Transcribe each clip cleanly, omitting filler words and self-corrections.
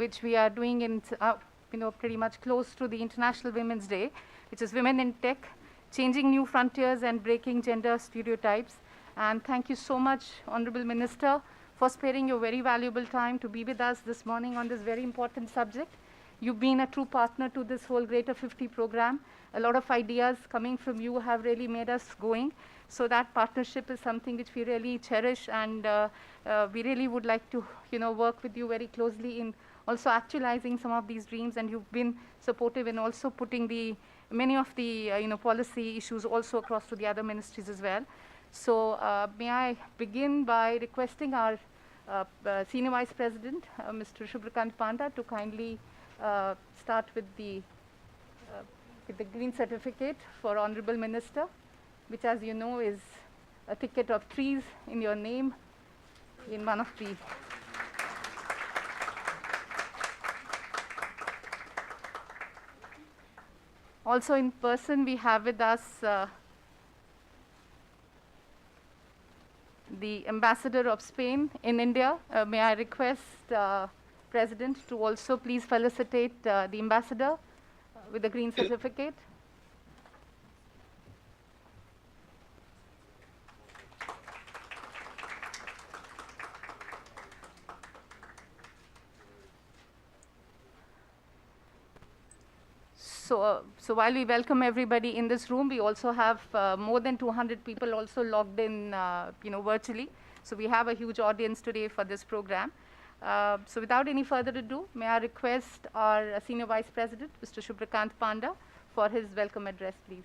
which we are doing in, pretty much close to the International Women's Day, which is Women in Tech, Changing New Frontiers and Breaking Gender Stereotypes. And thank you so much, Honorable Minister, for sparing your very valuable time to be with us this morning on this very important subject. You've been a true partner to this whole Greater 50 program. A lot of ideas coming from you have really made us going. So that partnership is something which we really cherish, and we really would like to, work with you very closely in also actualizing some of these dreams. And you've been supportive in also putting many of the, policy issues also across to the other ministries as well. So may I begin by requesting our Senior Vice President, Mr. Shubhrakant Panda, to kindly start with the green certificate for Honorable Minister, which, as you know, is a ticket of trees in your name in one of the also in person. We have with us the Ambassador of Spain in India. May I request President to also please felicitate the Ambassador with the green certificate. So while we welcome everybody in this room, we also have more than 200 people also logged in, virtually. So we have a huge audience today for this program. So without any further ado, may I request our Senior Vice President, Mr. Shubhrakant Panda, for his welcome address, please.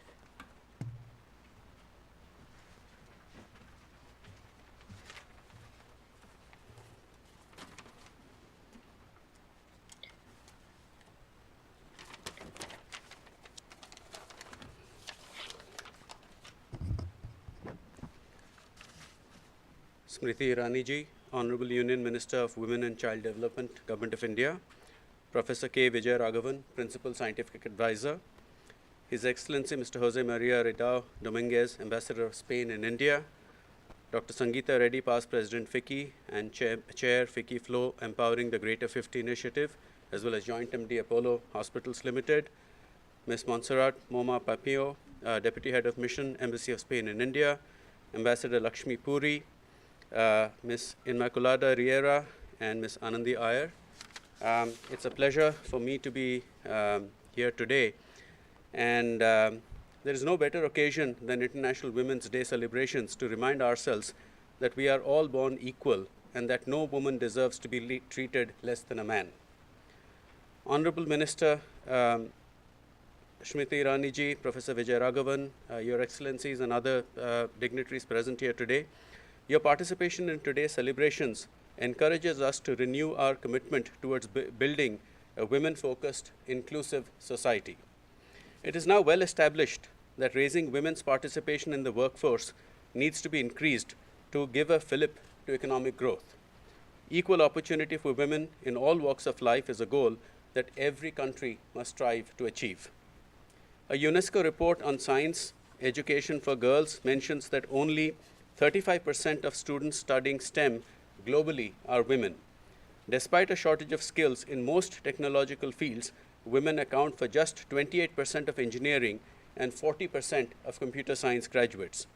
Smriti Irani ji, Honorable Union Minister of Women and Child Development, Government of India, Professor K. Vijay Raghavan, Principal Scientific Advisor, His Excellency Mr. Jose Maria Redao Dominguez, Ambassador of Spain in India, Dr. Sangeetha Reddy, Past President FICCI and Chair FICCI Flow Empowering the Greater 50 Initiative, as well as Joint MD Apollo Hospitals Limited, Ms. Montserrat Moma Papio, Deputy Head of Mission, Embassy of Spain in India, Ambassador Lakshmi Puri, Ms. Inmaculada Riera, and Ms. Anandi Iyer. It's a pleasure for me to be here today. And there is no better occasion than International Women's Day celebrations to remind ourselves that we are all born equal and that no woman deserves to be treated less than a man. Honorable Minister Smriti Irani ji, Professor Vijay Raghavan, Your Excellencies and other dignitaries present here today, your participation in today's celebrations encourages us to renew our commitment towards building a women-focused, inclusive society. It is now well established that raising women's participation in the workforce needs to be increased to give a fillip to economic growth. Equal opportunity for women in all walks of life is a goal that every country must strive to achieve. A UNESCO report on science education for girls mentions that only 35% of students studying STEM globally are women. Despite a shortage of skills in most technological fields, women account for just 28% of engineering and 40% of computer science graduates.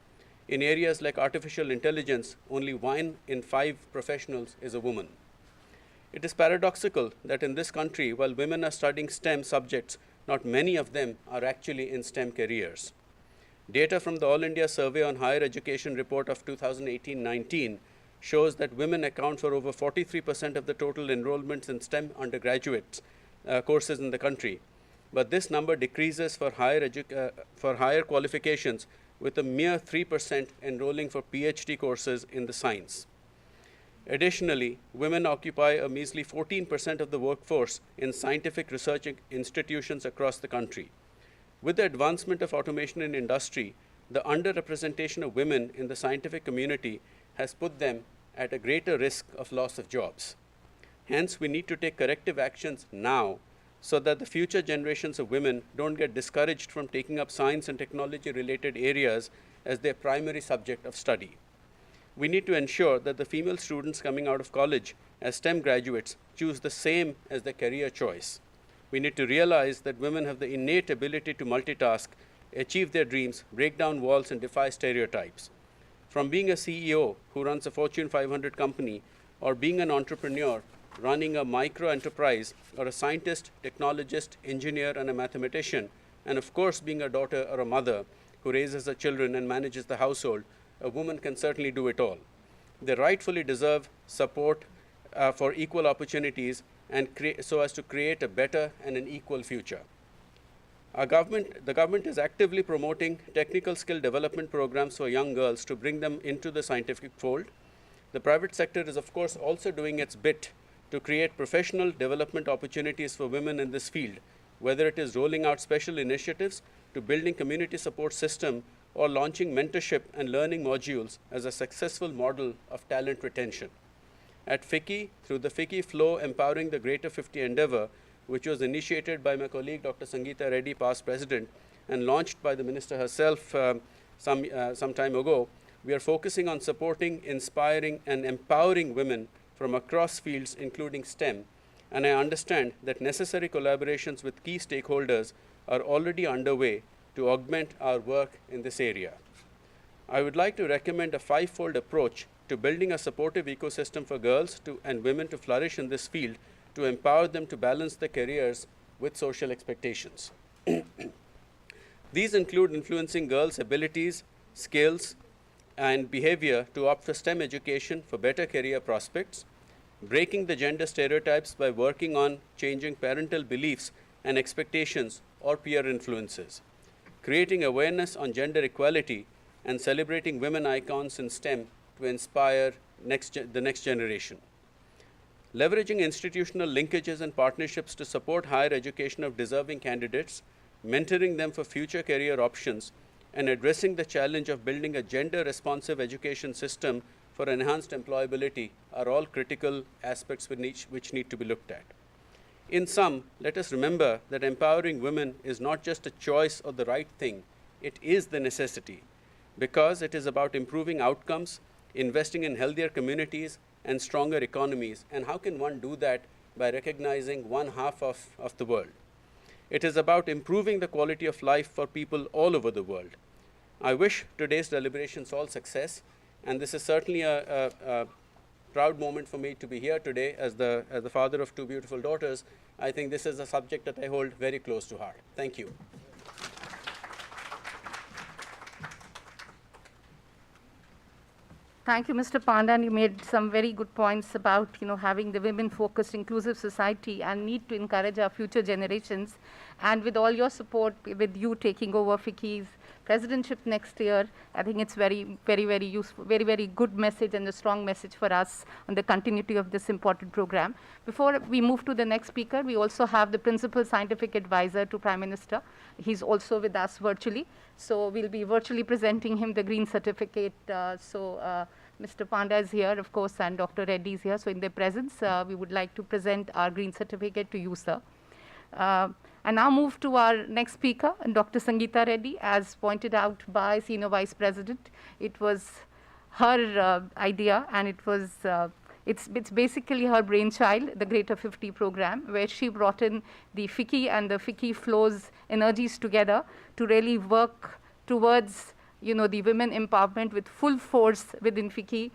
In areas like artificial intelligence, only 1 in 5 professionals is a woman. It is paradoxical that in this country, while women are studying STEM subjects, not many of them are actually in STEM careers. Data from the All India Survey on Higher Education report of 2018-19 shows that women account for over 43% of the total enrollments in STEM undergraduate courses in the country. But this number decreases for higher qualifications, with a mere 3% enrolling for PhD courses in the science. Additionally, women occupy a measly 14% of the workforce in scientific research institutions across the country. With the advancement of automation in industry, the underrepresentation of women in the scientific community has put them at a greater risk of loss of jobs. Hence, we need to take corrective actions now so that the future generations of women don't get discouraged from taking up science and technology-related areas as their primary subject of study. we need to ensure that the female students coming out of college as STEM graduates choose the same as their career choice. We need to realize that women have the innate ability to multitask, achieve their dreams, break down walls, and defy stereotypes. From being a CEO who runs a Fortune 500 company, or being an entrepreneur running a micro enterprise, or a scientist, technologist, engineer, and a mathematician, and of course being a daughter or a mother who raises her children and manages the household, a woman can certainly do it all. They rightfully deserve support for equal opportunities and so as to create a better and an equal future. The government is actively promoting technical skill development programs for young girls to bring them into the scientific fold. The private sector is, of course, also doing its bit to create professional development opportunities for women in this field, whether it is rolling out special initiatives to building community support system or launching mentorship and learning modules as a successful model of talent retention. At FICCI, through the FICCI Flow Empowering the Greater 50 endeavor, which was initiated by my colleague Dr. Sangeetha Reddy, past president, and launched by the minister herself some time ago, we are focusing on supporting, inspiring, and empowering women from across fields, including STEM. And I understand that necessary collaborations with key stakeholders are already underway to augment our work in this area. I would like to recommend a five-fold approach to building a supportive ecosystem for girls and women to flourish in this field, to empower them to balance their careers with social expectations. These include influencing girls' abilities, skills, and behavior to opt for STEM education for better career prospects, breaking the gender stereotypes by working on changing parental beliefs and expectations or peer influences, creating awareness on gender equality, and celebrating women icons in STEM to inspire the next generation. Leveraging institutional linkages and partnerships to support higher education of deserving candidates, mentoring them for future career options, and addressing the challenge of building a gender-responsive education system for enhanced employability are all critical aspects which need to be looked at. In sum, let us remember that empowering women is not just a choice or the right thing, it is the necessity, because it is about improving outcomes, investing in healthier communities, and stronger economies. And how can one do that? By recognizing one half of the world. It is about improving the quality of life for people all over the world. I wish today's deliberations all success, and this is certainly a proud moment for me to be here today as the father of two beautiful daughters. I think this is a subject that I hold very close to heart. Thank you. Thank you, Mr. Panda, and you made some very good points about having the women-focused, inclusive society and need to encourage our future generations. And with all your support, with you taking over FICCI's presidentship next year, I think it's very, very, very useful, very, very good message and a strong message for us on the continuity of this important program. Before we move to the next speaker, we also have the Principal Scientific Advisor to Prime Minister. He's also with us virtually. So we'll be virtually presenting him the green certificate. Mr. Panda is here, of course, and Dr. Reddy is here. So in their presence, we would like to present our green certificate to you, sir. And now move to our next speaker, Dr. Sangeetha Reddy. As pointed out by Senior Vice President, it was her idea, and it was it's basically her brainchild, the Greater 50 program, where she brought in the FICCI and the FICCI Flows energies together to really work towards the women empowerment with full force within FICCI.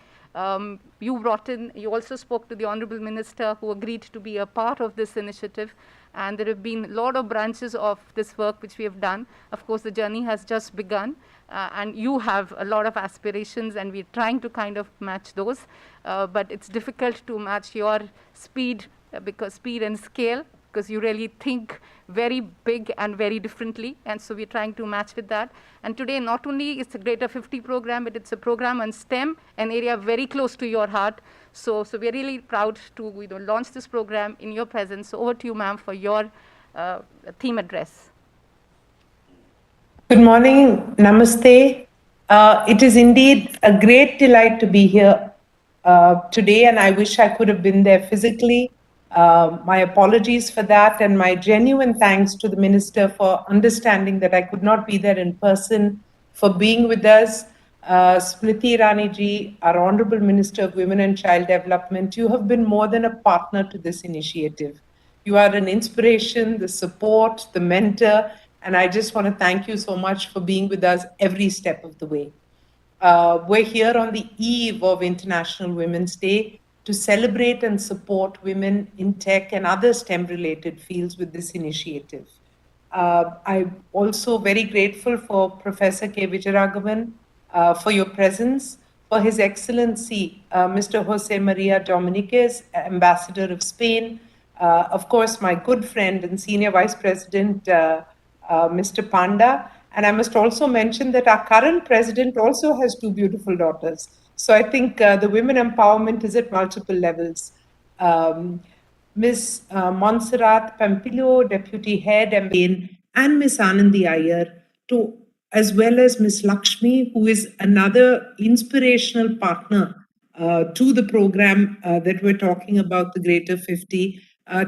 You also spoke to the Honorable Minister, who agreed to be a part of this initiative. And there have been a lot of branches of this work which we have done. Of course, the journey has just begun, and you have a lot of aspirations, and we're trying to kind of match those. But it's difficult to match your speed, because speed and scale, because you really think very big and very differently. And so we're trying to match with that. And today, not only it's a Greater 50 program, but it's a program on STEM, an area very close to your heart. So we're really proud to launch this program in your presence. So over to you, ma'am, for your theme address. Good morning. Namaste. It is indeed a great delight to be here today, and I wish I could have been there physically. My apologies for that, and my genuine thanks to the Minister for understanding that I could not be there in person, for being with us. Smriti Irani ji, our Honorable Minister of Women and Child Development, you have been more than a partner to this initiative. You are an inspiration, the support, the mentor, and I just want to thank you so much for being with us every step of the way. We're here on the eve of International Women's Day to celebrate and support women in tech and other STEM-related fields with this initiative. I'm also very grateful for Professor K. Vijay Raghavan for your presence, for His Excellency Mr. Jose Maria Dominiquez, Ambassador of Spain, of course, my good friend and Senior Vice President, Mr. Panda. And I must also mention that our current president also has two beautiful daughters. So I think the women empowerment is at multiple levels. Ms. Montserrat Pampillo, Deputy Head, and Ms. Anandi Iyer, as well as Ms. Lakshmi, who is another inspirational partner to the program that we're talking about, the Greater 50.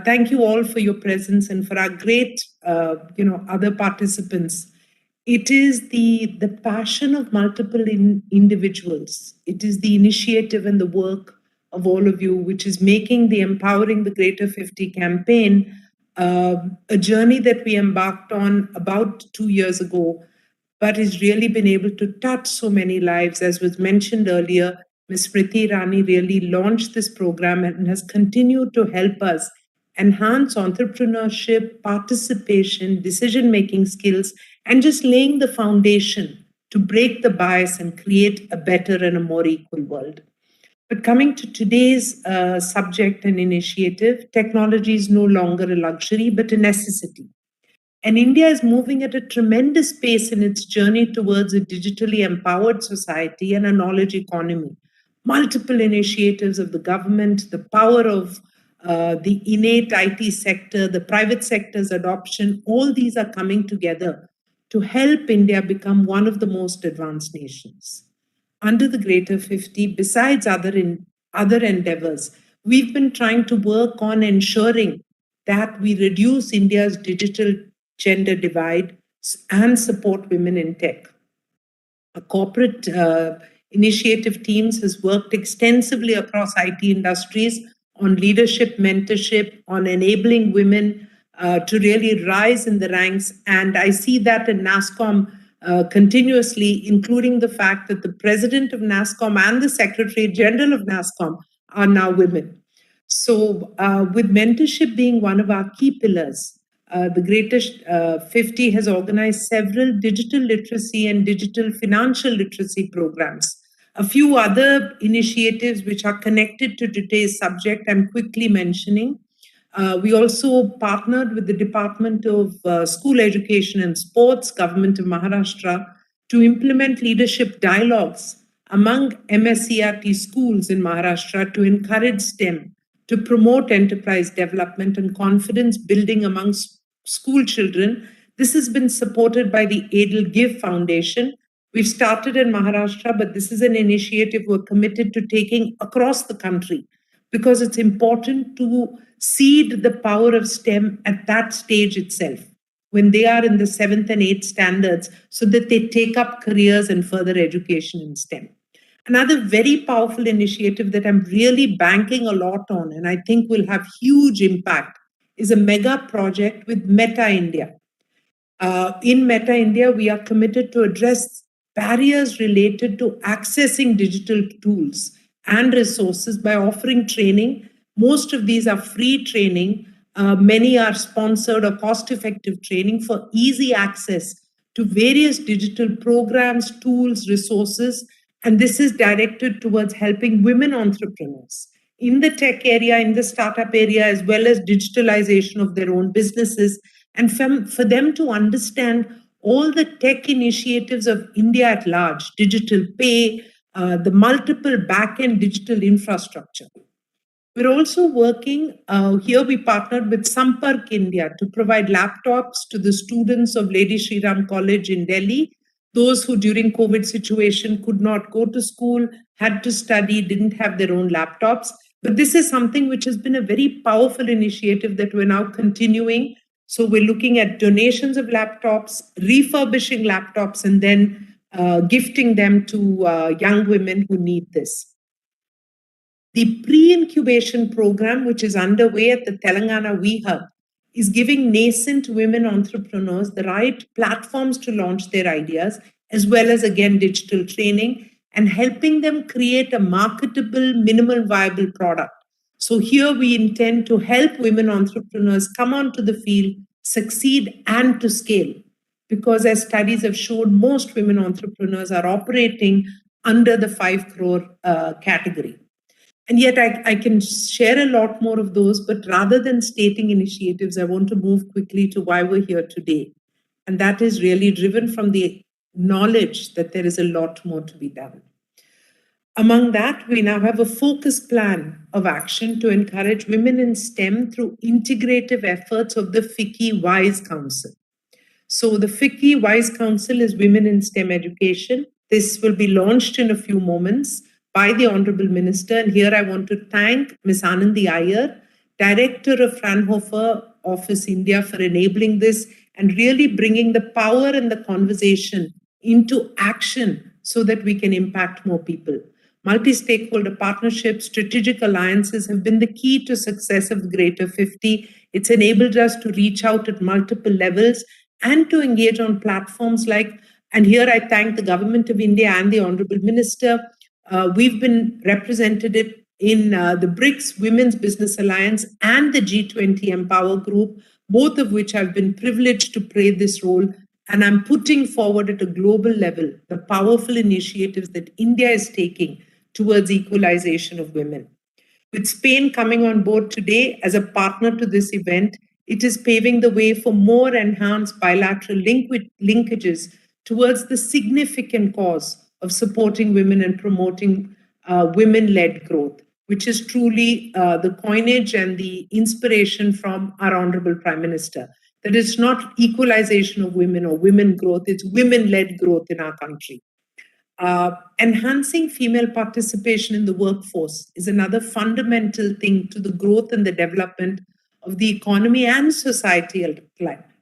Thank you all for your presence and for our great, other participants. It is the passion of multiple individuals. It is the initiative and the work of all of you, which is making the Empowering the Greater 50 campaign a journey that we embarked on about 2 years ago, but has really been able to touch so many lives. As was mentioned earlier, Ms. Smriti Irani really launched this program and has continued to help us enhance entrepreneurship, participation, decision-making skills, and just laying the foundation to break the bias and create a better and a more equal world. But coming to today's subject and initiative, technology is no longer a luxury, but a necessity. And India is moving at a tremendous pace in its journey towards a digitally empowered society and a knowledge economy. Multiple initiatives of the government, the power of the innate IT sector, the private sector's adoption, all these are coming together to help India become one of the most advanced nations. Under the Greater 50, besides other endeavors, we've been trying to work on ensuring that we reduce India's digital gender divide and support women in tech. A corporate initiative teams has worked extensively across IT industries on leadership, mentorship, on enabling women to really rise in the ranks. And I see that in NASSCOM continuously, including the fact that the president of NASSCOM and the Secretary General of NASSCOM are now women. So with mentorship being one of our key pillars, the Greater 50 has organized several digital literacy and digital financial literacy programs. A few other initiatives which are connected to today's subject I'm quickly mentioning. We also partnered with the Department of School Education and Sports, Government of Maharashtra, to implement leadership dialogues among MSCRT schools in Maharashtra to encourage STEM, to promote enterprise development and confidence building amongst school children. This has been supported by the Adel Give Foundation. We've started in Maharashtra, but this is an initiative we're committed to taking across the country because it's important to seed the power of STEM at that stage itself, when they are in the 7th and 8th standards, so that they take up careers and further education in STEM. Another very powerful initiative that I'm really banking a lot on, and I think will have huge impact, is a mega project with Meta India. In Meta India, we are committed to address barriers related to accessing digital tools and resources by offering training. Most of these are free training. Many are sponsored or cost-effective training for easy access to various digital programs, tools, resources. And this is directed towards helping women entrepreneurs in the tech area, in the startup area, as well as digitalization of their own businesses, and for them to understand all the tech initiatives of India at large, digital pay, the multiple back-end digital infrastructure. We're also working, here we partnered with Sampark India to provide laptops to the students of Lady Shri Ram College in Delhi, those who during COVID situation could not go to school, had to study, didn't have their own laptops. But this is something which has been a very powerful initiative that we're now continuing. So we're looking at donations of laptops, refurbishing laptops, and then gifting them to young women who need this. The pre-incubation program, which is underway at the Telangana We Hub, is giving nascent women entrepreneurs the right platforms to launch their ideas, as well as, again, digital training, and helping them create a marketable, minimal viable product. So here we intend to help women entrepreneurs come onto the field, succeed, and to scale. Because as studies have shown, most women entrepreneurs are operating under the 5 crore category. And yet I can share a lot more of those, but rather than stating initiatives, I want to move quickly to why we're here today. And that is really driven from the knowledge that there is a lot more to be done. Among that, we now have a focused plan of action to encourage women in STEM through integrative efforts of the FICCI WISE Council. So the FICCI WISE Council is Women in STEM Education. This will be launched in a few moments by the Honorable Minister. And here I want to thank Ms. Anandi Iyer, Director of Fraunhofer Office India, for enabling this and really bringing the power and the conversation into action so that we can impact more people. Multi-stakeholder partnerships, strategic alliances have been the key to success of the Greater 50. It's enabled us to reach out at multiple levels and to engage on platforms like, and here I thank the Government of India and the Honorable Minister. We've been represented in the BRICS Women's Business Alliance and the G20 Empower Group, both of which I've been privileged to play this role. And I'm putting forward at a global level the powerful initiatives that India is taking towards equalization of women. With Spain coming on board today as a partner to this event, it is paving the way for more enhanced bilateral linkages towards the significant cause of supporting women and promoting women-led growth, which is truly the coinage and the inspiration from our Honorable Prime Minister. That it's not equalization of women or women growth, it's women-led growth in our country. Enhancing female participation in the workforce is another fundamental thing to the growth and the development of the economy and society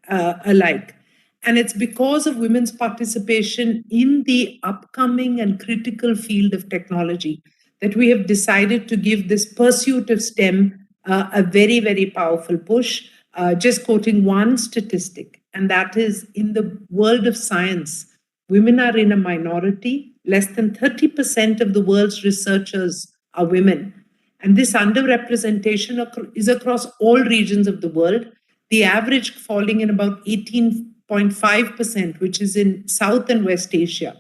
alike. And it's because of women's participation in the upcoming and critical field of technology that we have decided to give this pursuit of STEM a very, very powerful push. Just quoting one statistic, and that is in the world of science, women are in a minority. Less than 30% of the world's researchers are women. And this underrepresentation is across all regions of the world, the average falling in about 18.5%, which is in South and West Asia.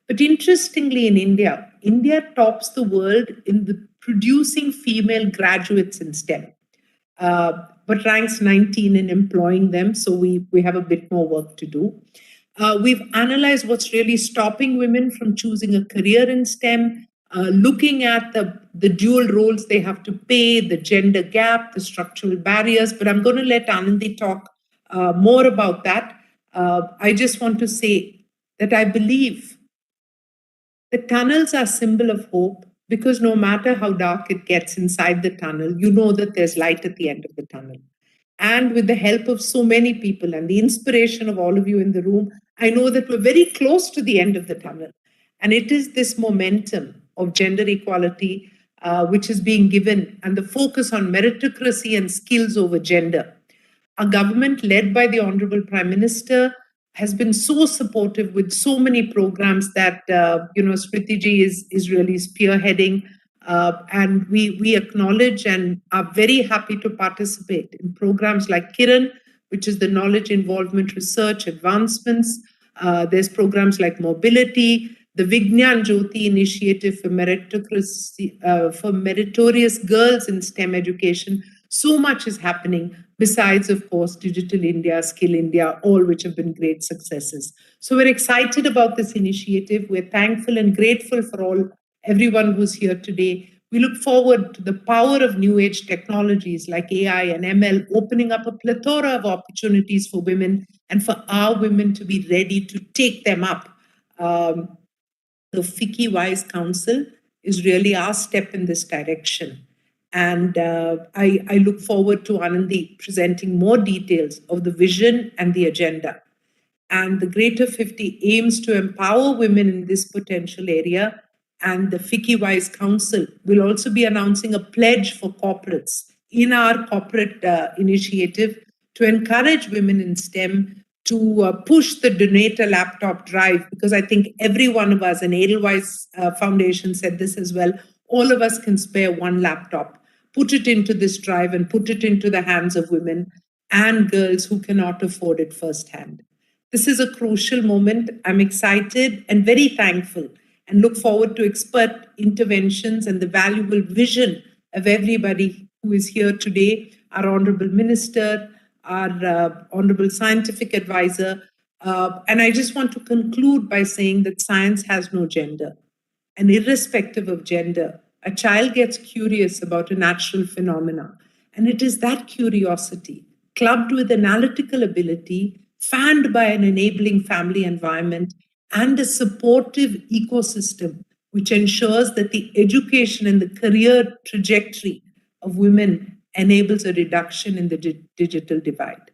But interestingly, in India, India tops the world in the producing female graduates in STEM, but ranks 19 in employing them. So we have a bit more work to do. We've analyzed what's really stopping women from choosing a career in STEM, looking at the dual roles they have to play, the gender gap, the structural barriers. But I'm going to let Anandi talk more about that. I just want to say that I believe the tunnels are a symbol of hope, because no matter how dark it gets inside the tunnel, you know that there's light at the end of the tunnel. And with the help of so many people and the inspiration of all of you in the room, I know that we're very close to the end of the tunnel. And it is this momentum of gender equality which is being given, and the focus on meritocracy and skills over gender. Our government, led by the Honorable Prime Minister, has been so supportive with so many programs that Smriti ji is really spearheading. And we acknowledge and are very happy to participate in programs like Kiran, which is the knowledge involvement research advancements. There's programs like mobility, the Vignan Jyoti initiative for meritocracy, for meritorious girls in STEM education. So much is happening besides, of course, Digital India, Skill India, all which have been great successes. So we're excited about this initiative. We're thankful and grateful for everyone who's here today. We look forward to the power of new age technologies like AI and ML opening up a plethora of opportunities for women, and for our women to be ready to take them up. The FICCI WISE Council is really our step in this direction. And I look forward to Anandi presenting more details of the vision and the agenda. And the Greater 50 aims to empower women in this potential area. And the FICCI Wise Council will also be announcing a pledge for corporates in our corporate initiative to encourage women in STEM to push the donate a laptop drive, because I think every one of us, and Edelweiss Foundation said this as well, all of us can spare one laptop. Put it into this drive and put it into the hands of women and girls who cannot afford it firsthand. This is a crucial moment. I'm excited and very thankful and look forward to expert interventions and the valuable vision of everybody who is here today, our Honorable Minister, our Honorable Scientific Advisor. And I just want to conclude by saying that science has no gender. And irrespective of gender, a child gets curious about a natural phenomena. And it is that curiosity, clubbed with analytical ability, fanned by an enabling family environment, and a supportive ecosystem, which ensures that the education and the career trajectory of women enables a reduction in the digital divide.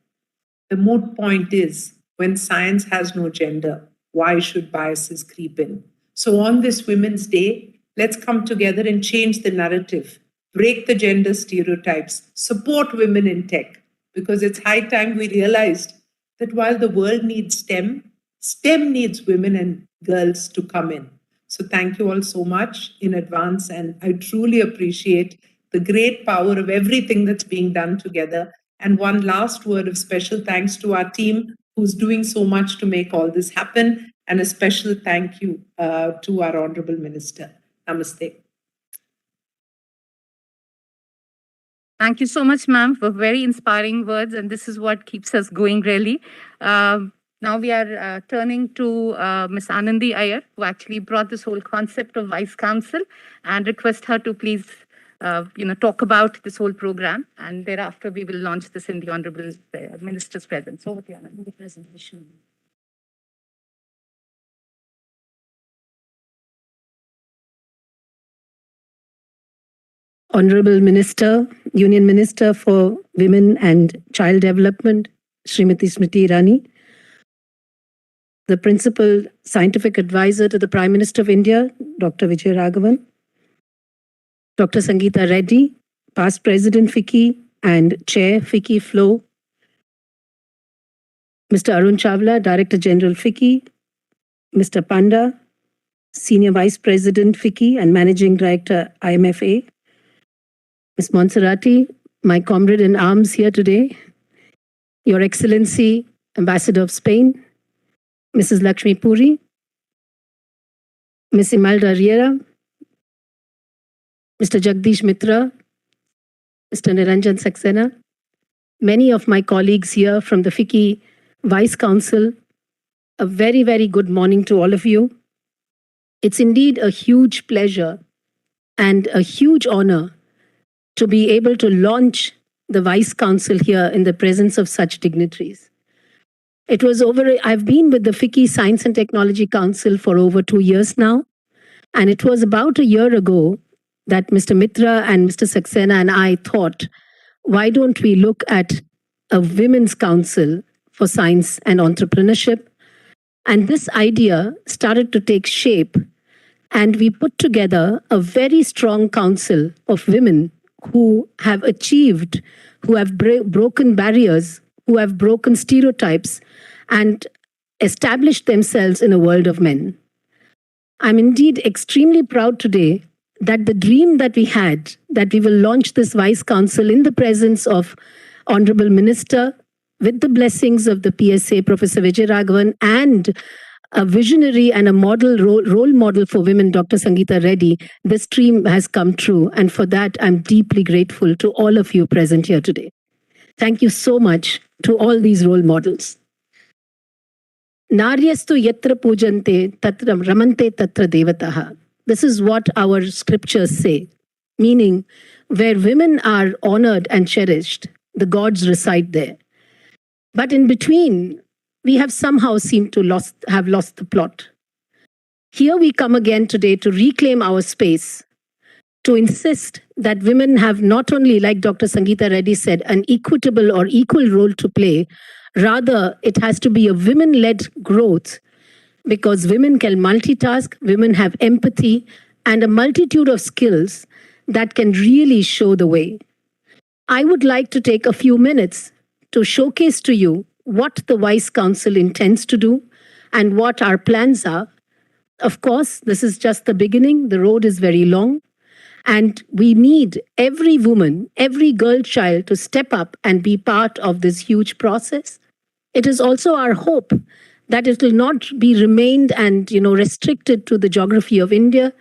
The moot point is, when science has no gender, why should biases creep in? So on this Women's Day, let's come together and change the narrative, break the gender stereotypes, support women in tech, because it's high time we realized that while the world needs STEM, STEM needs women and girls to come in. So thank you all so much in advance, and I truly appreciate the great power of everything that's being done together. And one last word of special thanks to our team who's doing so much to make all this happen, and a special thank you to our Honorable Minister. Namaste. Thank you so much, ma'am, for very inspiring words, and this is what keeps us going, really. Now we are turning to Ms. Anandi Iyer, who actually brought this whole concept of Vice Council, and request her to please talk about this whole program, and thereafter we will launch this in the Honorable Minister's presence. Over to you, Anandi, the presentation. Honorable Minister, Union Minister for Women and Child Development, Srimati Smriti Irani, the Principal Scientific Advisor to the Prime Minister of India, Dr. Vijay Raghavan, Dr. Sangeetha Reddy, Past President FICCI and Chair FICCI Flow, Mr. Arun Chawla, Director General FICCI, Mr. Panda, Senior Vice President FICCI and Managing Director IMFA, Ms. Monserrati, my comrade in arms here today, Your Excellency, Ambassador of Spain, Mrs. Lakshmi Puri, Ms. Imelda Riera, Mr. Jagdish Mitra, Mr. Niranjan Saxena, many of my colleagues here from the FICCI Vice Council, a very, very good morning to all of you. It's indeed a huge pleasure and a huge honor to be able to launch the Vice Council here in the presence of such dignitaries. I've been with the FICCI Science and Technology Council for over 2 years now, and it was about a year ago that Mr. Mitra and Mr. Saxena and I thought, why don't we look at a Women's Council for Science and Entrepreneurship? And this idea started to take shape, and we put together a very strong council of women who have achieved, who have broken barriers, who have broken stereotypes, and established themselves in a world of men. I'm indeed extremely proud today that the dream that we had, that we will launch this Vice Council in the presence of Honorable Minister, with the blessings of the PSA, Professor Vijay Raghavan, and a visionary and a model role model for women, Dr. Sangeetha Reddy, this dream has come true. And for that, I'm deeply grateful to all of you present here today. Thank you so much to all these role models. Naryastu yatra pujante tatra ramante tatra devataha. This is what our scriptures say, meaning where women are honored and cherished, the gods reside there. But in between, we have somehow seemed to have lost the plot. Here we come again today to reclaim our space, to insist that women have not only, like Dr. Sangeetha Reddy said, an equitable or equal role to play, Rather, it has to be a women-led growth because women can multitask, women have empathy, and a multitude of skills that can really show the way. I would like to take a few minutes to showcase to you what the Vice Council intends to do and what our plans are. Of course, this is just the beginning. The road is very long. And we need every woman, every girl child to step up and be part of this huge process. It is also our hope that it will not be remained and restricted to the geography of India,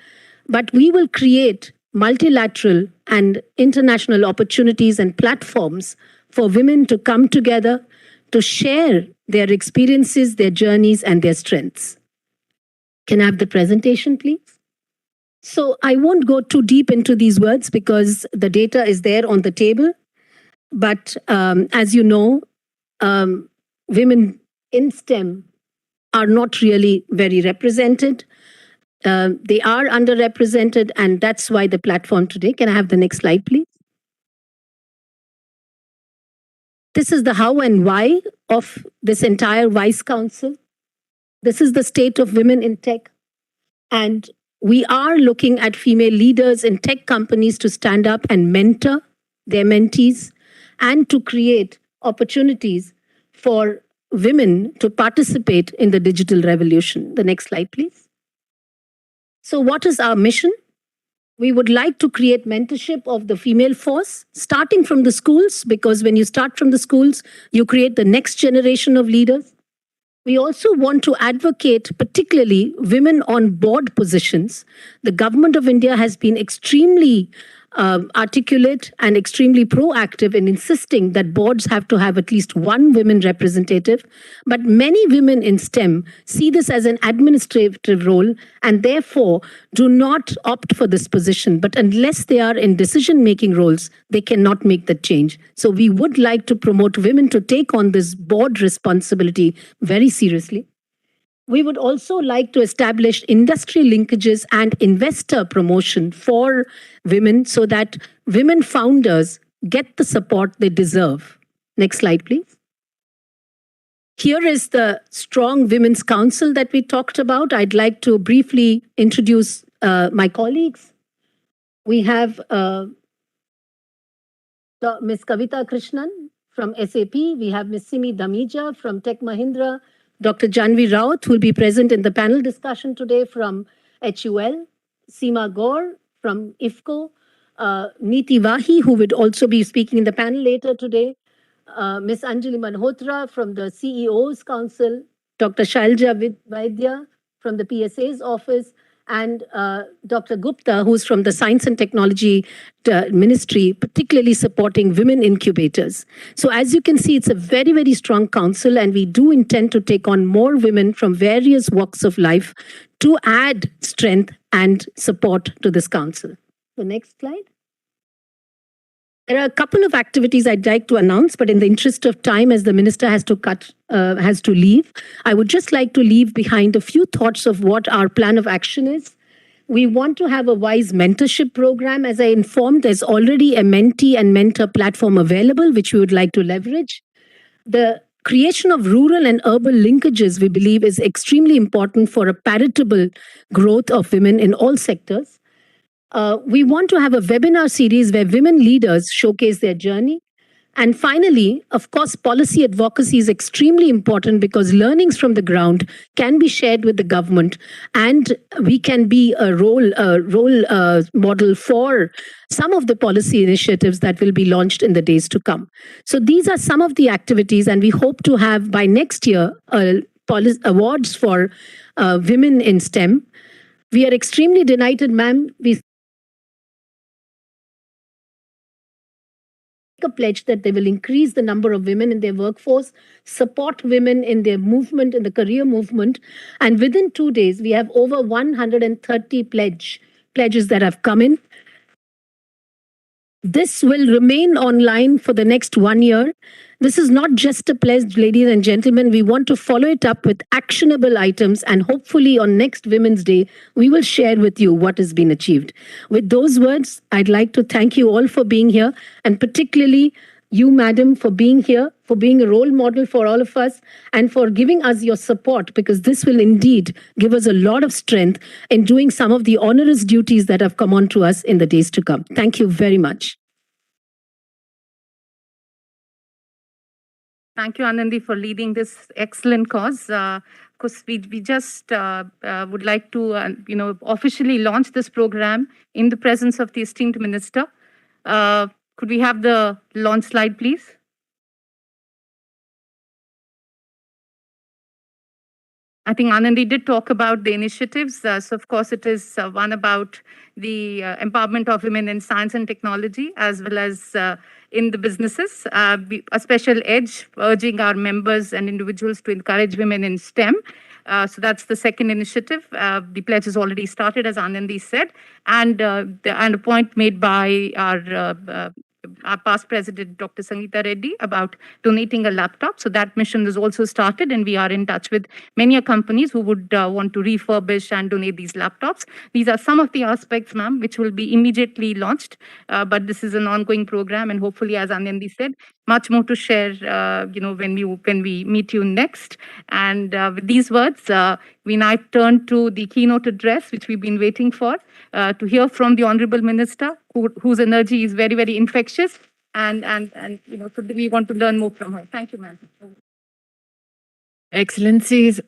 but we will create multilateral and international opportunities and platforms for women to come together to share their experiences, their journeys, and their strengths. Can I have the presentation, please? So I won't go too deep into these words because the data is there on the table. But as you know, women in STEM are not really very represented. They are underrepresented, and that's why the platform today. Can I have the next slide, please? This is the how and why of this entire Vice Council. This is the state of women in tech. And we are looking at female leaders in tech companies to stand up and mentor their mentees and to create opportunities for women to participate in the digital revolution. The next slide, please. So what is our mission? We would like to create mentorship of the female force, starting from the schools, because when you start from the schools, you create the next generation of leaders. We also want to advocate particularly women on board positions. The government of India has been extremely articulate and extremely proactive in insisting that boards have to have at least one women representative. But many women in STEM see this as an administrative role and therefore do not opt for this position. But unless they are in decision-making roles, they cannot make that change. So we would like to promote women to take on this board responsibility very seriously. We would also like to establish industry linkages and investor promotion for women so that women founders get the support they deserve. Next slide, please. Here is the strong women's council that we talked about. I'd like to briefly introduce my colleagues. We have Ms. Kavita Krishnan from SAP. We have Ms. Simi Damija from Tech Mahindra. Dr. Janavi Raath, who will be present in the panel discussion today from HUL, Seema Gaur from IFCO, Neeti Wahi, who would also be speaking in the panel later today, Ms. Anjali Malhotra from the CEO's Council, Dr. Shailja Vaidya from the PSA's office, and Dr. Gupta, who's from the Science and Technology Ministry, particularly supporting women incubators. So as you can see, it's a very, very strong council, and we do intend to take on more women from various walks of life to add strength and support to this council. The next slide. There are a couple of activities I'd like to announce, but in the interest of time, as the minister has to leave, I would just like to leave behind a few thoughts of what our plan of action is. We want to have a WISE mentorship program. As I informed, there's already a mentee and mentor platform available, which we would like to leverage. The creation of rural and urban linkages, we believe, is extremely important for a palatable growth of women in all sectors. We want to have a webinar series where women leaders showcase their journey. And finally, of course, policy advocacy is extremely important because learnings from the ground can be shared with the government, and we can be a role model for some of the policy initiatives that will be launched in the days to come. So these are some of the activities, and we hope to have by next year awards for women in STEM. We are extremely delighted, ma'am. We a pledge that they will increase the number of women in their workforce, support women in their movement, in the career movement. And within 2 days, we have over 130 pledges that have come in. This will remain online for the next 1 year. This is not just a pledge, ladies and gentlemen. We want to follow it up with actionable items, and hopefully on next Women's Day, we will share with you what has been achieved. With those words, I'd like to thank you all for being here, and particularly you, madam, for being here, for being a role model for all of us, and for giving us your support, because this will indeed give us a lot of strength in doing some of the onerous duties that have come on to us in the days to come. Thank you very much. Thank you, Anandi, for leading this excellent cause. Of course, we just would like to, officially launch this program in the presence of the esteemed minister. Could we have the launch slide, please? I think Anandi did talk about the initiatives. So, of course, it is one about the empowerment of women in science and technology, as well as in the businesses. A special edge, urging our members and individuals to encourage women in STEM. So that's the second initiative. The pledge has already started, as Anandi said, and a point made by our past president, Dr. Sangeetha Reddy, about donating a laptop. So that mission is also started, and we are in touch with many companies who would want to refurbish and donate these laptops. These are some of the aspects, ma'am, which will be immediately launched. But this is an ongoing program, and hopefully, as Anandi said, much more to share, when we meet you next. And with these words, we now turn to the keynote address, which we've been waiting for, to hear from the Honorable Minister, whose energy is very, very infectious. And so we want to learn more from her. Thank you, ma'am. Excellencies,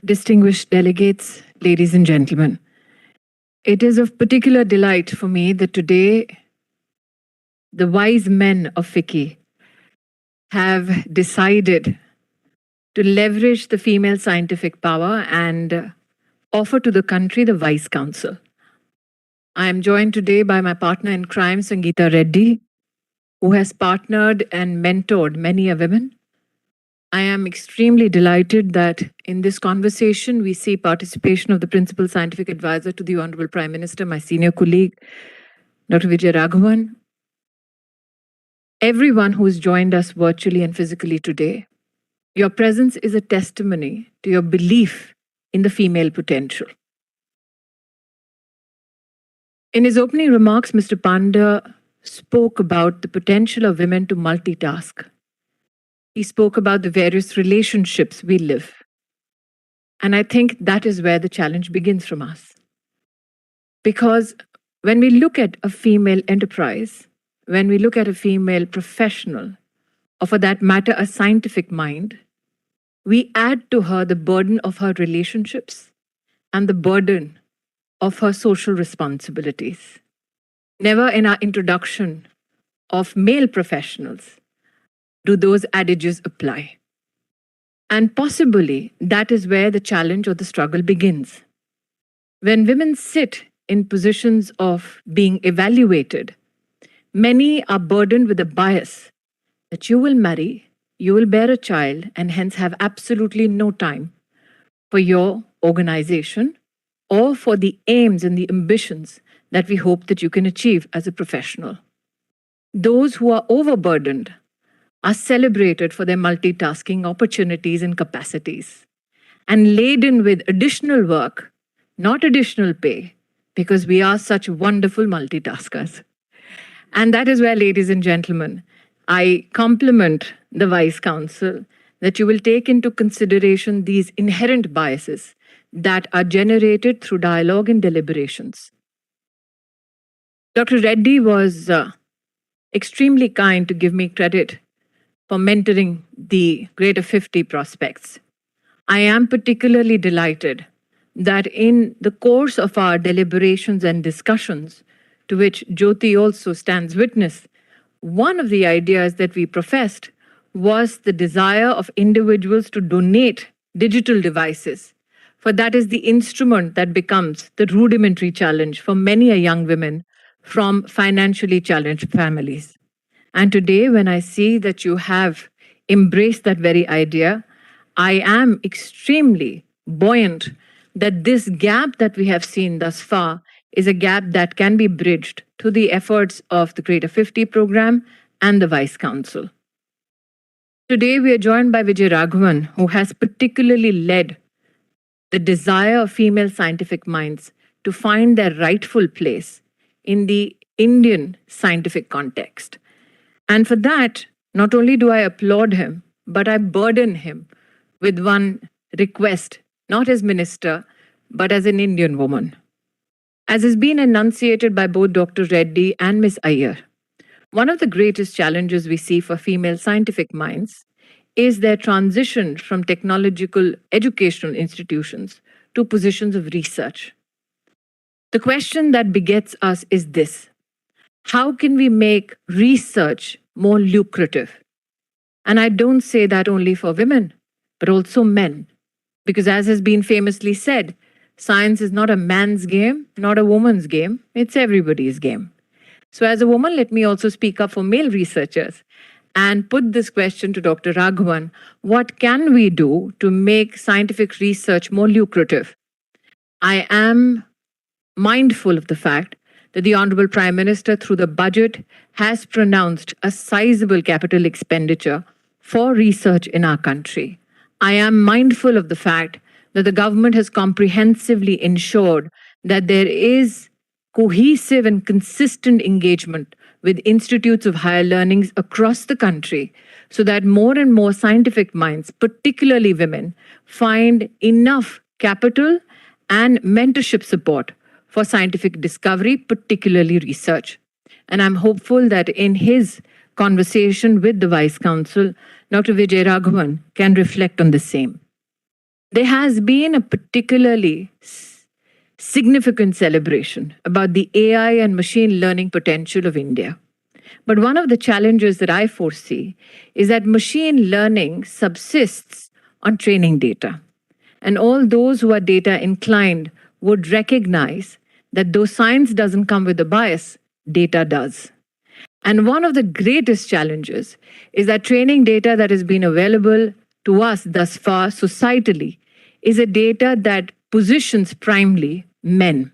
distinguished delegates, ladies and gentlemen. It is of particular delight for me that today the wise men of FICCI have decided to leverage the female scientific power and offer to the country the Vice Council. I am joined today by my partner in crime, Sangeetha Reddy, who has partnered and mentored many a women. I am extremely delighted that in this conversation, we see participation of the Principal Scientific Advisor to the Honorable Prime Minister, my senior colleague, Dr. Vijay Raghavan, everyone who has joined us virtually and physically today. Your presence is a testimony to your belief in the female potential. In his opening remarks, Mr. Panda spoke about the potential of women to multitask. He spoke about the various relationships we live. And I think that is where the challenge begins from us. Because when we look at a female enterprise, when we look at a female professional, or for that matter, a scientific mind, we add to her the burden of her relationships and the burden of her social responsibilities. Never in our introduction of male professionals do those adages apply. And possibly that is where the challenge or the struggle begins. When women sit in positions of being evaluated, many are burdened with a bias that you will marry, you will bear a child, and hence have absolutely no time for your organization or for the aims and the ambitions that we hope that you can achieve as a professional. Those who are overburdened are celebrated for their multitasking opportunities and capacities, and laden with additional work, not additional pay, because we are such wonderful multitaskers. And that is where, ladies and gentlemen, I compliment the Vice Council that you will take into consideration these inherent biases that are generated through dialogue and deliberations. Dr. Reddy was extremely kind to give me credit for mentoring the Greater 50 prospects. I am particularly delighted that in the course of our deliberations and discussions, to which Jyoti also stands witness, one of the ideas that we professed was the desire of individuals to donate digital devices, for that is the instrument that becomes the rudimentary challenge for many a young women from financially challenged families. And today, when I see that you have embraced that very idea, I am extremely buoyant that this gap that we have seen thus far is a gap that can be bridged through the efforts of the Greater 50 program and the Vice Council. Today, we are joined by Vijay Raghavan, who has particularly led the desire of female scientific minds to find their rightful place in the Indian scientific context. And for that, not only do I applaud him, but I burden him with one request, not as minister, but as an Indian woman. As has been enunciated by both Dr. Reddy and Ms. Iyer, one of the greatest challenges we see for female scientific minds is their transition from technological educational institutions to positions of research. The question that begets us is this: how can we make research more lucrative? And I don't say that only for women, but also men. Because as has been famously said, science is not a man's game, not a woman's game, it's everybody's game. So as a woman, let me also speak up for male researchers and put this question to Dr. Raghavan: what can we do to make scientific research more lucrative? I am mindful of the fact that the Honorable Prime Minister, through the budget, has pronounced a sizable capital expenditure for research in our country. I am mindful of the fact that the government has comprehensively ensured that there is cohesive and consistent engagement with institutes of higher learnings across the country so that more and more scientific minds, particularly women, find enough capital and mentorship support for scientific discovery, particularly research. And I'm hopeful that in his conversation with the Vice Council, Dr. Vijay Raghavan can reflect on the same. There has been a particularly significant celebration about the AI and machine learning potential of India. But one of the challenges that I foresee is that machine learning subsists on training data. And all those who are data inclined would recognize that though science doesn't come with a bias, data does. And one of the greatest challenges is that training data that has been available to us thus far societally is a data that positions primarily men.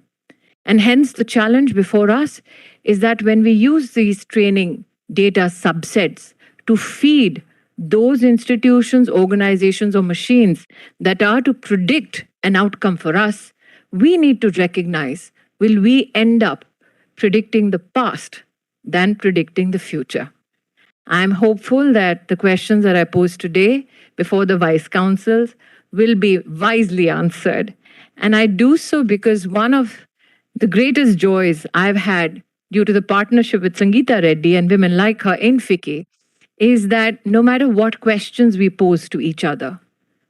And hence the challenge before us is that when we use these training data subsets to feed those institutions, organizations, or machines that are to predict an outcome for us, we need to recognize, will we end up predicting the past than predicting the future? I'm hopeful that the questions that I posed today before the Vice Councils will be wisely answered. And I do so because one of the greatest joys I've had due to the partnership with Sangeetha Reddy and women like her in FICCI is that no matter what questions we pose to each other,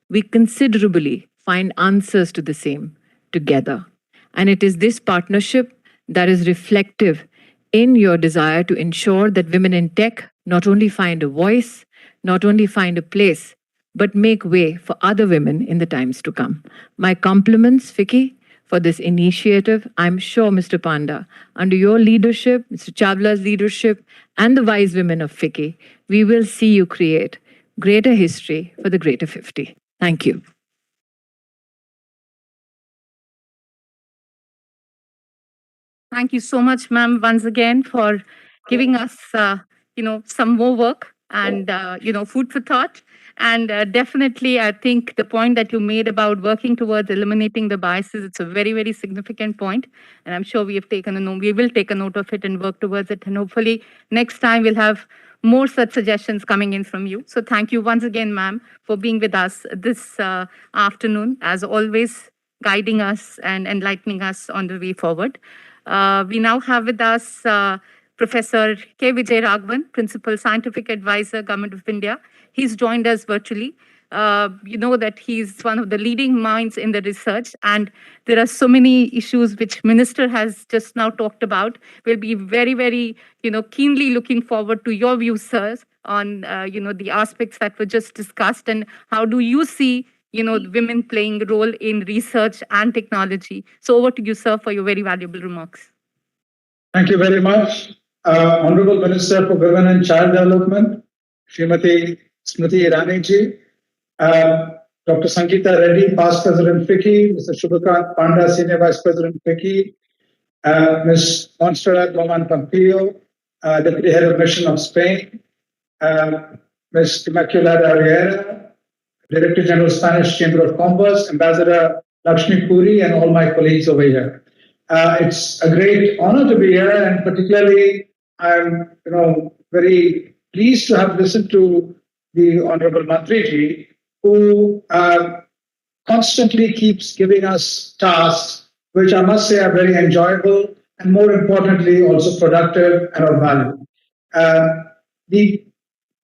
we considerably find answers to the same together. And it is this partnership that is reflective in your desire to ensure that women in tech not only find a voice, not only find a place, but make way for other women in the times to come. My compliments, FICCI, for this initiative. I'm sure, Mr. Panda, under your leadership, Mr. Chawla's leadership, and the wise women of FICCI, we will see you create greater history for the greater 50. Thank you. Thank you so much, ma'am, once again for giving us, some more work and, food for thought. And definitely, I think the point that you made about working towards eliminating the biases, it's a very, very significant point. And I'm sure we will take a note of it and work towards it. And hopefully next time we'll have more such suggestions coming in from you. So thank you once again, ma'am, for being with us this afternoon, as always, guiding us and enlightening us on the way forward. We now have with us Professor K. Vijay Raghavan, Principal Scientific Advisor, Government of India. He's joined us virtually. You know that he's one of the leading minds in the research, and there are so many issues which Minister has just now talked about. We'll be very, very, keenly looking forward to your views, sirs, on, the aspects that were just discussed, and how do you see women playing a role in research and technology. So over to you, sir, for your very valuable remarks. Thank you very much. Honorable Minister for Women and Child Development, Srimati Smriti Irani ji, Dr. Sangeetha Reddy, past President FICCI, Mr. Shubhakant Panda, Senior Vice President FICCI, Ms. Montserrat Roman Pampillo, Deputy Head of Mission of Spain, Ms. Immaculada Riera, Director General, Spanish Chamber of Commerce, Ambassador Lakshmi Puri, and all my colleagues over here. It's a great honor to be here, and particularly I'm, very pleased to have listened to the Honorable Mantriji, who constantly keeps giving us tasks, which I must say are very enjoyable and more importantly, also productive and of value. The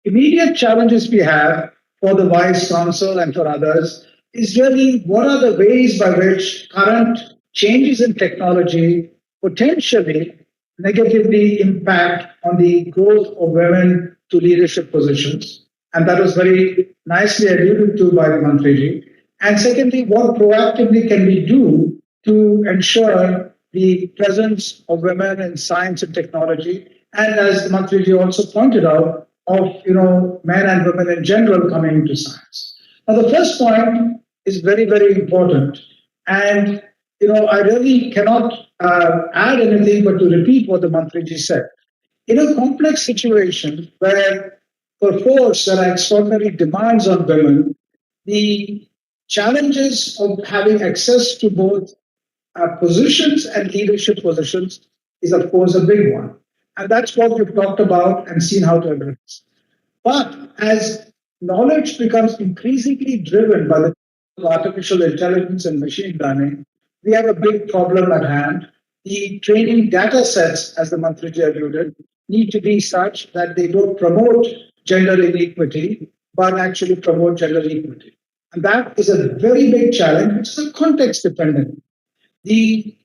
immediate challenges we have for the Vice Council and for others is really what are the ways by which current changes in technology potentially negatively impact on the growth of women to leadership positions. And that was very nicely alluded to by Mantriji. And secondly, what proactively can we do to ensure the presence of women in science and technology? And as Mantriji also pointed out, of men and women in general coming into science. Now, the first point is very, very important. And I really cannot add anything but to repeat what the Mantriji said. In a complex situation where perforce there are extraordinary demands on women, the challenges of having access to both positions and leadership positions is, of course, a big one. And that's what we've talked about and seen how to address. But as knowledge becomes increasingly driven by the artificial intelligence and machine learning, we have a big problem at hand. The training data sets, as the Mantriji alluded, need to be such that they don't promote gender inequity, but actually promote gender equity. And that is a very big challenge, which is context dependent. The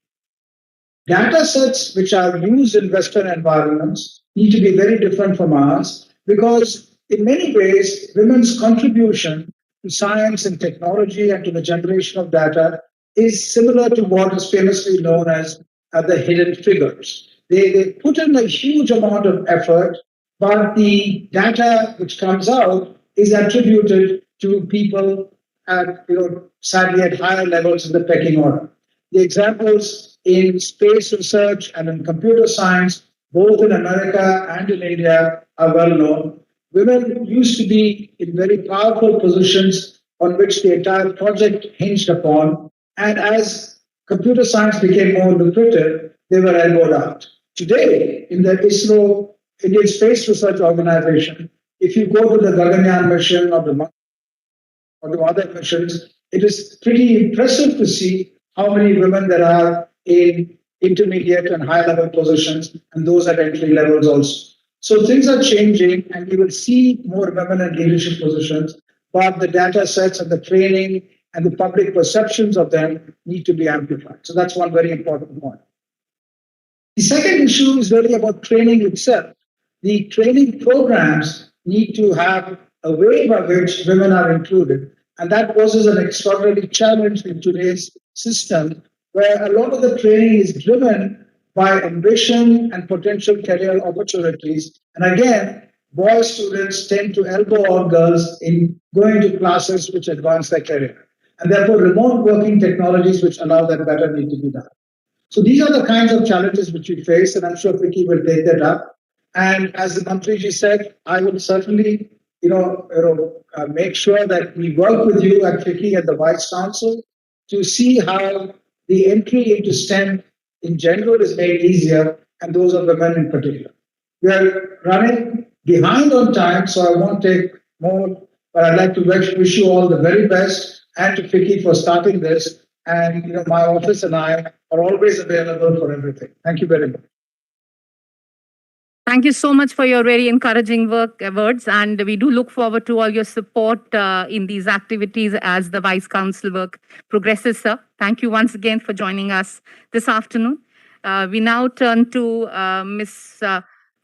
data sets which are used in Western environments need to be very different from ours because, in many ways, women's contribution to science and technology and to the generation of data is similar to what is famously known as the hidden figures. They put in a huge amount of effort, but the data which comes out is attributed to people at, sadly, at higher levels in the pecking order. The examples in space research and in computer science, both in America and in India, are well known. Women used to be in very powerful positions on which the entire project hinged upon. And as computer science became more lucrative, they were elbowed out. Today, in the ISRO, Indian Space Research Organization, if you go to the Gaganyaan mission or the other missions, it is pretty impressive to see how many women there are in intermediate and high level positions, and those at entry levels also. So things are changing, and we will see more women in leadership positions, but the data sets and the training and the public perceptions of them need to be amplified. So that's one very important point. The second issue is really about training itself. The training programs need to have a way by which women are included. And that poses an extraordinary challenge in today's system, where a lot of the training is driven by ambition and potential career opportunities. And again, boy students tend to elbow on girls in going to classes which advance their career. And therefore, remote working technologies which allow that better need to be done. So these are the kinds of challenges which we face, and I'm sure FICCI will take that up. And as the Mantriji said, I will certainly make sure that we work with you at FICCI and the Vice Council to see how the entry into STEM in general is made easier, and those of women in particular. We are running behind on time, so I won't take more, but I'd like to wish you all the very best, and to FICCI for starting this. And my office and I are always available for everything. Thank you very much. Thank you so much for your very encouraging words, and we do look forward to all your support in these activities as the Vice Council work progresses, sir. Thank you once again for joining us this afternoon. We now turn to Ms.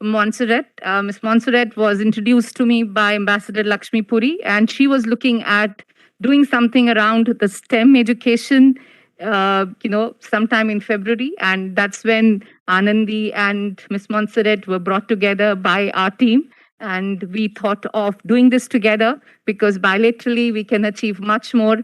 Montserrat. Ms. Montserrat was introduced to me by Ambassador Lakshmi Puri, and she was looking at doing something around the STEM education sometime in February. And that's when Anandi and Ms. Montserrat were brought together by our team. And we thought of doing this together because bilaterally we can achieve much more.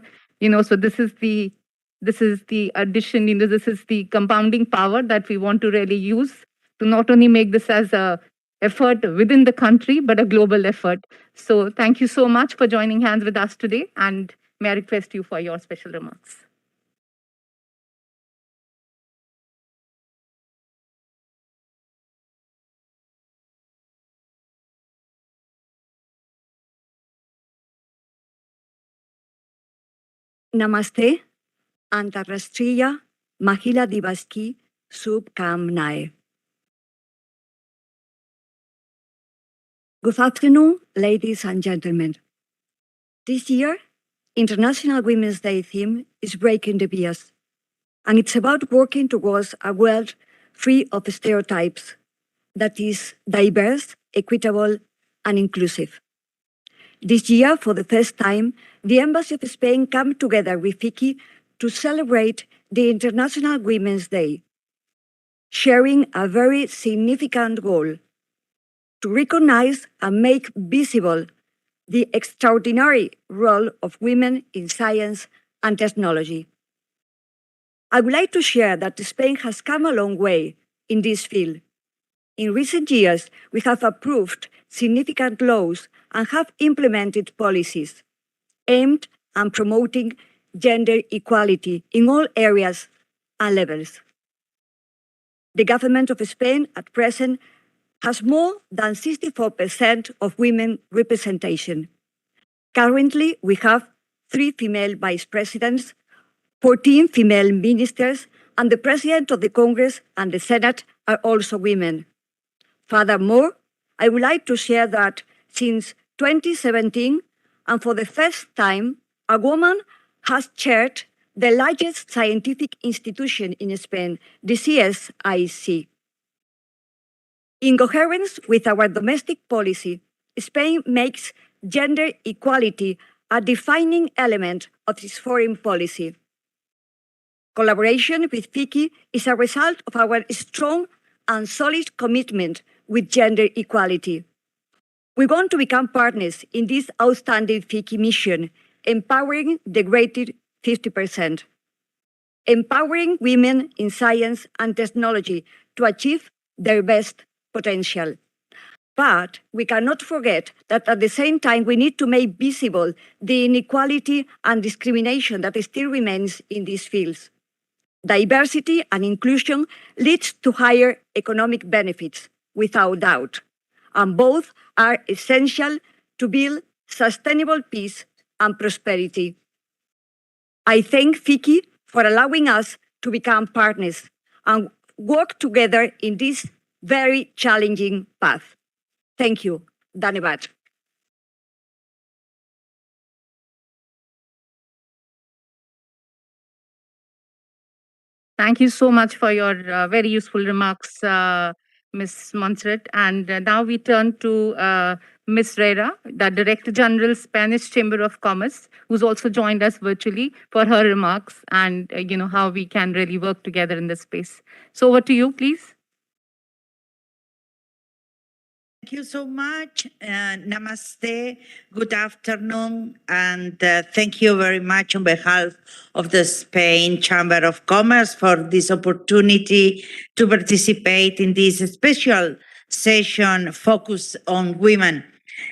So this is the addition, this is the compounding power that we want to really use to not only make this as a effort within the country, but a global effort. So thank you so much for joining hands with us today. And may I request you for your special remarks. Namaste, Antarashtriya Mahila Divas ki Shubkamnae. Good afternoon, ladies and gentlemen. This year, International Women's Day theme is Breaking the Bias, and it's about working towards a world free of stereotypes that is diverse, equitable, and inclusive. This year, for the first time, the Embassy of Spain came together with FICCI to celebrate the International Women's Day, sharing a very significant goal: to recognize and make visible the extraordinary role of women in science and technology. I would like to share that Spain has come a long way in this field. In recent years, we have approved significant laws and have implemented policies aimed at promoting gender equality in all areas and levels. The government of Spain at present has more than 64% of women representation. Currently, we have 3 female vice presidents, 14 female ministers, and the president of the Congress and the Senate are also women. Furthermore, I would like to share that since 2017, and for the first time, a woman has chaired the largest scientific institution in Spain, the CSIC. In coherence with our domestic policy, Spain makes gender equality a defining element of its foreign policy. Collaboration with FICCI is a result of our strong and solid commitment with gender equality. We want to become partners in this outstanding FICCI mission, empowering the greater 50%, empowering women in science and technology to achieve their best potential. But we cannot forget that at the same time, we need to make visible the inequality and discrimination that still remains in these fields. Diversity and inclusion leads to higher economic benefits, without doubt, and both are essential to build sustainable peace and prosperity. I thank FICCI for allowing us to become partners and work together in this very challenging path. Thank you. Dhanyavad. Thank you so much for your very useful remarks, Ms. Montserrat. And now we turn to Ms. Rera, the Director General, Spanish Chamber of Commerce, who's also joined us virtually for her remarks and how we can really work together in this space. So over to you, please. Thank you so much. Namaste. Good afternoon. And thank you very much on behalf of the Spain Chamber of Commerce for this opportunity to participate in this special session focused on women.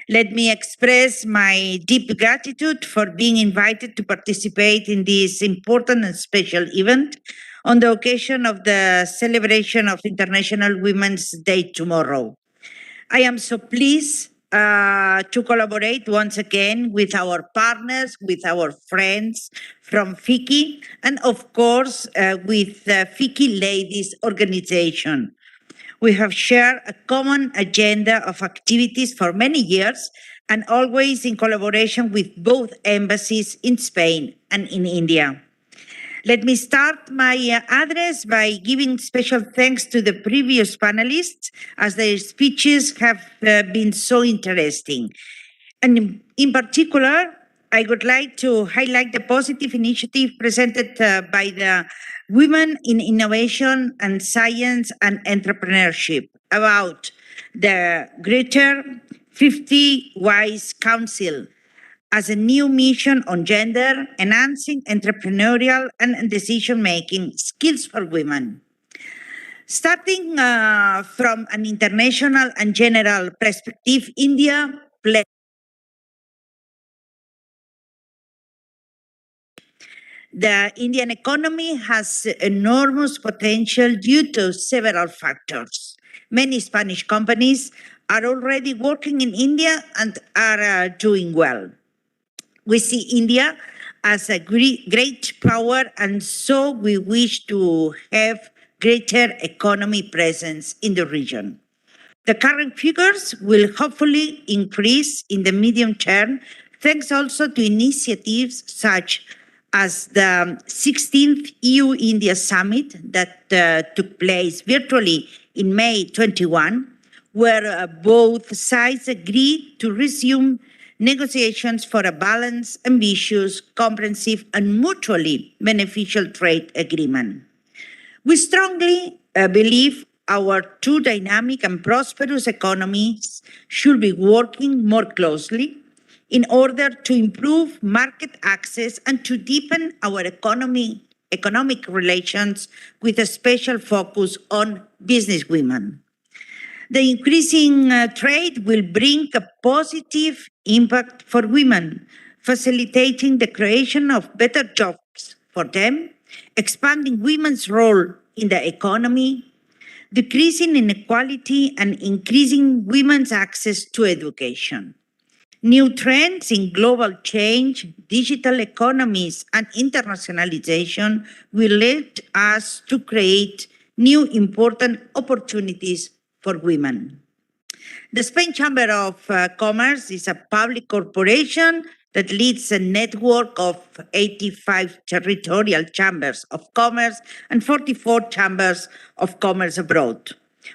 Let me express my deep gratitude for being invited to participate in this important and special event on the occasion of the celebration of International Women's Day tomorrow. I am so pleased to collaborate once again with our partners, with our friends from FICCI, and of course with the FICCI Ladies Organization. We have shared a common agenda of activities for many years and always in collaboration with both embassies in Spain and in India. Let me start my address by giving special thanks to the previous panelists, as their speeches have been so interesting. And in particular, I would like to highlight the positive initiative presented by the Women in Innovation and Science and Entrepreneurship about the Greater 50 Wise Council as a new mission on gender, enhancing entrepreneurial and decision-making skills for women. Starting from an international and general perspective, India plays the Indian economy has enormous potential due to several factors. Many Spanish companies are already working in India and are doing well. We see India as a great power, and so we wish to have greater economy presence in the region. The current figures will hopefully increase in the medium term, thanks also to initiatives such as the 16th EU-India Summit that took place virtually in May 21, where both sides agreed to resume negotiations for a balanced, ambitious, comprehensive, and mutually beneficial trade agreement. We strongly believe our two dynamic and prosperous economies should be working more closely in order to improve market access and to deepen our economic relations with a special focus on businesswomen. The increasing trade will bring a positive impact for women, facilitating the creation of better jobs for them, expanding women's role in the economy, decreasing inequality, and increasing women's access to education. New trends in global change, digital economies, and internationalization will lead us to create new important opportunities for women. The Spain Chamber of Commerce is a public corporation that leads a network of 85 territorial chambers of commerce and 44 chambers of commerce abroad.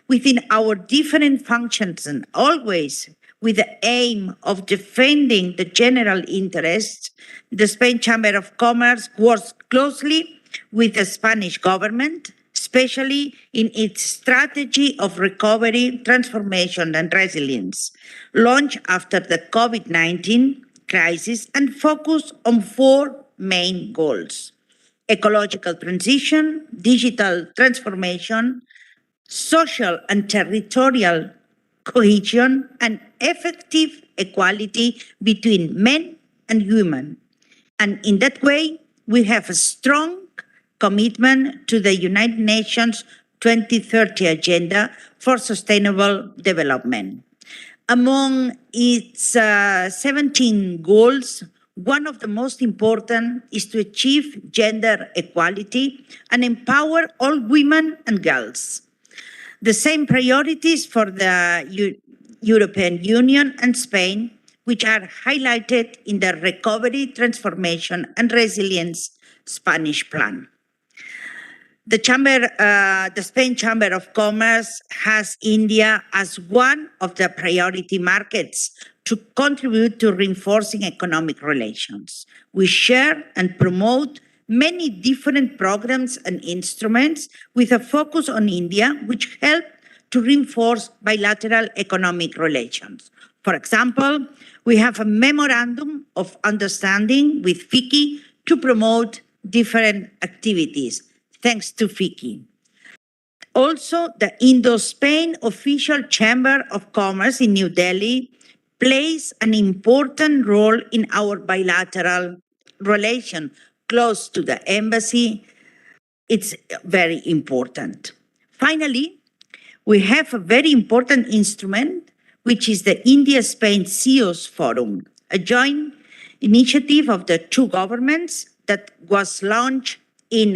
Within our different functions, and always with the aim of defending the general interests, the Spain Chamber of Commerce works closely with the Spanish government, especially in its strategy of recovery, transformation, and resilience, launched after the COVID-19 crisis and focused on four main goals: ecological transition, digital transformation, social and territorial cohesion, and effective equality between men and women. And in that way, we have a strong commitment to the United Nations 2030 Agenda for Sustainable Development. Among its 17 goals, one of the most important is to achieve gender equality and empower all women and girls. The same priorities for the European Union and Spain, which are highlighted in the Recovery, Transformation, and Resilience Spanish Plan. The Spain Chamber of Commerce has India as one of the priority markets to contribute to reinforcing economic relations. We share and promote many different programs and instruments with a focus on India, which help to reinforce bilateral economic relations. For example, we have a memorandum of understanding with FICCI to promote different activities, thanks to FICCI. Also, the Indo-Spain Official Chamber of Commerce in New Delhi plays an important role in our bilateral relation close to the embassy. It's very important. Finally, we have a very important instrument, which is the India-Spain CEOs Forum, a joint initiative of the two governments that was launched in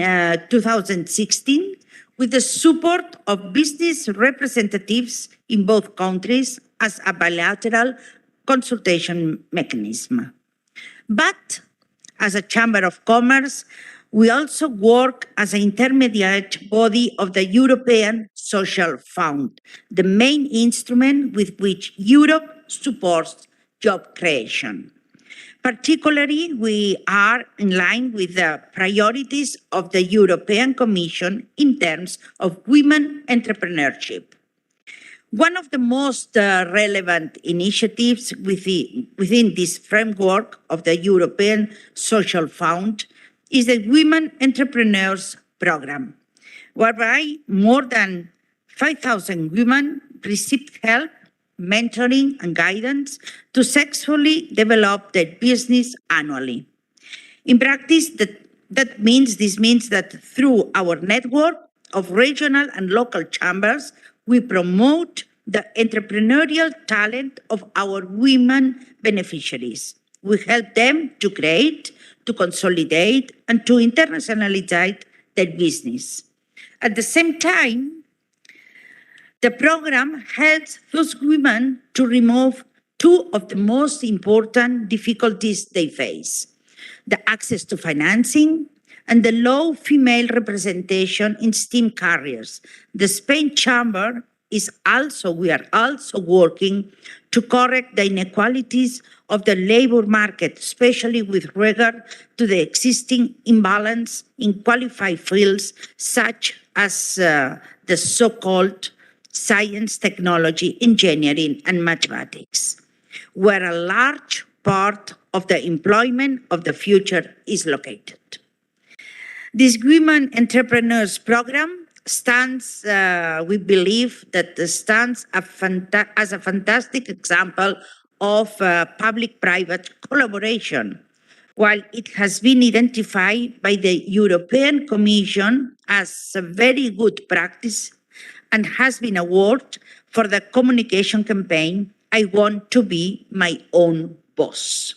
2016 with the support of business representatives in both countries as a bilateral consultation mechanism. But as a Chamber of Commerce, we also work as an intermediate body of the European Social Fund, the main instrument with which Europe supports job creation. Particularly, we are in line with the priorities of the European Commission in terms of women entrepreneurship. One of the most relevant initiatives within this framework of the European Social Fund is the Women Entrepreneurs Program, whereby more than 5,000 women received help, mentoring, and guidance to successfully develop their business annually. In practice, this means that through our network of regional and local chambers, we promote the entrepreneurial talent of our women beneficiaries. We help them to create, to consolidate and to internationalize their business. At the same time, the program helps those women to remove two of the most important difficulties they face: the access to financing and the low female representation in STEM careers. The Spain Chamber we are also working to correct the inequalities of the labor market, especially with regard to the existing imbalance in qualified fields such as the so-called science, technology, engineering, and mathematics, where a large part of the employment of the future is located. This Women Entrepreneurs Program stands, we believe, that stands as a fantastic example of public-private collaboration, while it has been identified by the European Commission as a very good practice and has been awarded for the communication campaign, I Want to Be My Own Boss.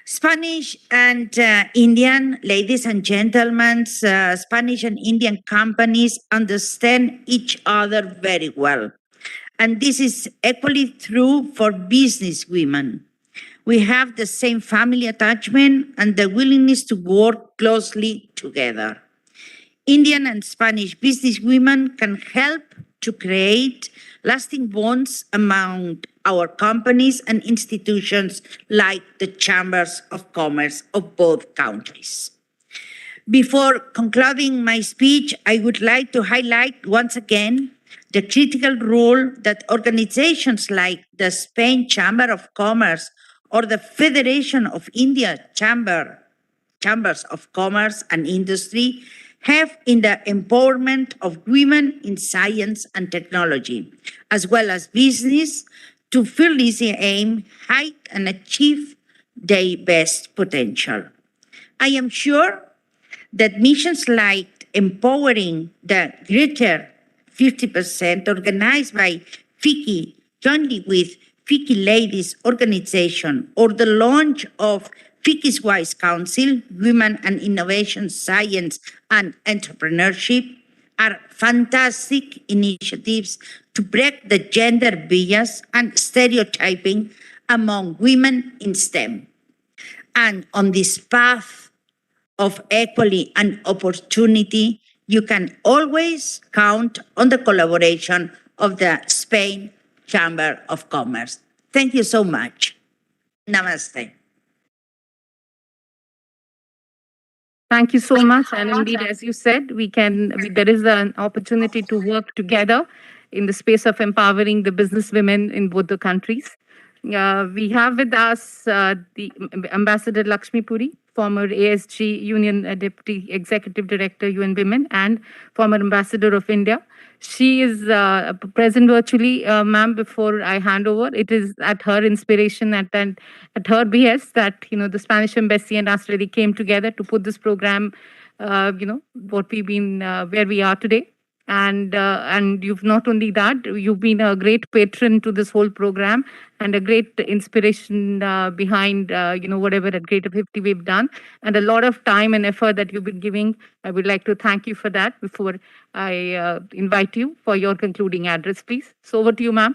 Spanish and Indian, ladies and gentlemen, Spanish and Indian companies understand each other very well. And this is equally true for business women. We have the same family attachment and the willingness to work closely together. Indian and Spanish business women can help to create lasting bonds among our companies and institutions like the chambers of commerce of both countries. Before concluding my speech, I would like to highlight once again the critical role that organizations like the Spain Chamber of Commerce or the Federation of India Chambers of Commerce and Industry have in the empowerment of women in science and technology, as well as business, to fearlessly aim high and achieve their best potential. I am sure that missions like empowering the greater 50% organized by FICCI, jointly with FICCI Ladies Organization, or the launch of FICCI's Wise Council, Women and Innovation, Science and Entrepreneurship, are fantastic initiatives to break the gender bias and stereotyping among women in STEM. And on this path of equality and opportunity, you can always count on the collaboration of the Spain Chamber of Commerce. Thank you so much. Namaste. Thank you so much. And indeed, as you said, there is an opportunity to work together in the space of empowering the business women in both the countries. We have with us the Ambassador Lakshmi Puri, former ASG Union Deputy Executive Director, UN Women, and former Ambassador of India. She is present virtually, ma'am. Before I hand over, it is at her inspiration, at her behest, that the Spanish Embassy and us really came together to put this program, what we've been, where we are today. And you've not only that, you've been a great patron to this whole program and a great inspiration behind whatever at Greater 50 we've done, and a lot of time and effort that you've been giving. I would like to thank you for that. Before I invite you for your concluding address, please. So over to you, ma'am.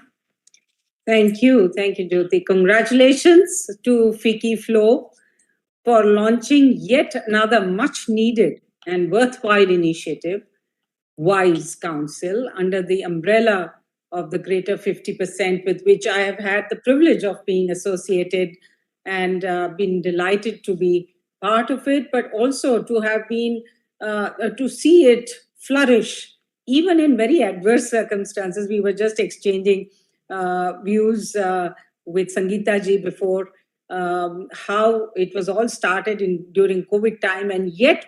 Thank you, Jyoti. Congratulations to FICCI Flow for launching yet another much needed and worthwhile initiative, Wise Council, under the umbrella of the Greater 50%, with which I have had the privilege of being associated and been delighted to be part of it, but also to have been, to see it flourish, even in very adverse circumstances. We were just exchanging views with Sangeetha ji before, how it was all started during COVID time, and yet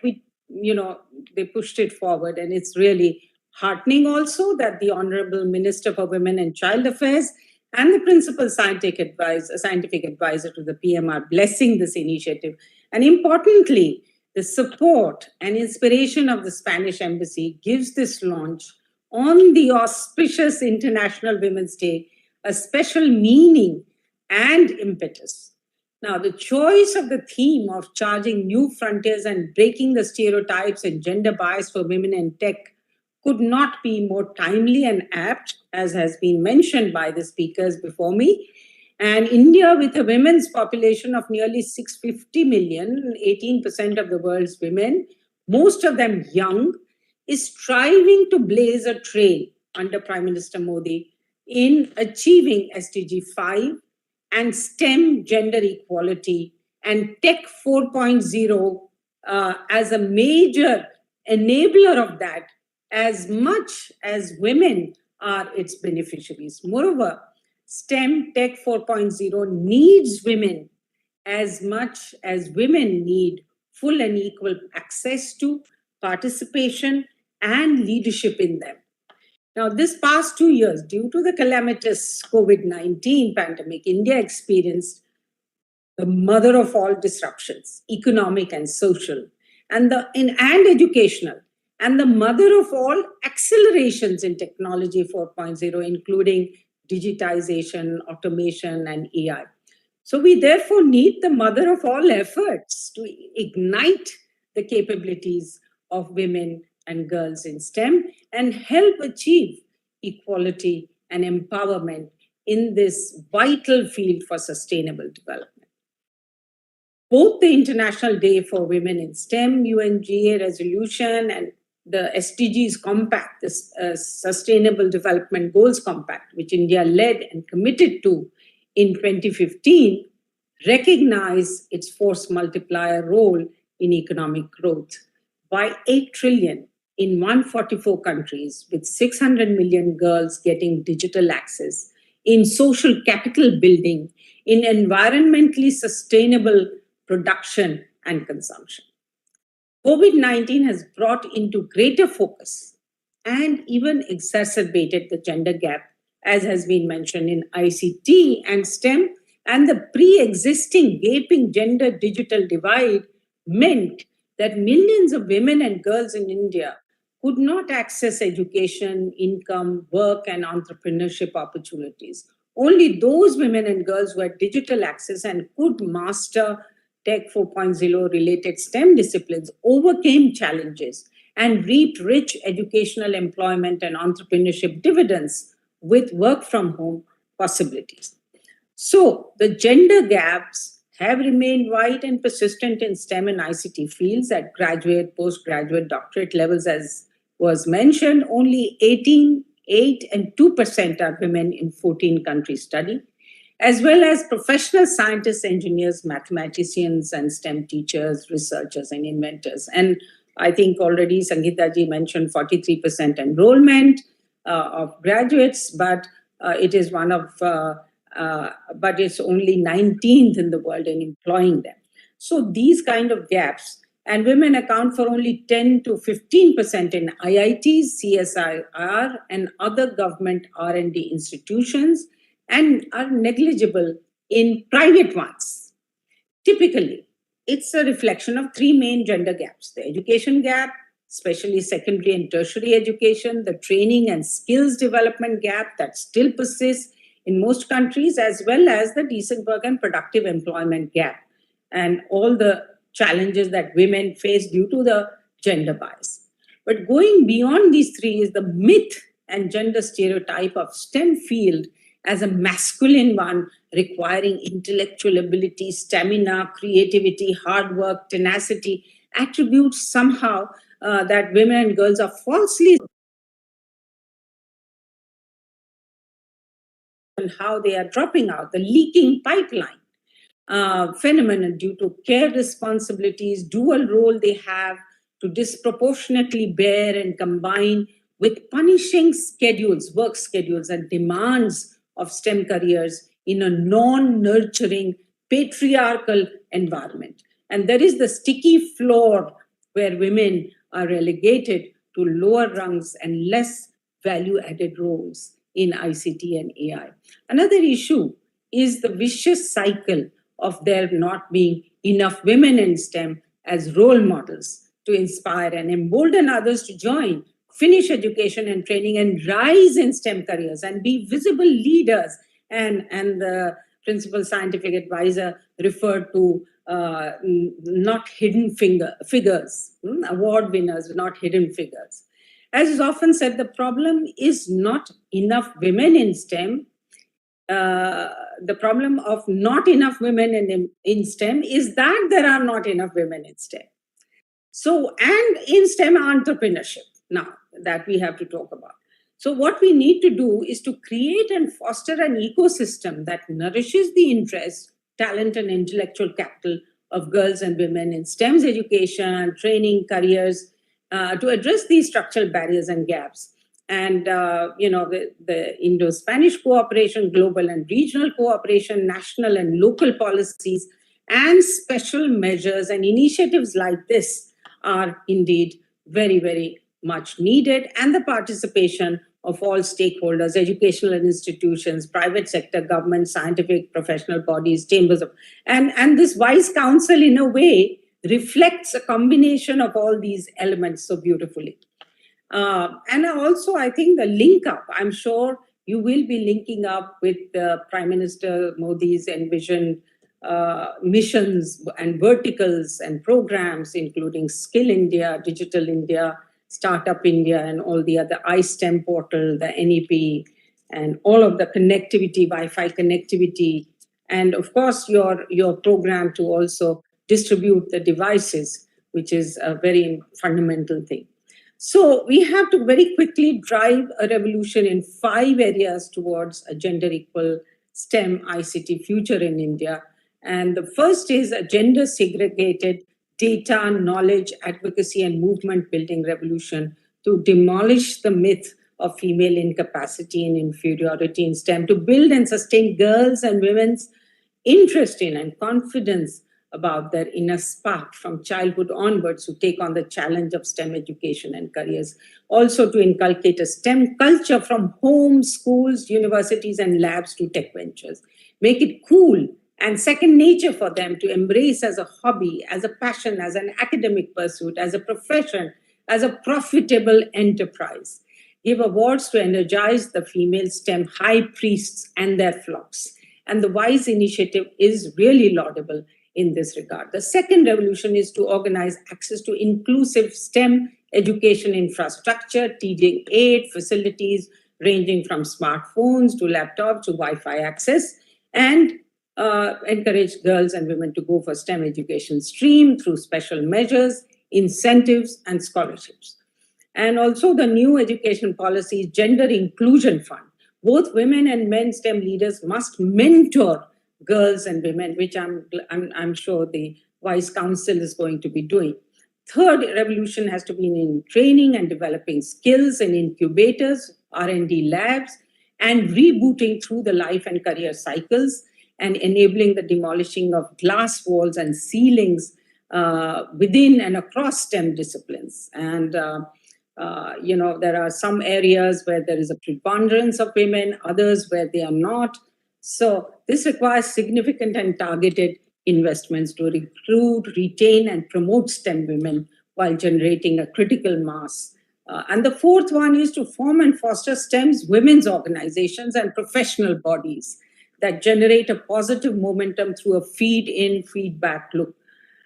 they pushed it forward. And it's really heartening also that the Honorable Minister for Women and Child Affairs and the Principal Scientific Advisor to the PM are blessing this initiative. And importantly, the support and inspiration of the Spanish Embassy gives this launch on the auspicious International Women's Day a special meaning and impetus. Now, the choice of the theme of charging new frontiers and breaking the stereotypes and gender bias for women in tech could not be more timely and apt, as has been mentioned by the speakers before me. And India, with a women's population of nearly 650 million, 18% of the world's women, most of them young, is striving to blaze a trail under Prime Minister Modi in achieving SDG 5 and STEM gender equality and Tech 4.0 as a major enabler of that, as much as women are its beneficiaries. Moreover, STEM Tech 4.0 needs women as much as women need full and equal access to, participation, and leadership in them. Now, this past 2 years, due to the calamitous COVID-19 pandemic, India experienced the mother of all disruptions, economic and social, and educational, and the mother of all accelerations in technology 4.0, including digitization, automation, and AI. So we therefore need the mother of all efforts to ignite the capabilities of women and girls in STEM and help achieve equality and empowerment in this vital field for sustainable development. Both the International Day for Women in STEM, UNGA resolution, and the SDGs Compact, the Sustainable Development Goals Compact, which India led and committed to in 2015, recognize its force multiplier role in economic growth. By 8 trillion in 144 countries, with 600 million girls getting digital access, in social capital building, in environmentally sustainable production and consumption. COVID-19 has brought into greater focus and even exacerbated the gender gap, as has been mentioned in ICT and STEM, and the pre-existing gaping gender digital divide meant that millions of women and girls in India could not access education, income, work, and entrepreneurship opportunities. Only those women and girls who had digital access and could master Tech 4.0 related STEM disciplines overcame challenges and reaped rich educational employment and entrepreneurship dividends with work from home possibilities. So the gender gaps have remained wide and persistent in STEM and ICT fields at graduate, postgraduate, doctorate levels, as was mentioned. Only 18, 8, and 2% are women in 14 countries study, as well as professional scientists, engineers, mathematicians, and STEM teachers, researchers, and inventors. And I think already Sangeetha ji mentioned 43% enrollment of graduates, but it is but it's only 19th in the world in employing them. So these kind of gaps, and women account for only 10 to 15% in IITs, CSIR, and other government R&D institutions, and are negligible in private ones. Typically, it's a reflection of 3 main gender gaps: the education gap, especially secondary and tertiary education, the training and skills development gap that still persists in most countries, as well as the decent work and productive employment gap, and all the challenges that women face due to the gender bias. But going beyond these 3 is the myth and gender stereotype of STEM field as a masculine one, requiring intellectual ability, stamina, creativity, hard work, tenacity, attributes somehow that women and girls are falsely and how they are dropping out, the leaking pipeline phenomenon due to care responsibilities, dual role they have to disproportionately bear and combine with punishing schedules, work schedules, and demands of STEM careers in a non-nurturing, patriarchal environment. And there is the sticky floor where women are relegated to lower rungs and less value-added roles in ICT and AI. Another issue is the vicious cycle of there not being enough women in STEM as role models to inspire and embolden others to join, finish education and training, and rise in STEM careers and be visible leaders. And the principal scientific advisor referred to not hidden figures, award winners, not hidden figures. As is often said, the problem is not enough women in STEM. The problem of not enough women in STEM is that there are not enough women in STEM. So, and in STEM entrepreneurship now that we have to talk about. So what we need to do is to create and foster an ecosystem that nourishes the interest, talent, and intellectual capital of girls and women in STEM's education, training, careers, to address these structural barriers and gaps. And, the Indo-Spanish cooperation, global and regional cooperation, national and local policies, and special measures and initiatives like this are indeed very, very much needed, and the participation of all stakeholders, educational institutions, private sector, government, scientific, professional bodies, chambers of, and this Vice Council in a way reflects a combination of all these elements so beautifully. And also, I think the link up, I'm sure you will be linking up with Prime Minister Modi's envisioned missions and verticals and programs, including Skill India, Digital India, Startup India, and all the other iSTEM portal, the NEP, and all of the connectivity, Wi-Fi connectivity, and of course your program to also distribute the devices, which is a very fundamental thing. So we have to very quickly drive a revolution in 5 areas towards a gender equal STEM ICT future in India. And the first is a gender segregated data, knowledge, advocacy, and movement building revolution to demolish the myth of female incapacity and inferiority in STEM, to build and sustain girls' and women's interest in and confidence about their inner spark from childhood onwards to take on the challenge of STEM education and careers. Also to inculcate a STEM culture from homes, schools, universities, and labs to tech ventures. Make it cool and second nature for them to embrace as a hobby, as a passion, as an academic pursuit, as a profession, as a profitable enterprise. Give awards to energize the female STEM high priests and their flocks. And the WISE initiative is really laudable in this regard. The second revolution is to organize access to inclusive STEM education infrastructure, teaching aid facilities ranging from smartphones to laptops to Wi-Fi access, and encourage girls and women to go for STEM education stream through special measures, incentives, and scholarships. And also the new education policy, Gender Inclusion Fund. Both women and men STEM leaders must mentor girls and women, which I'm sure the Vice Council is going to be doing. Third revolution has to be in training and developing skills in incubators, R&D labs, and rebooting through the life and career cycles, and enabling the demolishing of glass walls and ceilings within and across STEM disciplines. And there are some areas where there is a preponderance of women, others where they are not. So this requires significant and targeted investments to recruit, retain, and promote STEM women while generating a critical mass. And the fourth one is to form and foster STEM's women's organizations and professional bodies that generate a positive momentum through a feed-in, feedback loop.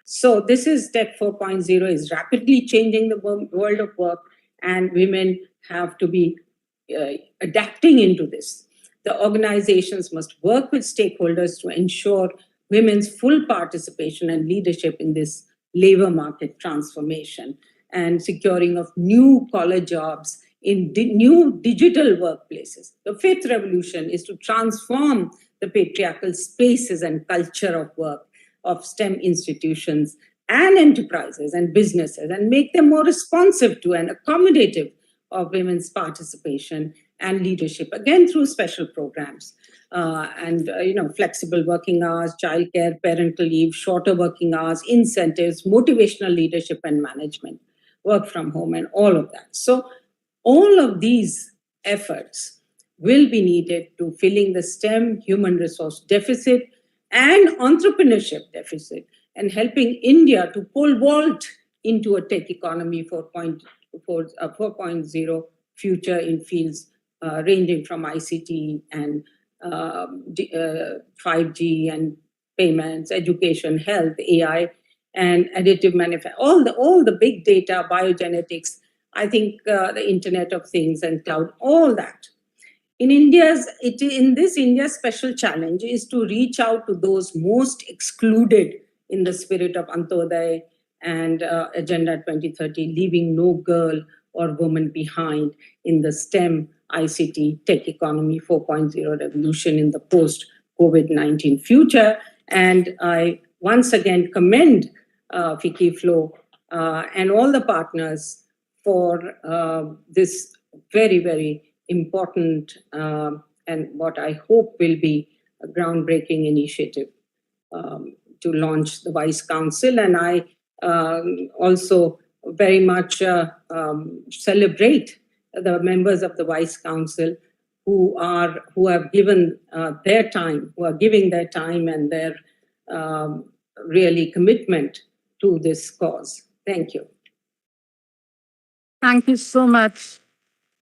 So this is Tech 4.0 is rapidly changing the world of work, and women have to be adapting into this. The organizations must work with stakeholders to ensure women's full participation and leadership in this labor market transformation and securing of new collar jobs in new digital workplaces. The fifth revolution is to transform the patriarchal spaces and culture of work of STEM institutions and enterprises and businesses, and make them more responsive to and accommodative of women's participation and leadership, again through special programs and flexible working hours, childcare, parental leave, shorter working hours, incentives, motivational leadership and management, work from home, and all of that. So all of these efforts will be needed to filling the STEM human resource deficit and entrepreneurship deficit, and helping India to pole vault into a tech economy 4.0 future in fields ranging from ICT and 5G and payments, education, health, AI, and additive manufacturing, all the big data, biogenetics, I think the Internet of Things and cloud, all that. In this India's special challenge is to reach out to those most excluded in the spirit of Antodaya and Agenda 2030, leaving no girl or woman behind in the STEM, ICT, tech economy 4.0 revolution in the post-COVID-19 future. And I once again commend FICCI Flow and all the partners for this very, very important and what I hope will be a groundbreaking initiative to launch the Vice Council. And I also very much celebrate the members of the Vice Council who have given their time, who are giving their time and their really commitment to this cause. Thank you. Thank you so much.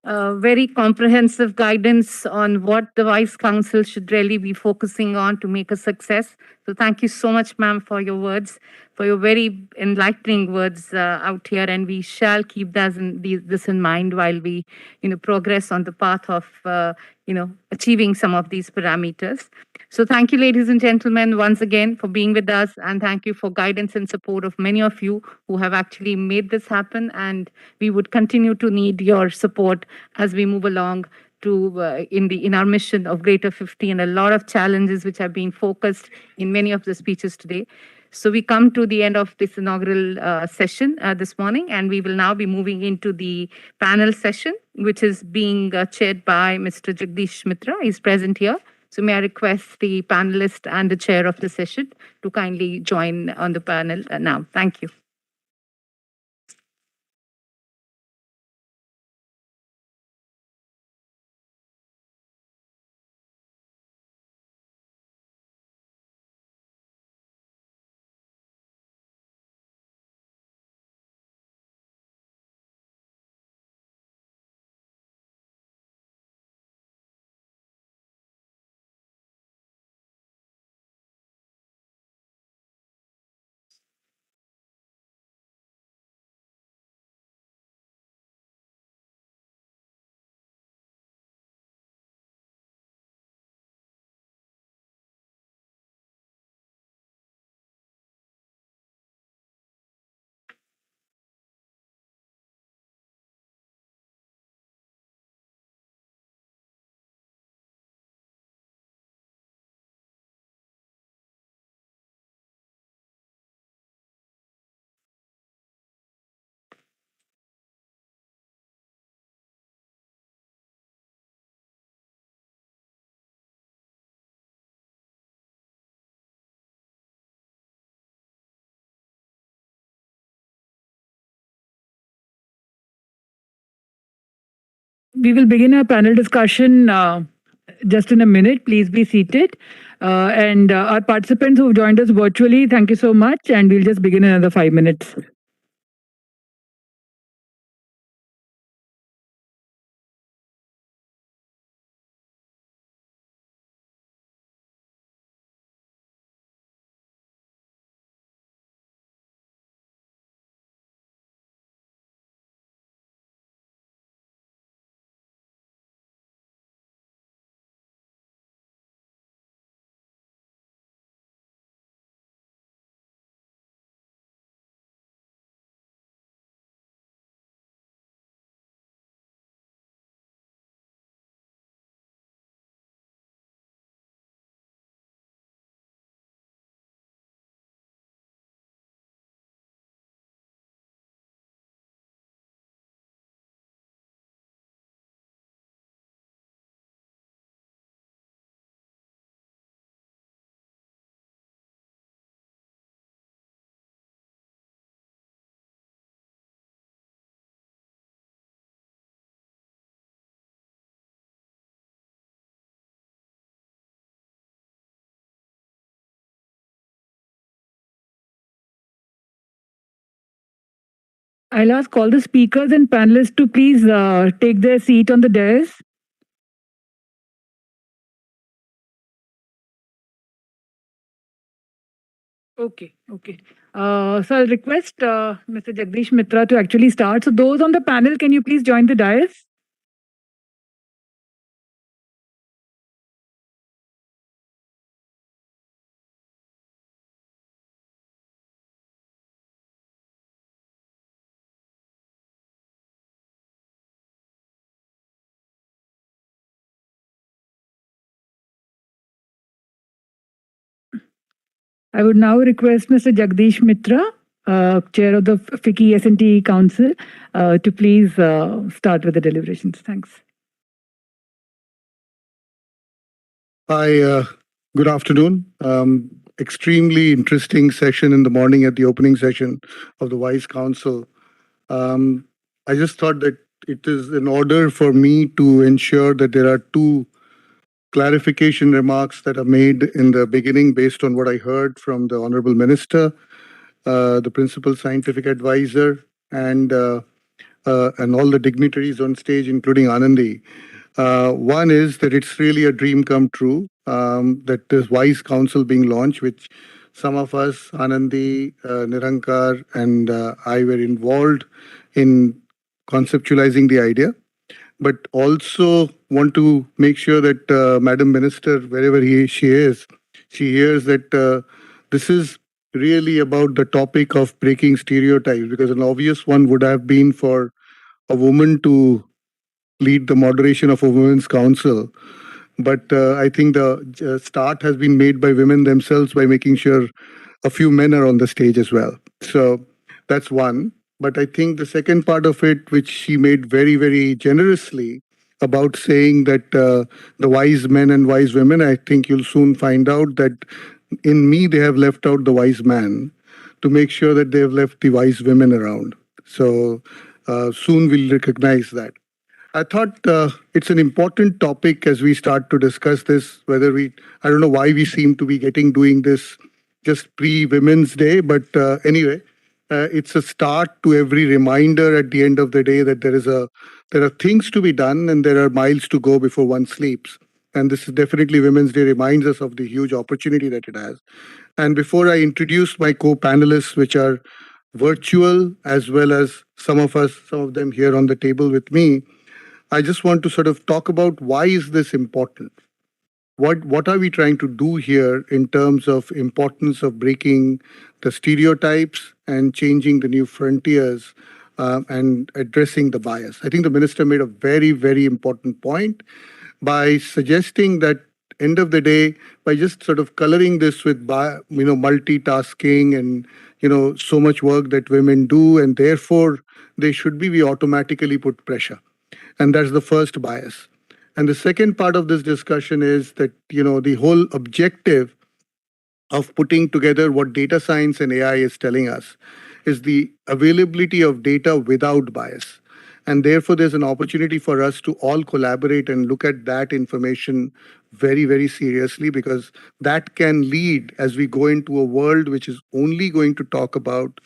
Very comprehensive guidance on what the Vice Council should really be focusing on to make a success. So thank you so much, ma'am, for your words, for your very enlightening words out here. And we shall keep this in mind while we, progress on the path of, achieving some of these parameters. So thank you, ladies and gentlemen, once again for being with us. And thank you for guidance and support of many of you who have actually made this happen. And we would continue to need your support as we move along to in our mission of Greater 50 and a lot of challenges which have been focused in many of the speeches today. So we come to the end of this inaugural session this morning, and we will now be moving into the panel session, which is being chaired by Mr. Jagdish Mitra. He's present here. So may I request the panelist and the chair of the session to kindly join on the panel now. Thank you. We will begin our panel discussion just in a minute. Please be seated. And our participants who have joined us virtually, thank you so much. And we'll just begin in another 5 minutes. I'll ask all the speakers and panelists to please take their seat on the dais. Okay, okay. So I'll request Mr. Jagdish Mitra to actually start. So those on the panel, can you please join the dais? I would now request Mr. Jagdish Mitra, Chair of the FICCI S&T Council, to please start with the deliberations. Thanks. Hi, good afternoon. Extremely interesting session in the morning at the opening session of the Vice Council. I just thought that it is in order for me to ensure that there are two clarification remarks that are made in the beginning based on what I heard from the Honorable Minister, the Principal Scientific Advisor, and all the dignitaries on stage, including Anandi. One is that it's really a dream come true that this Wise Council being launched, which some of us, Anandi, Nirankar, and I were involved in conceptualizing the idea, but also want to make sure that Madam Minister, wherever she is, she hears that this is really about the topic of breaking stereotypes, because an obvious one would have been for a woman to lead the moderation of a women's council. But I think the start has been made by women themselves by making sure a few men are on the stage as well. So that's one. But I think the second part of it, which she made very, very generously, about saying that the wise men and wise women, I think you'll soon find out that in me, they have left out the wise man to make sure that they have left the wise women around. So soon we'll recognize that. I thought it's an important topic as we start to discuss this, whether I don't know why we seem to be doing this just pre-Women's Day, but anyway, it's a start to every reminder at the end of the day that there are things to be done and there are miles to go before one sleeps. And this is definitely Women's Day reminds us of the huge opportunity that it has. And before I introduce my co-panelists, which are virtual, as well as some of them here on the table with me, I just want to sort of talk about why is this important? What are we trying to do here in terms of importance of breaking the stereotypes and changing the new frontiers and addressing the bias? I think the minister made a very, very important point by suggesting that end of the day, by just sort of coloring this with multitasking and so much work that women do, and therefore they should be, we automatically put pressure. And that's the first bias. And the second part of this discussion is that, the whole objective of putting together what data science and AI is telling us is the availability of data without bias. And therefore, there's an opportunity for us to all collaborate and look at that information very, very seriously, because that can lead as we go into a world which is only going to talk about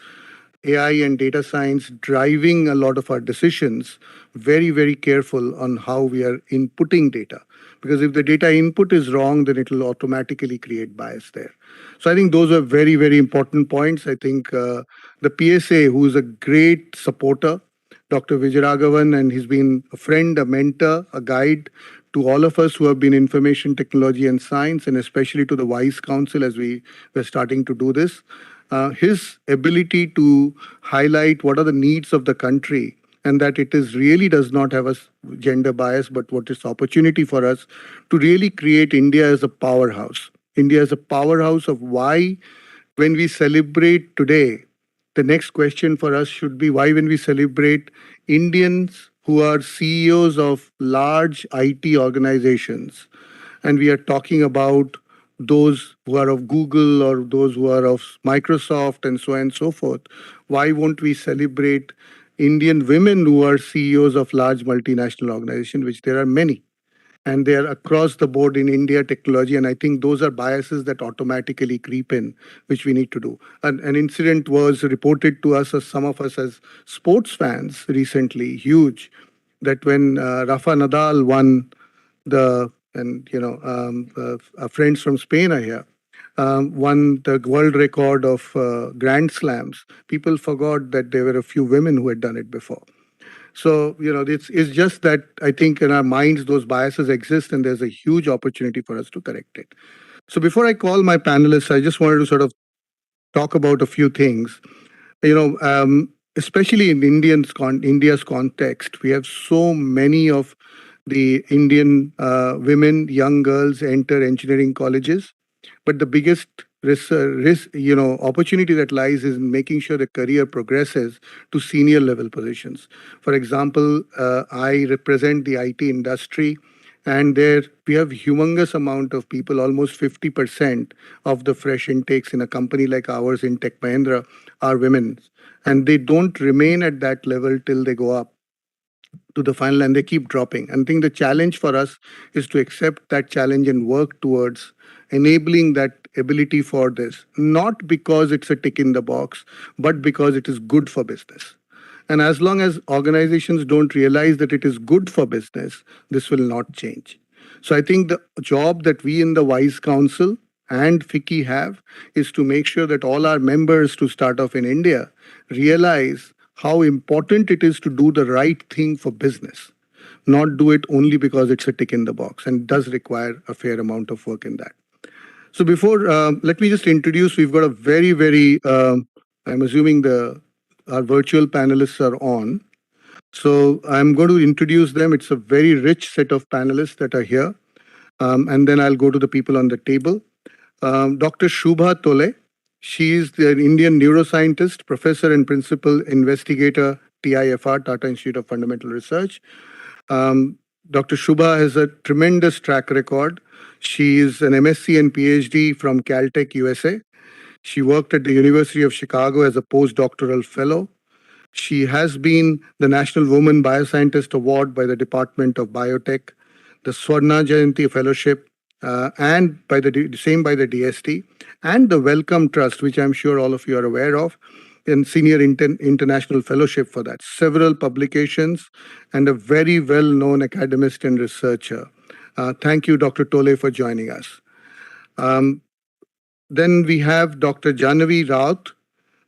AI and data science driving a lot of our decisions, very, very careful on how we are inputting data. Because if the data input is wrong, then it will automatically create bias there. So I think those are very, very important points. I think the PSA, who is a great supporter, Dr. Vijay Raghavan, and he's been a friend, a mentor, a guide to all of us who have been information technology and science, and especially to the Wise Council as we were starting to do this. His ability to highlight what are the needs of the country and that it is really does not have a gender bias, but what is opportunity for us to really create India as a powerhouse. India as a powerhouse of why, when we celebrate today, the next question for us should be why, when we celebrate Indians who are CEOs of large IT organizations, and we are talking about those who are of Google or those who are of Microsoft and so on and so forth, why won't we celebrate Indian women who are CEOs of large multinational organizations, which there are many, and they are across the board in India technology. And I think those are biases that automatically creep in, which we need to do. An incident was reported to us, as some of us as sports fans recently, huge, that when Rafa Nadal won our friends from Spain are here. won the world record of Grand Slams, people forgot that there were a few women who had done it before. So, it's just that I think in our minds, those biases exist, and there's a huge opportunity for us to correct it. So before I call my panelists, I just wanted to sort of talk about a few things. Especially in India's context, we have so many of the Indian women, young girls enter engineering colleges, but the biggest opportunity that lies is in making sure the career progresses to senior level positions. For example, I represent the IT industry, and there we have humongous amount of people, almost 50% of the fresh intakes in a company like ours in Tech Mahindra are women, and they don't remain at that level till they go up to the final, and they keep dropping. And I think the challenge for us is to accept that challenge and work towards enabling that ability for this, not because it's a tick in the box, but because it is good for business. And as long as organizations don't realize that it is good for business, this will not change. So I think the job that we in the WISE Council and FICCI have is to make sure that all our members to start off in India realize how important it is to do the right thing for business, not do it only because it's a tick in the box, and does require a fair amount of work in that. So before, let me just introduce, we've got a very, very, I'm assuming our virtual panelists are on. So I'm going to introduce them. It's a very rich set of panelists that are here. And then I'll go to the people on the table. Dr. Shubha Tole. She is an Indian neuroscientist, professor and principal investigator, TIFR, Tata Institute of Fundamental Research. Dr. Shubha has a tremendous track record. She is an MSc and PhD from Caltech, USA. She worked at the University of Chicago as a postdoctoral fellow. She has been the National Woman Bioscientist Award by the Department of Biotech, the Swarna Jayanti Fellowship, and by the DST, and the Wellcome Trust, which I'm sure all of you are aware of, and Senior International Fellowship for that. Several publications, and a very well-known academist and researcher. Thank you, Dr. Tole, for joining us. Then we have Dr. Janavi Raath,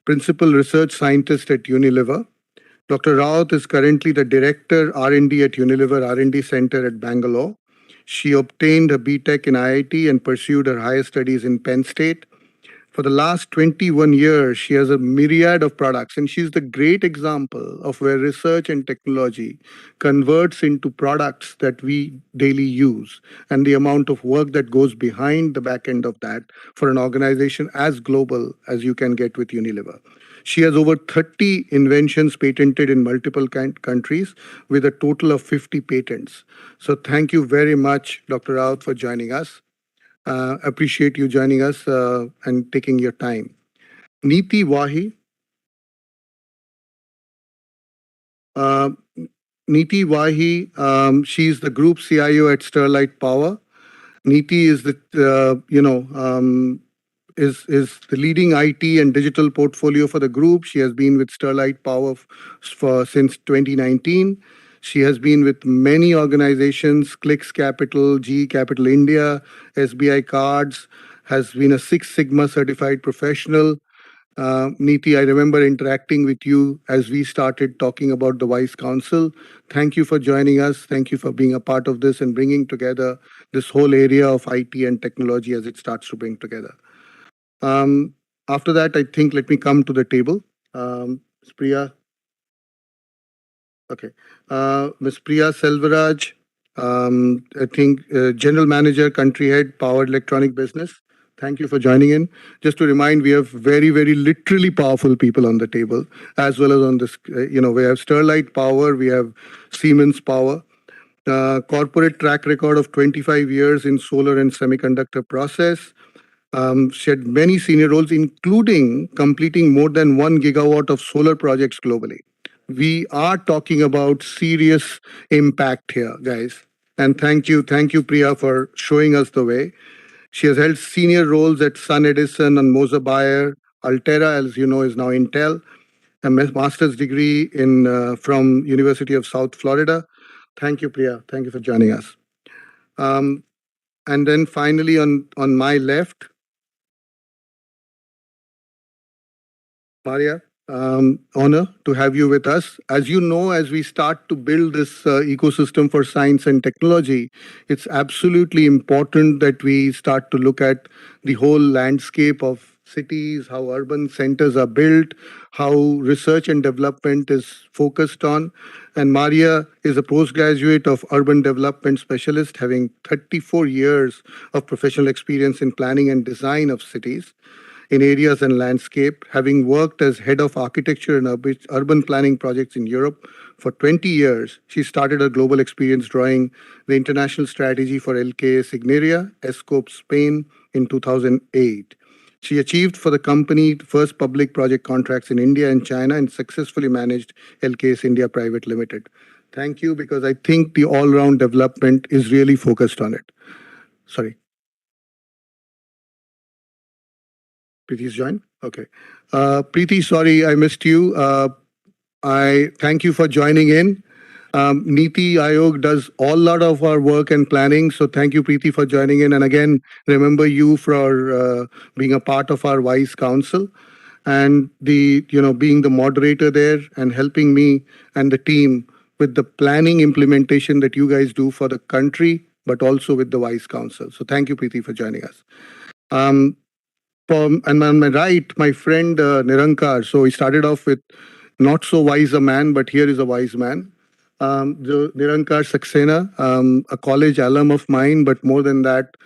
Principal Research Scientist at Unilever. Dr. Raath is currently the Director R&D at Unilever R&D Center at Bangalore. She obtained a BTech in IIT and pursued her higher studies in Penn State. For the last 21 years, she has a myriad of products, and she's the great example of where research and technology converts into products that we daily use, and the amount of work that goes behind the back end of that for an organization as global as you can get with Unilever. She has over 30 inventions patented in multiple countries with a total of 50 patents. So thank you very much, Dr. Raath, for joining us. Appreciate you joining us and taking your time. Neeti Wahi. Neeti Wahi, she's the Group CIO at Sterlite Power. Neeti is is the leading IT and digital portfolio for the group. She has been with Sterlite Power since 2019. She has been with many organizations, Clicks Capital, GE Capital India, SBI Cards, has been a Six Sigma certified professional. Neeti, I remember interacting with you as we started talking about the WISE Council. Thank you for joining us. Thank you for being a part of this and bringing together this whole area of IT and technology as it starts to bring together. After that, I think, let me come to the table. Priya. Okay. Ms. Priya Selvaraj, I think General Manager, Country Head, Power Electronic Business. Thank you for joining in. Just to remind, we have very, very literally powerful people on the table, as well as on this, we have Sterlite Power, we have Siemens Power. Corporate track record of 25 years in solar and semiconductor process. She had many senior roles, including completing more than 1 gigawatt of solar projects globally. We are talking about serious impact here, guys. And thank you, Priya, for showing us the way. She has held senior roles at Sun Edison and Moser Bayer. Altera, as you know, is now Intel. A master's degree from University of South Florida. Thank you, Priya. Thank you for joining us. And then finally, on my left, Maria, honor to have you with us. As you know, as we start to build this ecosystem for science and technology, it's absolutely important that we start to look at the whole landscape of cities, how urban centers are built, how research and development is focused on. And Maria is a postgraduate of urban development specialist, having 34 years of professional experience in planning and design of cities in areas and landscape, having worked as head of architecture and urban planning projects in Europe for 20 years. She started her global experience drawing the international strategy for LKA Signeria, Escope, Spain in 2008. She achieved for the company first public project contracts in India and China and successfully managed LKS India Private Limited. Thank you, because I think the all-round development is really focused on it. Sorry. Preeti's joined? Okay. Preeti, sorry, I missed you. I thank you for joining in. Niti Aayog does a lot of our work and planning. So thank you, Preeti, for joining in. And again, remember you for being a part of our Vice Council and being the moderator there and helping me and the team with the planning implementation that you guys do for the country, but also with the Vice Council. So thank you, Preeti, for joining us. And on my right, my friend Nirankar. So he started off with not so wise a man, but here is a wise man. Nirankar Saxena, a college alum of mine, but more than that,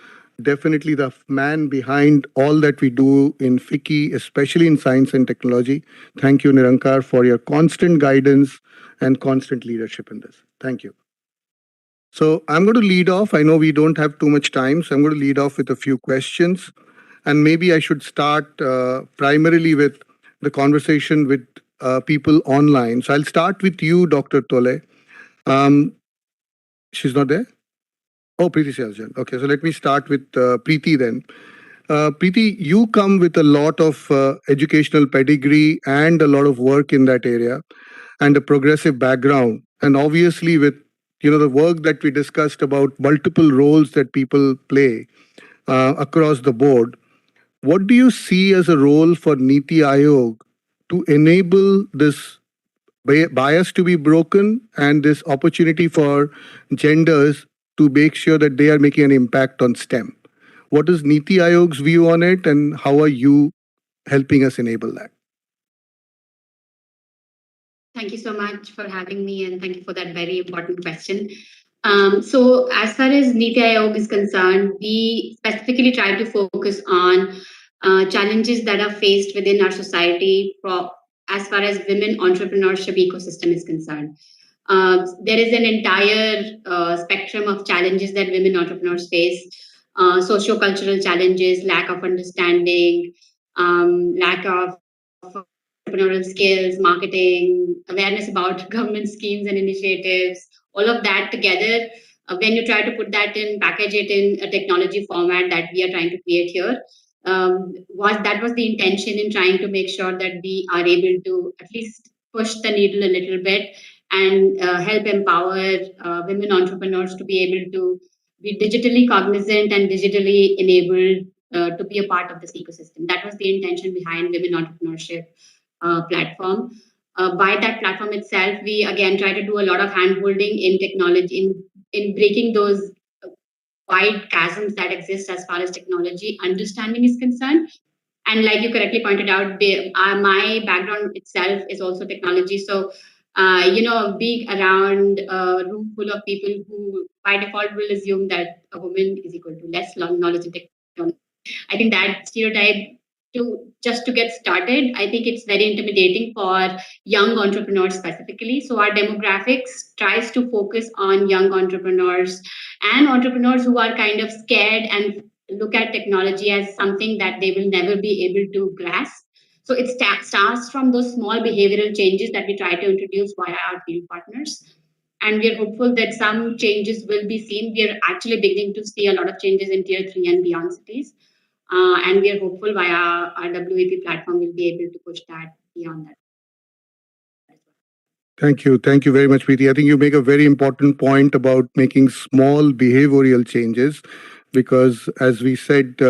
definitely the man behind all that we do in FICCI, especially in science and technology. Thank you, Nirankar, for your constant guidance and constant leadership in this. Thank you. So I'm going to lead off. I know we don't have too much time, so I'm going to lead off with a few questions. And maybe I should start primarily with the conversation with people online. So I'll start with you, Dr. Tole. She's not there? Oh, Preeti Shaljan. Okay, so let me start with Preeti then. Preeti, you come with a lot of educational pedigree and a lot of work in that area and a progressive background. And obviously with the work that we discussed about multiple roles that people play across the board, what do you see as a role for Niti Aayog to enable this bias to be broken and this opportunity for genders to make sure that they are making an impact on STEM? What is Niti Aayog's view on it, and how are you helping us enable that? Thank you so much for having me, and thank you for that very important question. So as far as Niti Aayog is concerned, we specifically try to focus on challenges that are faced within our society as far as women entrepreneurship ecosystem is concerned. There is an entire spectrum of challenges that women entrepreneurs face, socio-cultural challenges, lack of understanding, lack of entrepreneurial skills, marketing, awareness about government schemes and initiatives, all of that together. When you try to put that package it in a technology format that we are trying to create here, that was the intention in trying to make sure that we are able to at least push the needle a little bit and help empower women entrepreneurs to be able to be digitally cognizant and digitally enabled to be a part of this ecosystem. That was the intention behind women entrepreneurship platform. By that platform itself, we again try to do a lot of hand-holding in technology, in breaking those wide chasms that exist as far as technology understanding is concerned. And like you correctly pointed out, my background itself is also technology. So, being around a room full of people who by default will assume that a woman is equal to less knowledge in technology, I think that stereotype, to get started, I think it's very intimidating for young entrepreneurs specifically. So our demographics tries to focus on young entrepreneurs and entrepreneurs who are kind of scared and look at technology as something that they will never be able to grasp. So it starts from those small behavioral changes that we try to introduce via our field partners. And we are hopeful that some changes will be seen. We are actually beginning to see a lot of changes in tier 3 and beyond cities. And we are hopeful via our WAP platform we'll be able to push that beyond that. Thank you. Thank you very much, Preeti. I think you make a very important point about making small behavioral changes, because as we said,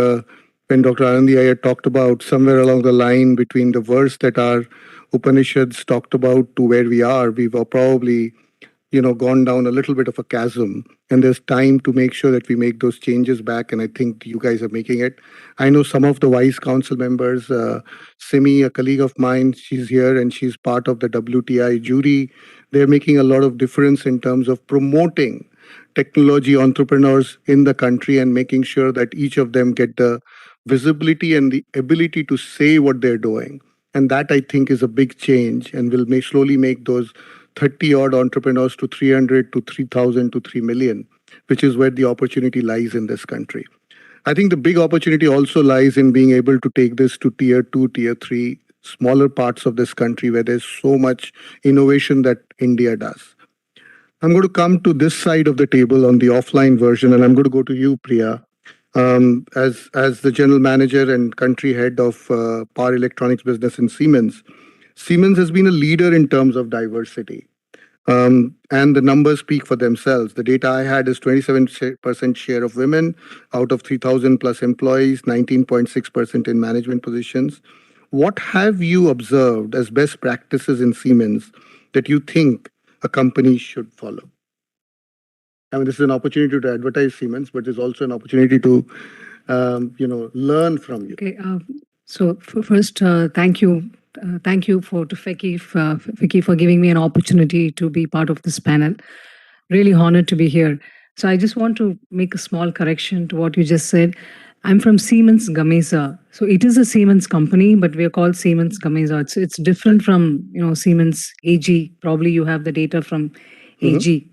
when Dr. Anandi Iyer talked about somewhere along the line between the verse that our Upanishads talked about to where we are, we've probably gone down a little bit of a chasm, and there's time to make sure that we make those changes back, and I think you guys are making it. I know some of the Vice Council members, Simi, a colleague of mine, she's here and she's part of the WTI jury. They're making a lot of difference in terms of promoting technology entrepreneurs in the country and making sure that each of them get the visibility and the ability to say what they're doing. And that, I think, is a big change, and will slowly make those 30-odd entrepreneurs to 300 to 3,000 to 3 million, which is where the opportunity lies in this country. I think the big opportunity also lies in being able to take this to tier 2, tier 3, smaller parts of this country where there's so much innovation that India does. I'm going to come to this side of the table on the offline version, and I'm going to go to you, Priya. As the general manager and country head of power electronics business in Siemens, Siemens has been a leader in terms of diversity. And the numbers speak for themselves. The data I had is 27% share of women out of 3,000 plus employees, 19.6% in management positions. What have you observed as best practices in Siemens that you think a company should follow? I mean, this is an opportunity to advertise Siemens, but it's also an opportunity to, learn from you. Okay. So first, thank you. Thank you to FICCI for giving me an opportunity to be part of this panel. Really honored to be here. So I just want to make a small correction to what you just said. I'm from Siemens Gamesa. So it is a Siemens company, but we are called Siemens Gamesa. It's different from Siemens AG. Probably you have the data from AG.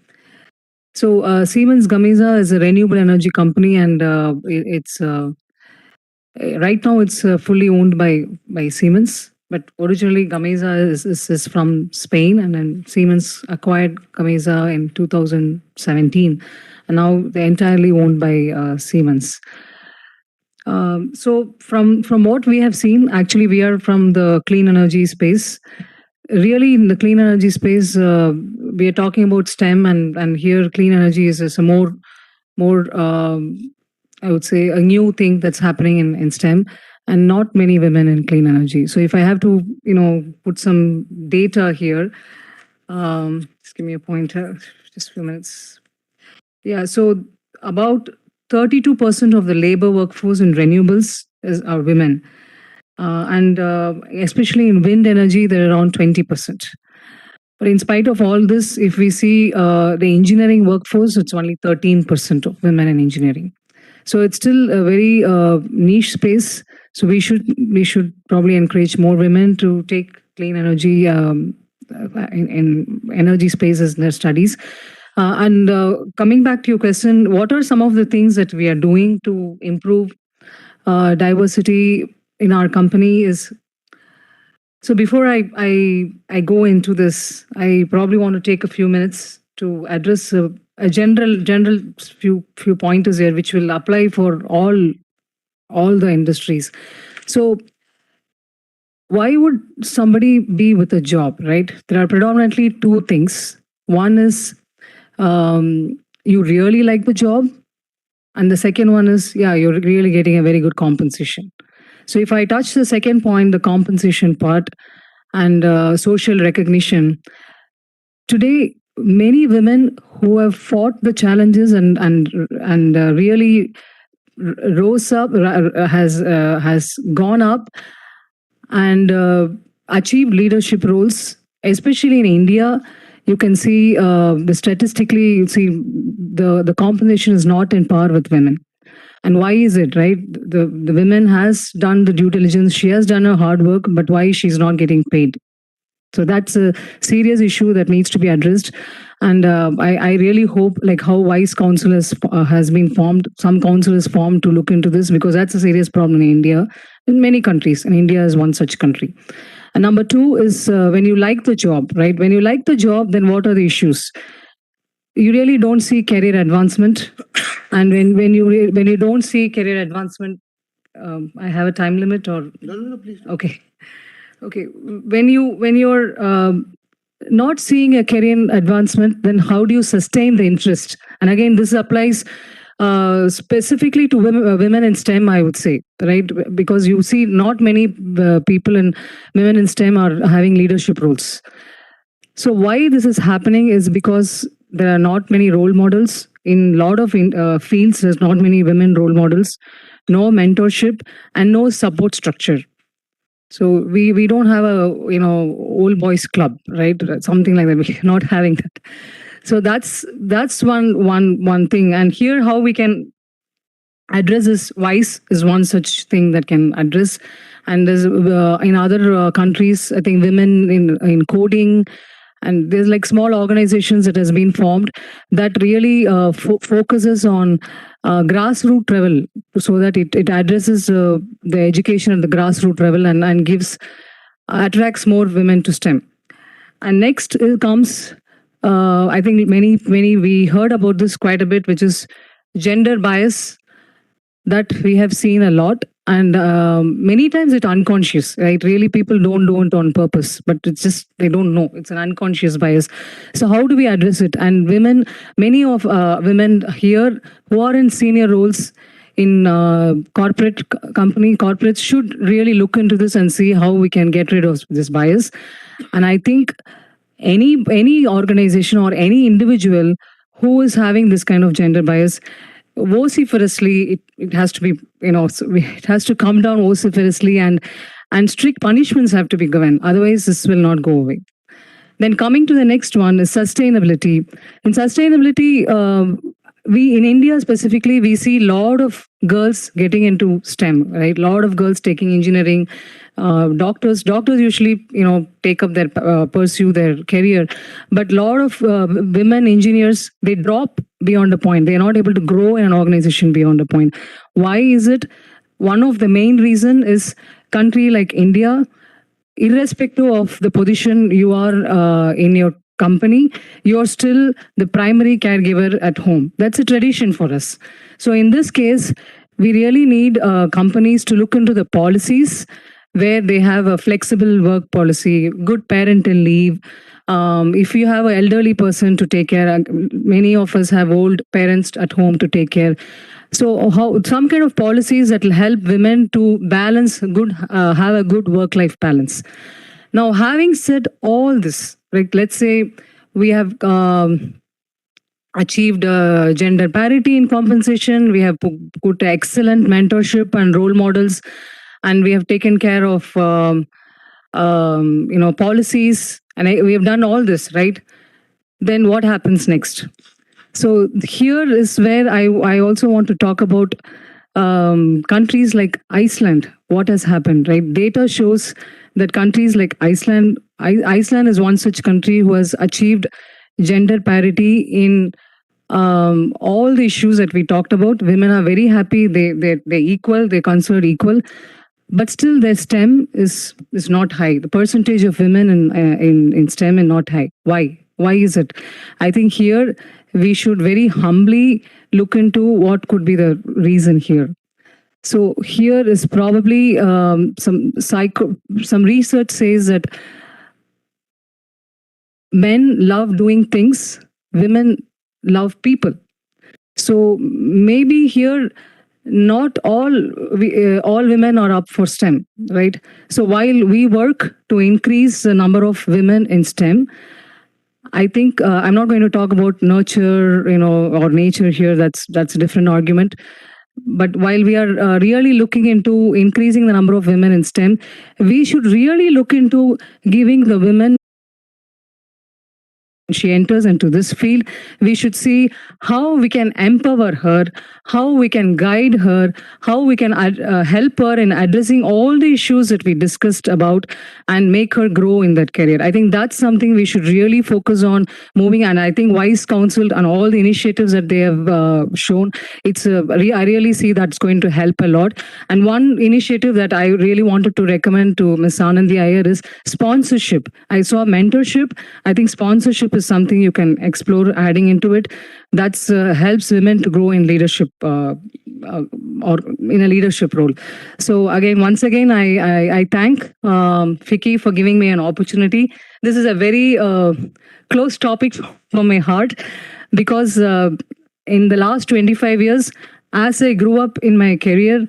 So Siemens Gamesa is a renewable energy company, and it's right now it's fully owned by Siemens. But originally Gamesa is from Spain, and then Siemens acquired Gamesa in 2017, and now they're entirely owned by Siemens. So from what we have seen, actually we are from the clean energy space. Really, in the clean energy space, we are talking about STEM, and here clean energy is a more I would say a new thing that's happening in STEM. And not many women in clean energy. So if I have to, put some data here, just give me a pointer, just a few minutes. Yeah, so about 32% of the labor workforce in renewables are women. And especially in wind energy, they're around 20%. But in spite of all this, if we see the engineering workforce, it's only 13% of women in engineering. So it's still a very niche space. So we should probably encourage more women to take clean energy in energy spaces in their studies. And coming back to your question, what are some of the things that we are doing to improve diversity in our company? Is so before I go into this, I probably want to take a few minutes to address a general few pointers here, which will apply for all the industries. So why would somebody be with a job, right? There are predominantly two things. One is you really like the job, and the second one is, you're really getting a very good compensation. So if I touch the second point, the compensation part and social recognition, today many women who have fought the challenges and really rose up, has gone up and achieved leadership roles, especially in India. You can see statistically, you see the compensation is not in par with women. And why is it, right? The women has done the due diligence, she has done her hard work, but why she's not getting paid? So that's a serious issue that needs to be addressed. And I really hope, like how Vice Council has been formed, some council is formed to look into this, because that's a serious problem in India, in many countries, and India is one such country. And number two is when you like the job, right? When you like the job, then what are the issues? You really don't see career advancement. And when you don't see career advancement, I have a time limit or? No, please. Okay. When you're not seeing a career advancement, then how do you sustain the interest? And again, this applies specifically to women in STEM, I would say, right? Because you see not many people in women in STEM are having leadership roles. So why this is happening is because there are not many role models in a lot of fields. There's not many women role models, no mentorship, and no support structure. So we don't have a old boys club, right? Something like that. We're not having that. So that's one thing. And here how we can address this. WISE is one such thing that can address. And there's in other countries, I think women in coding, and there's like small organizations that has been formed that really focuses on grassroots level, so that it addresses the education at the grassroots level and gives attracts more women to STEM. And next comes, I think many we heard about this quite a bit, which is gender bias that we have seen a lot. And many times it's unconscious, right? Really, people don't do it on purpose, but it's just they don't know. It's an unconscious bias. So how do we address it? And women, many of women here who are in senior roles in corporates should really look into this and see how we can get rid of this bias. And I think any organization or any individual who is having this kind of gender bias, vociferously, it has to be, it has to come down vociferously, and strict punishments have to be given. Otherwise, this will not go away. Then coming to the next one is sustainability. In sustainability, we in India specifically, we see a lot of girls getting into STEM, right? A lot of girls taking engineering, doctors usually, take up their, pursue their career. But a lot of women engineers, they drop beyond the point. They are not able to grow in an organization beyond the point. Why is it? One of the main reason is country like India, irrespective of the position you are in your company, you're still the primary caregiver at home. That's a tradition for us. So in this case, we really need companies to look into the policies where they have a flexible work policy, good parental leave. If you have an elderly person to take care, many of us have old parents at home to take care. So some kind of policies that will help women to balance good, have a good work-life balance. Now, having said all this, like let's say we have achieved gender parity in compensation, we have put excellent mentorship and role models, and we have taken care of policies, and we have done all this, right? Then what happens next? So here is where I also want to talk about countries like Iceland. What has happened, right? Data shows that countries like Iceland is one such country who has achieved gender parity in all the issues that we talked about. Women are very happy. They're equal. They're considered equal. But still, their STEM is not high. The percentage of women in STEM is not high. Why? Why is it? I think here we should very humbly look into what could be the reason here. So here is probably some research says that men love doing things, women love people. So maybe here not all women are up for STEM, right? So while we work to increase the number of women in STEM, I think I'm not going to talk about nurture, or nature here. That's a different argument. But while we are really looking into increasing the number of women in STEM, we should really look into giving the women. She enters into this field, we should see how we can empower her, how we can guide her, how we can help her in addressing all the issues that we discussed about and make her grow in that career. I think that's something we should really focus on moving. And I think WISE Council and all the initiatives that they have shown, I really see that's going to help a lot. And one initiative that I really wanted to recommend to Ms. Anandi Iyer is sponsorship. I saw mentorship. I think sponsorship is something you can explore adding into it. That helps women to grow in leadership or in a leadership role. So again, once again, I thank FICCI for giving me an opportunity. This is a very close topic for my heart, because in the last 25 years, as I grew up in my career,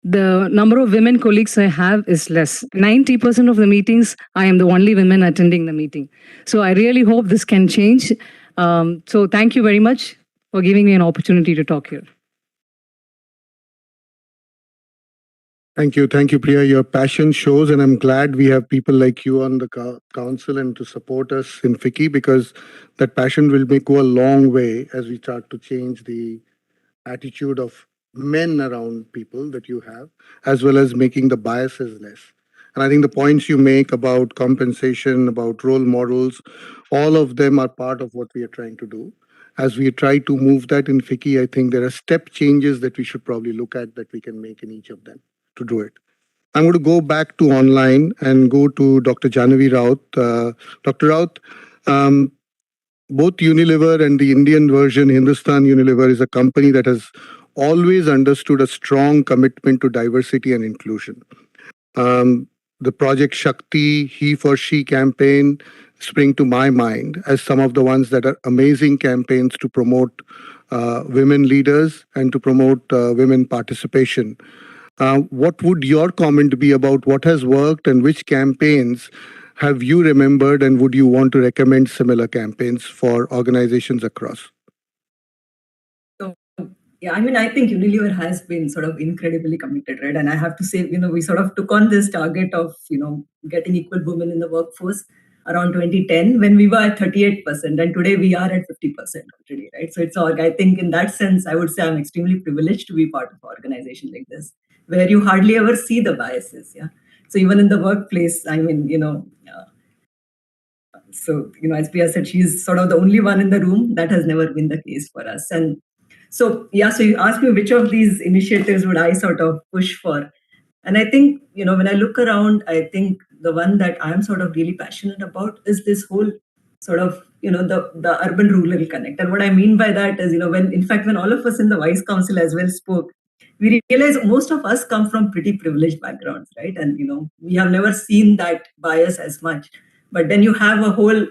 the number of women colleagues I have is less. 90% of the meetings, I am the only woman attending the meeting. So I really hope this can change. So thank you very much for giving me an opportunity to talk here. Thank you, Priya. Your passion shows, and I'm glad we have people like you on the council and to support us in FICCI, because that passion will go a long way as we start to change the attitude of men around people that you have, as well as making the biases less. And I think the points you make about compensation, about role models, all of them are part of what we are trying to do. As we try to move that in FICCI, I think there are step changes that we should probably look at that we can make in each of them to do it. I'm going to go back to online and go to Dr. Janavi Raath. Dr. Raath, both Unilever and the Indian version, Hindustan Unilever, is a company that has always understood a strong commitment to diversity and inclusion. The Project Shakti, He for She campaign spring to my mind as some of the ones that are amazing campaigns to promote women leaders and to promote women participation. What would your comment be about what has worked and which campaigns have you remembered, and would you want to recommend similar campaigns for organizations across? So, yeah, I mean, I think Unilever has been sort of incredibly committed, right? And I have to say, we sort of took on this target of, getting equal women in the workforce around 2010 when we were at 38%, and today we are at 50% already, right? So it's all, I think in that sense, I would say I'm extremely privileged to be part of an organization like this, where you hardly ever see the biases, yeah? So even in the workplace, I mean, so, as Priya said, she's sort of the only one in the room. That has never been the case for us. And so, yeah, so you asked me which of these initiatives would I sort of push for? And I think, when I look around, I think the one that I'm sort of really passionate about is this whole sort of, the urban-rural connect. And what I mean by that is, when all of us in the Vice Council as well spoke, we realized most of us come from pretty privileged backgrounds, right? And, we have never seen that bias as much. But then you have a whole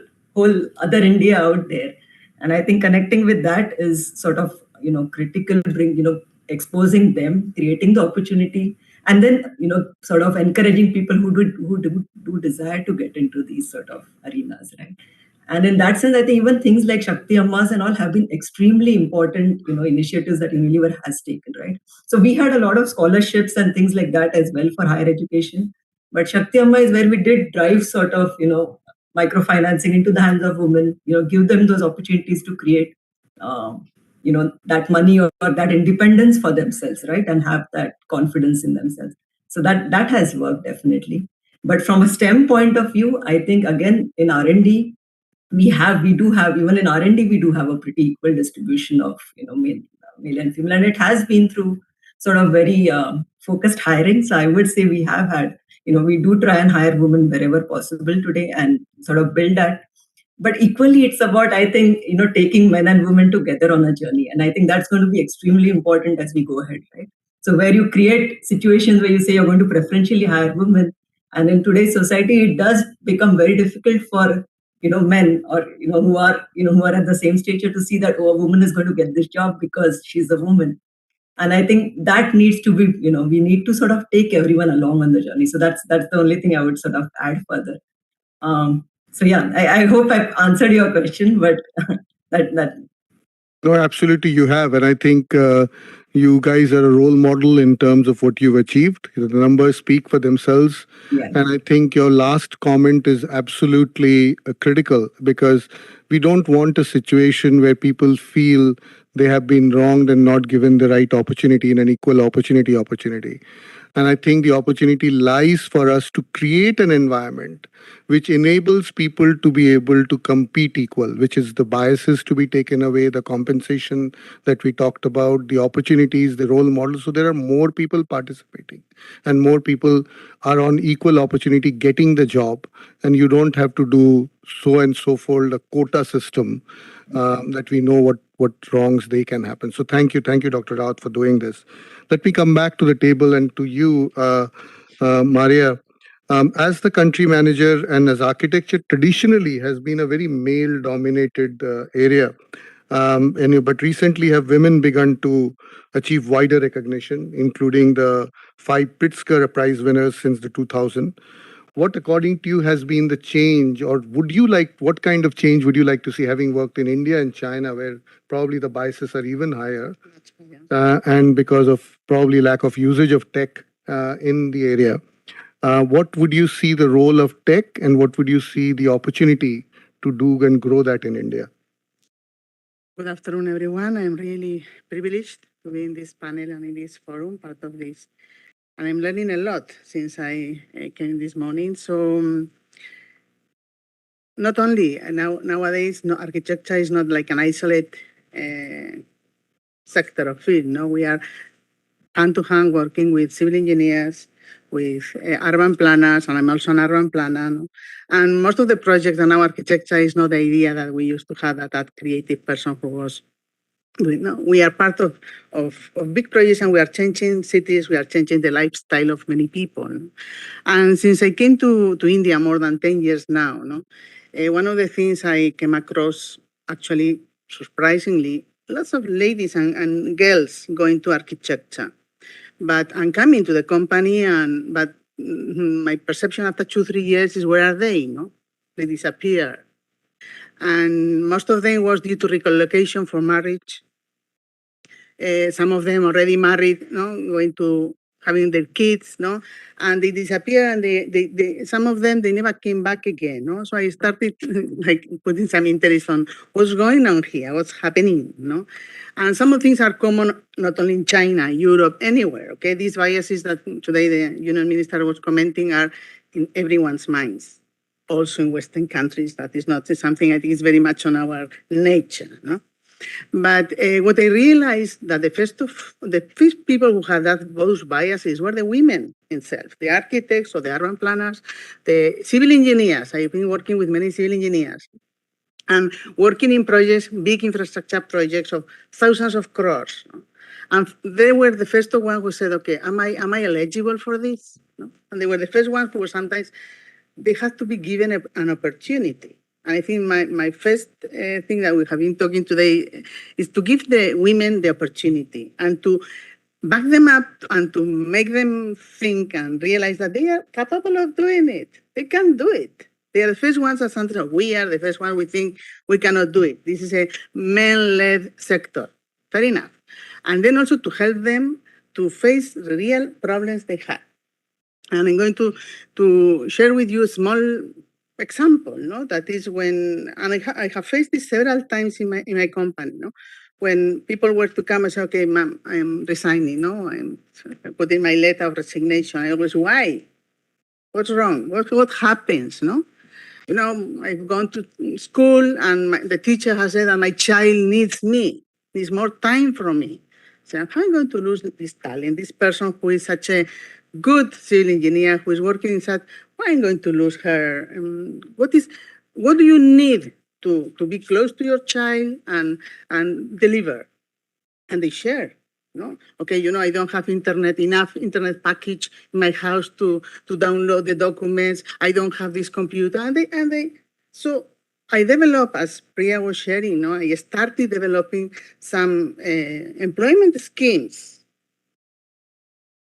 other India out there. And I think connecting with that is sort of, critical, exposing them, creating the opportunity, and then, sort of encouraging people who do desire to get into these sort of arenas, right? And in that sense, I think even things like Shakti Ammas and all have been extremely important, initiatives that Unilever has taken, right? So we had a lot of scholarships and things like that as well for higher education. But Shakti Amma is where we did drive sort of, microfinancing into the hands of women, give them those opportunities to create, that money or that independence for themselves, right? And have that confidence in themselves. So that has worked definitely. But from a STEM point of view, I think again in R&D, we do have even in R&D we do have a pretty equal distribution of male and female, and it has been through sort of very focused hiring. So I would say we have had we do try and hire women wherever possible today and sort of build that. But equally, it's about, I think, taking men and women together on a journey. And I think that's going to be extremely important as we go ahead, right? So where you create situations where you say you're going to preferentially hire women, and in today's society, it does become very difficult for men or who are at the same stature to see that, oh, a woman is going to get this job because she's a woman. And I think that needs to be, we need to sort of take everyone along on the journey. So that's the only thing I would sort of add further. So yeah, I hope I've answered your question, but that. No, absolutely you have. And I think you guys are a role model in terms of what you've achieved. The numbers speak for themselves. Yeah. And I think your last comment is absolutely critical, because we don't want a situation where people feel they have been wronged and not given the right opportunity in an equal opportunity. And I think the opportunity lies for us to create an environment which enables people to be able to compete equal, which is the biases to be taken away, the compensation that we talked about, the opportunities, the role models. So there are more people participating and more people are on equal opportunity getting the job. And you don't have to do so and so fold a quota system that we know what wrongs they can happen. So thank you, Dr. Raath, for doing this. Let me come back to the table and to you, Maria. As the country manager and as architecture traditionally has been a very male-dominated area, But recently have women begun to achieve wider recognition, including the 5 Pritzker Prize winners since the 2000. What, according to you, has been the change, or what kind of change would you like to see, having worked in India and China, where probably the biases are even higher, and because of probably lack of usage of tech in the area? What would you see the role of tech, and what would you see the opportunity to do and grow that in India? Good afternoon, everyone. I'm really privileged to be in this panel and in this forum, part of this. And I'm learning a lot since I came this morning. So not only nowadays, architecture is not like an isolated sector of field. No, we are hand to hand working with civil engineers, with urban planners, and I'm also an urban planner. No? And most of the projects and now architecture is not the idea that we used to have, that creative person who was doing. No, we are part of big projects, and we are changing cities, we are changing the lifestyle of many people. No? And since I came to India more than 10 years now, no, one of the things I came across, actually surprisingly, lots of ladies and girls going to architecture. But I'm coming to the company, but my perception after 2-3 years is, where are they? No, they disappear, and most of them was due to relocation for marriage. Some of them already married, no, going to having their kids, no, and they disappear, and they some of them they never came back again, no. So I started like putting some interest on what's going on here, what's happening, no. And some of things are common not only in China, Europe, anywhere. Okay, these biases that today the Union Minister was commenting are in everyone's minds, also in Western countries. That is not something I think is very much on our nature, no. But what I realized that the first people who had those biases were the women themselves, the architects or the urban planners, the civil engineers. I've been working with many civil engineers and working in projects, big infrastructure projects of thousands of crores. No? And they were the first one who said, okay, am I eligible for this? No? And they were the first ones who were sometimes, they had to be given an opportunity. And I think my first thing that we have been talking today is to give the women the opportunity and to back them up and to make them think and realize that they are capable of doing it. They can do it. They are the first ones that sometimes we are the first ones we think we cannot do it. This is a men-led sector. Fair enough. And then also to help them to face the real problems they have. And I'm going to share with you a small example, no? That is when, and I have faced this several times in my company, no? When people were to come and say, okay, ma'am, I'm resigning, no? I'm putting my letter of resignation. I always, why? What's wrong? What happens, no? You know, I've gone to school and the teacher has said that my child needs me, needs more time from me. So how am I going to lose this talent, this person who is such a good civil engineer, who is working in such, why am I going to lose her? What do you need to be close to your child and deliver? And they share. No? Okay, you know, I don't have enough internet package in my house to download the documents. I don't have this computer. And they so I developed, as Priya was sharing, no, I started developing some employment schemes,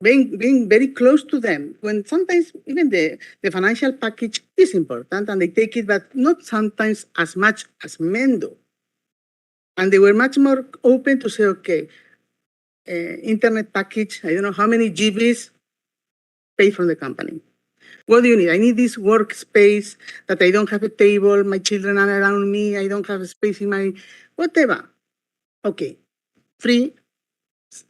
being very close to them, when sometimes even the financial package is important and they take it, but not sometimes as much as men do. And they were much more open to say, okay, internet package, I don't know how many GBs, pay from the company. What do you need? I need this workspace that I don't have a table, my children are around me, I don't have a space in my, whatever. Okay, free,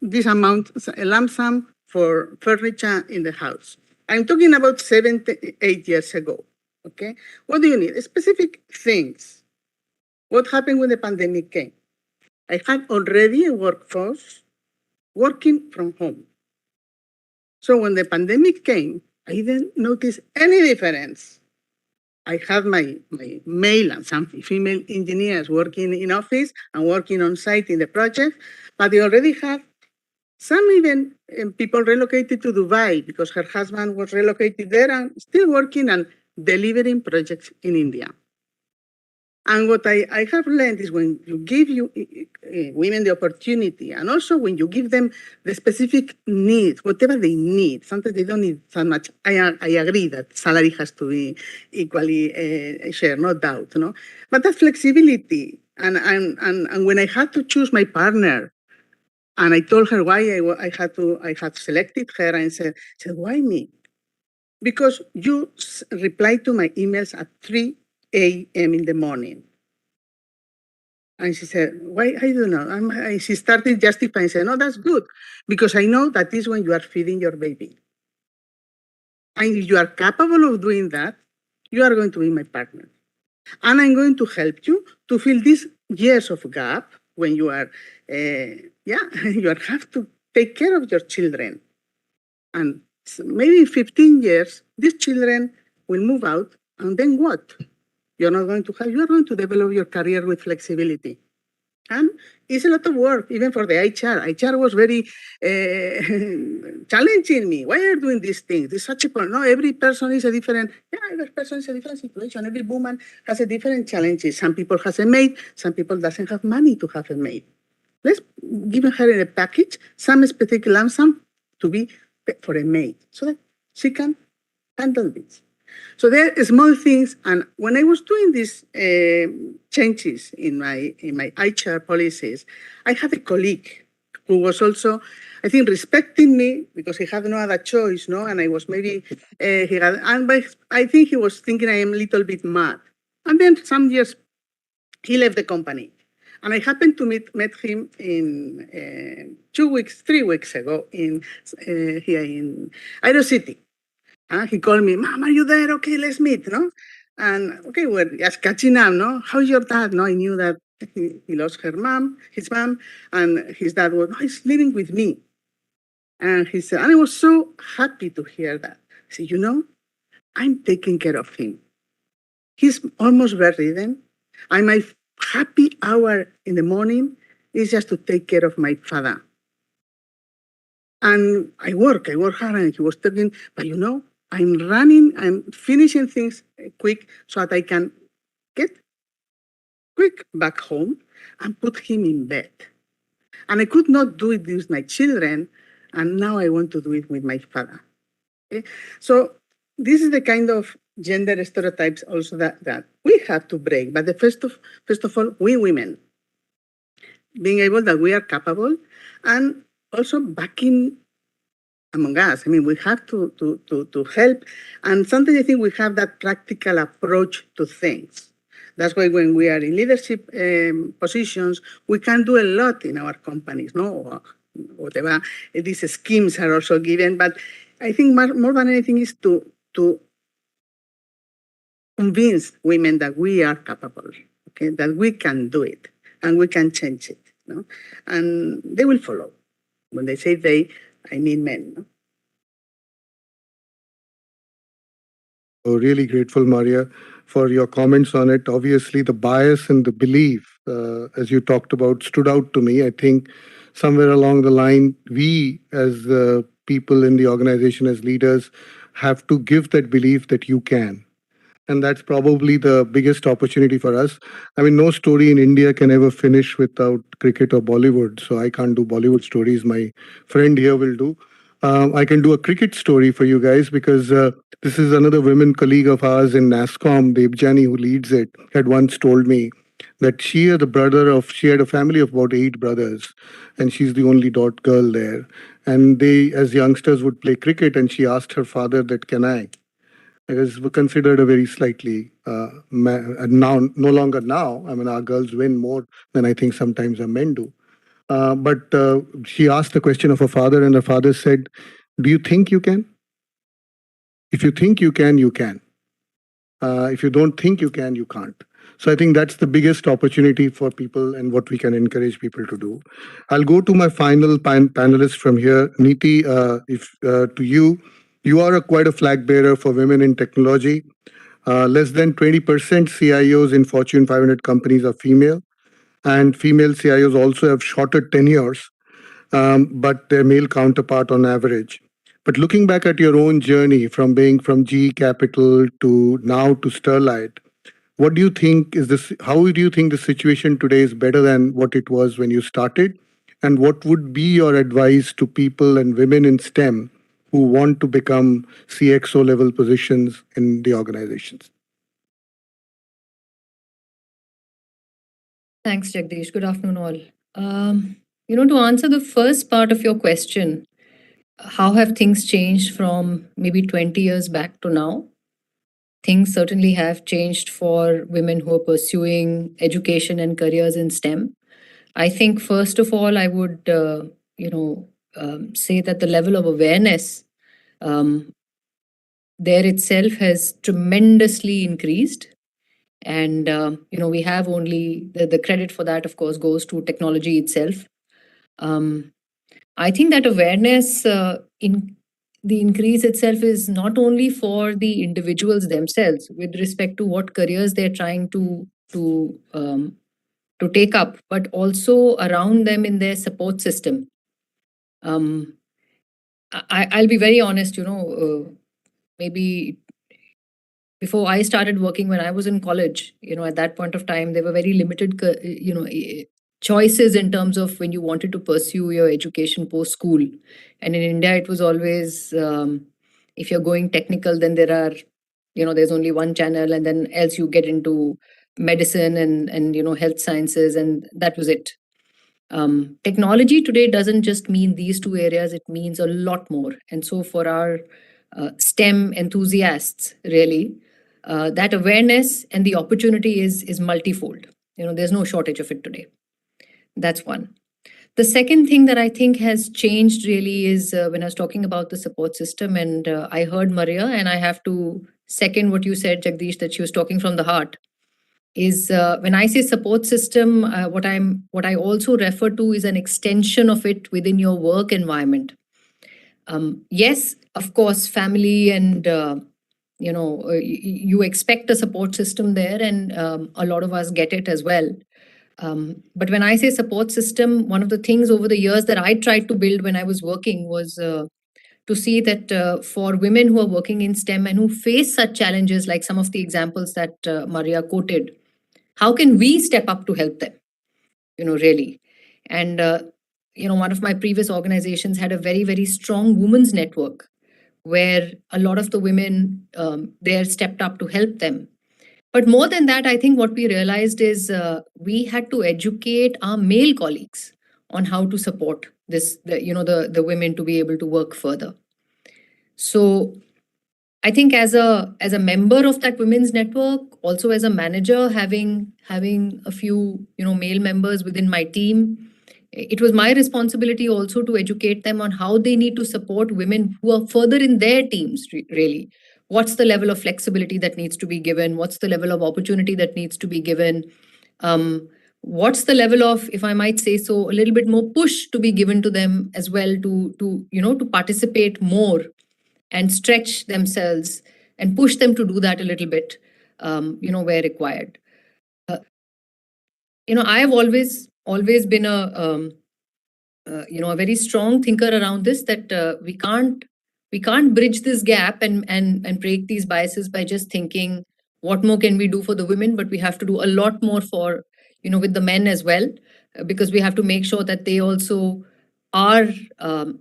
this amount, a lump sum for furniture in the house. I'm talking about 7 to 8 years ago, okay? What do you need? Specific things. What happened when the pandemic came? I had already a workforce working from home. So when the pandemic came, I didn't notice any difference. I had my male and some female engineers working in office and working on site in the project, but they already had some even people relocated to Dubai because her husband was relocated there and still working and delivering projects in India. And what I have learned is when you give women the opportunity, and also when you give them the specific needs, whatever they need, sometimes they don't need that much. I agree that salary has to be equally shared, no doubt, no? But that flexibility, and when I had to choose my partner, and I told her why I had selected her, and said, why me? Because you replied to my emails at 3 a.m. in the morning. And she said, why? I don't know. She started justifying, said, no, that's good. Because I know that is when you are feeding your baby. And if you are capable of doing that, you are going to be my partner. And I'm going to help you to fill these years of gap when you are, you have to take care of your children. And maybe in 15 years, these children will move out, and then what? You're not going to have, you're going to develop your career with flexibility. And it's a lot of work, even for the HR. HR was very challenging me. Why are you doing these things? It's such a point. No, every person is a different, every person is a different situation. Every woman has a different challenges. Some people has a maid, some people doesn't have money to have a maid. Let's give her in a package some specific lump sum to be for a maid so that she can handle this. So there are small things, and when I was doing these changes in my HR policies, I had a colleague who was also, I think, respecting me because he had no other choice, no? And I was maybe, I think he was thinking I am a little bit mad. And then some years, he left the company. And I happened to met him in 3 weeks ago here in Idaho City. He called me, Mom, are you there? Okay, let's meet, no? And okay, we're just catching up, no? How's your dad? No, I knew that he lost his mom, and his dad was, he's living with me. And he said, and I was so happy to hear that. I said, I'm taking care of him. He's almost bedridden. And my happy hour in the morning is just to take care of my father. And I work hard, and he was telling, but I'm finishing things quick so that I can get quick back home and put him in bed. And I could not do it with my children, and now I want to do it with my father. Okay? So this is the kind of gender stereotypes also that we have to break. But first of all, we women, being able that we are capable, and also backing among us. I mean, we have to help. And sometimes I think we have that practical approach to things. That's why when we are in leadership positions, we can do a lot in our companies, no? Whatever these schemes are also given. But I think more than anything is to convince women that we are capable, okay? That we can do it and we can change it, no? And they will follow. When they say they, I mean men. No? Really grateful, Maria, for your comments on it. Obviously, the bias and the belief, as you talked about, stood out to me. I think somewhere along the line, we as people in the organization, as leaders, have to give that belief that you can. And that's probably the biggest opportunity for us. I mean, no story in India can ever finish without cricket or Bollywood. So I can't do Bollywood stories. My friend here will do. I can do a cricket story for you guys because this is another women colleague of ours in NASCOM, Debjani, who leads it, had once told me that she had a family of about 8 brothers, and she's the only girl there. And they, as youngsters, would play cricket, and she asked her father that, can I? It is considered a very slightly, now, no longer now. I mean, our girls win more than I think sometimes our men do. But she asked the question of her father, and her father said, do you think you can? If you think you can, you can. If you don't think you can, you can't. So I think that's the biggest opportunity for people and what we can encourage people to do. I'll go to my final panelist from here. Neeti, to you. You are quite a flag bearer for women in technology. Less than 20% CIOs in Fortune 500 companies are female, and female CIOs also have shorter tenures, but their male counterpart on average. But looking back at your own journey from GE Capital to now to Sterlite, what do you think is this? How do you think the situation today is better than what it was when you started? And what would be your advice to people and women in STEM who want to become CXO level positions in the organizations? Thanks, Jagdish. Good afternoon, all. To answer the first part of your question, how have things changed from maybe 20 years back to now? Things certainly have changed for women who are pursuing education and careers in STEM. I think, first of all, I would, say that the level of awareness there itself has tremendously increased. And, we have only the credit for that, of course, goes to technology itself. I think that awareness in the increase itself is not only for the individuals themselves with respect to what careers they're trying to take up, but also around them in their support system. I'll be very honest, maybe before I started working when I was in college, at that point of time, there were very limited, choices in terms of when you wanted to pursue your education post school. And in India, it was always, if you're going technical, then there are, there's only one channel, and then else you get into medicine and health sciences, and that was it. Technology today doesn't just mean these two areas, it means a lot more. And so for our STEM enthusiasts, really, that awareness and the opportunity is multifold. There's no shortage of it today. That's one. The second thing that I think has changed really is when I was talking about the support system, and I heard Maria, and I have to second what you said, Jagdish, that she was talking from the heart. Is when I say support system, what I also refer to is an extension of it within your work environment. Yes, of course, family and you expect a support system there, and a lot of us get it as well. But when I say support system, one of the things over the years that I tried to build when I was working was to see that for women who are working in STEM and who face such challenges, like some of the examples that Maria quoted, how can we step up to help them? Really. And, one of my previous organizations had a very, very strong women's network where a lot of the women there stepped up to help them. But more than that, I think what we realized is we had to educate our male colleagues on how to support the women to be able to work further. So I think as a member of that women's network, also as a manager, having a few male members within my team, it was my responsibility also to educate them on how they need to support women who are further in their teams, really. What's the level of flexibility that needs to be given? What's the level of opportunity that needs to be given? What's the level of, if I might say so, a little bit more push to be given to them as well to participate more and stretch themselves and push them to do that a little bit, where required. I have always been a very strong thinker around this, that we can't bridge this gap and break these biases by just thinking what more can we do for the women, but we have to do a lot more for with the men as well, because we have to make sure that they also are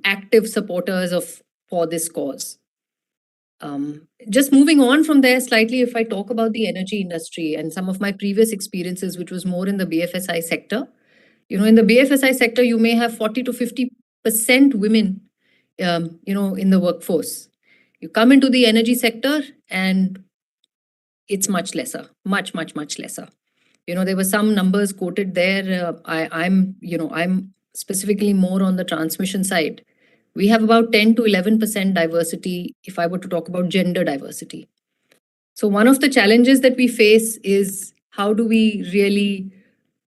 active supporters for this cause. Just moving on from there slightly, if I talk about the energy industry and some of my previous experiences, which was more in the BFSI sector. In the BFSI sector, you may have 40 to 50% women, in the workforce. You come into the energy sector and it's much lesser, much, much, much lesser. There were some numbers quoted there. I'm specifically more on the transmission side. We have about 10 to 11% diversity if I were to talk about gender diversity. So one of the challenges that we face is how do we really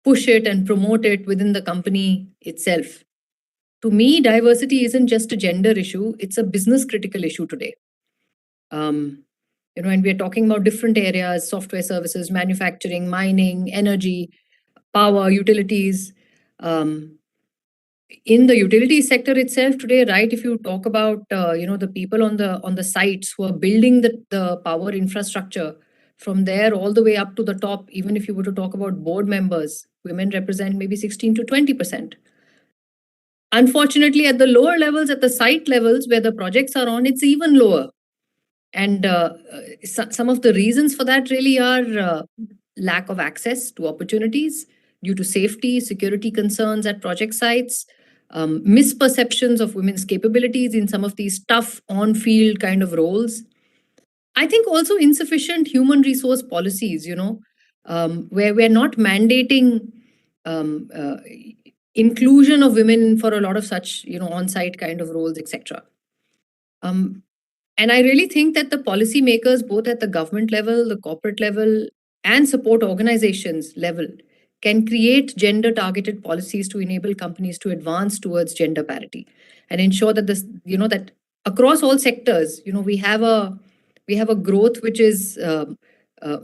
push it and promote it within the company itself? To me, diversity isn't just a gender issue, it's a business critical issue today. And we're talking about different areas: software services, manufacturing, mining, energy, power, utilities. In the utility sector itself today, right, if you talk about the people on the sites who are building the power infrastructure, From there, all the way up to the top, even if you were to talk about board members, women represent maybe 16 to 20%. Unfortunately, at the lower levels, at the site levels where the projects are on, it's even lower. And some of the reasons for that really are lack of access to opportunities due to safety, security concerns at project sites, misperceptions of women's capabilities in some of these tough on-field kind of roles. I think also insufficient human resource policies, where we're not mandating inclusion of women for a lot of such, on-site kind of roles, etc. And I really think that the policymakers, both at the government level, the corporate level, and support organizations level, can create gender-targeted policies to enable companies to advance towards gender parity and ensure that this, that across all sectors, we have a growth which is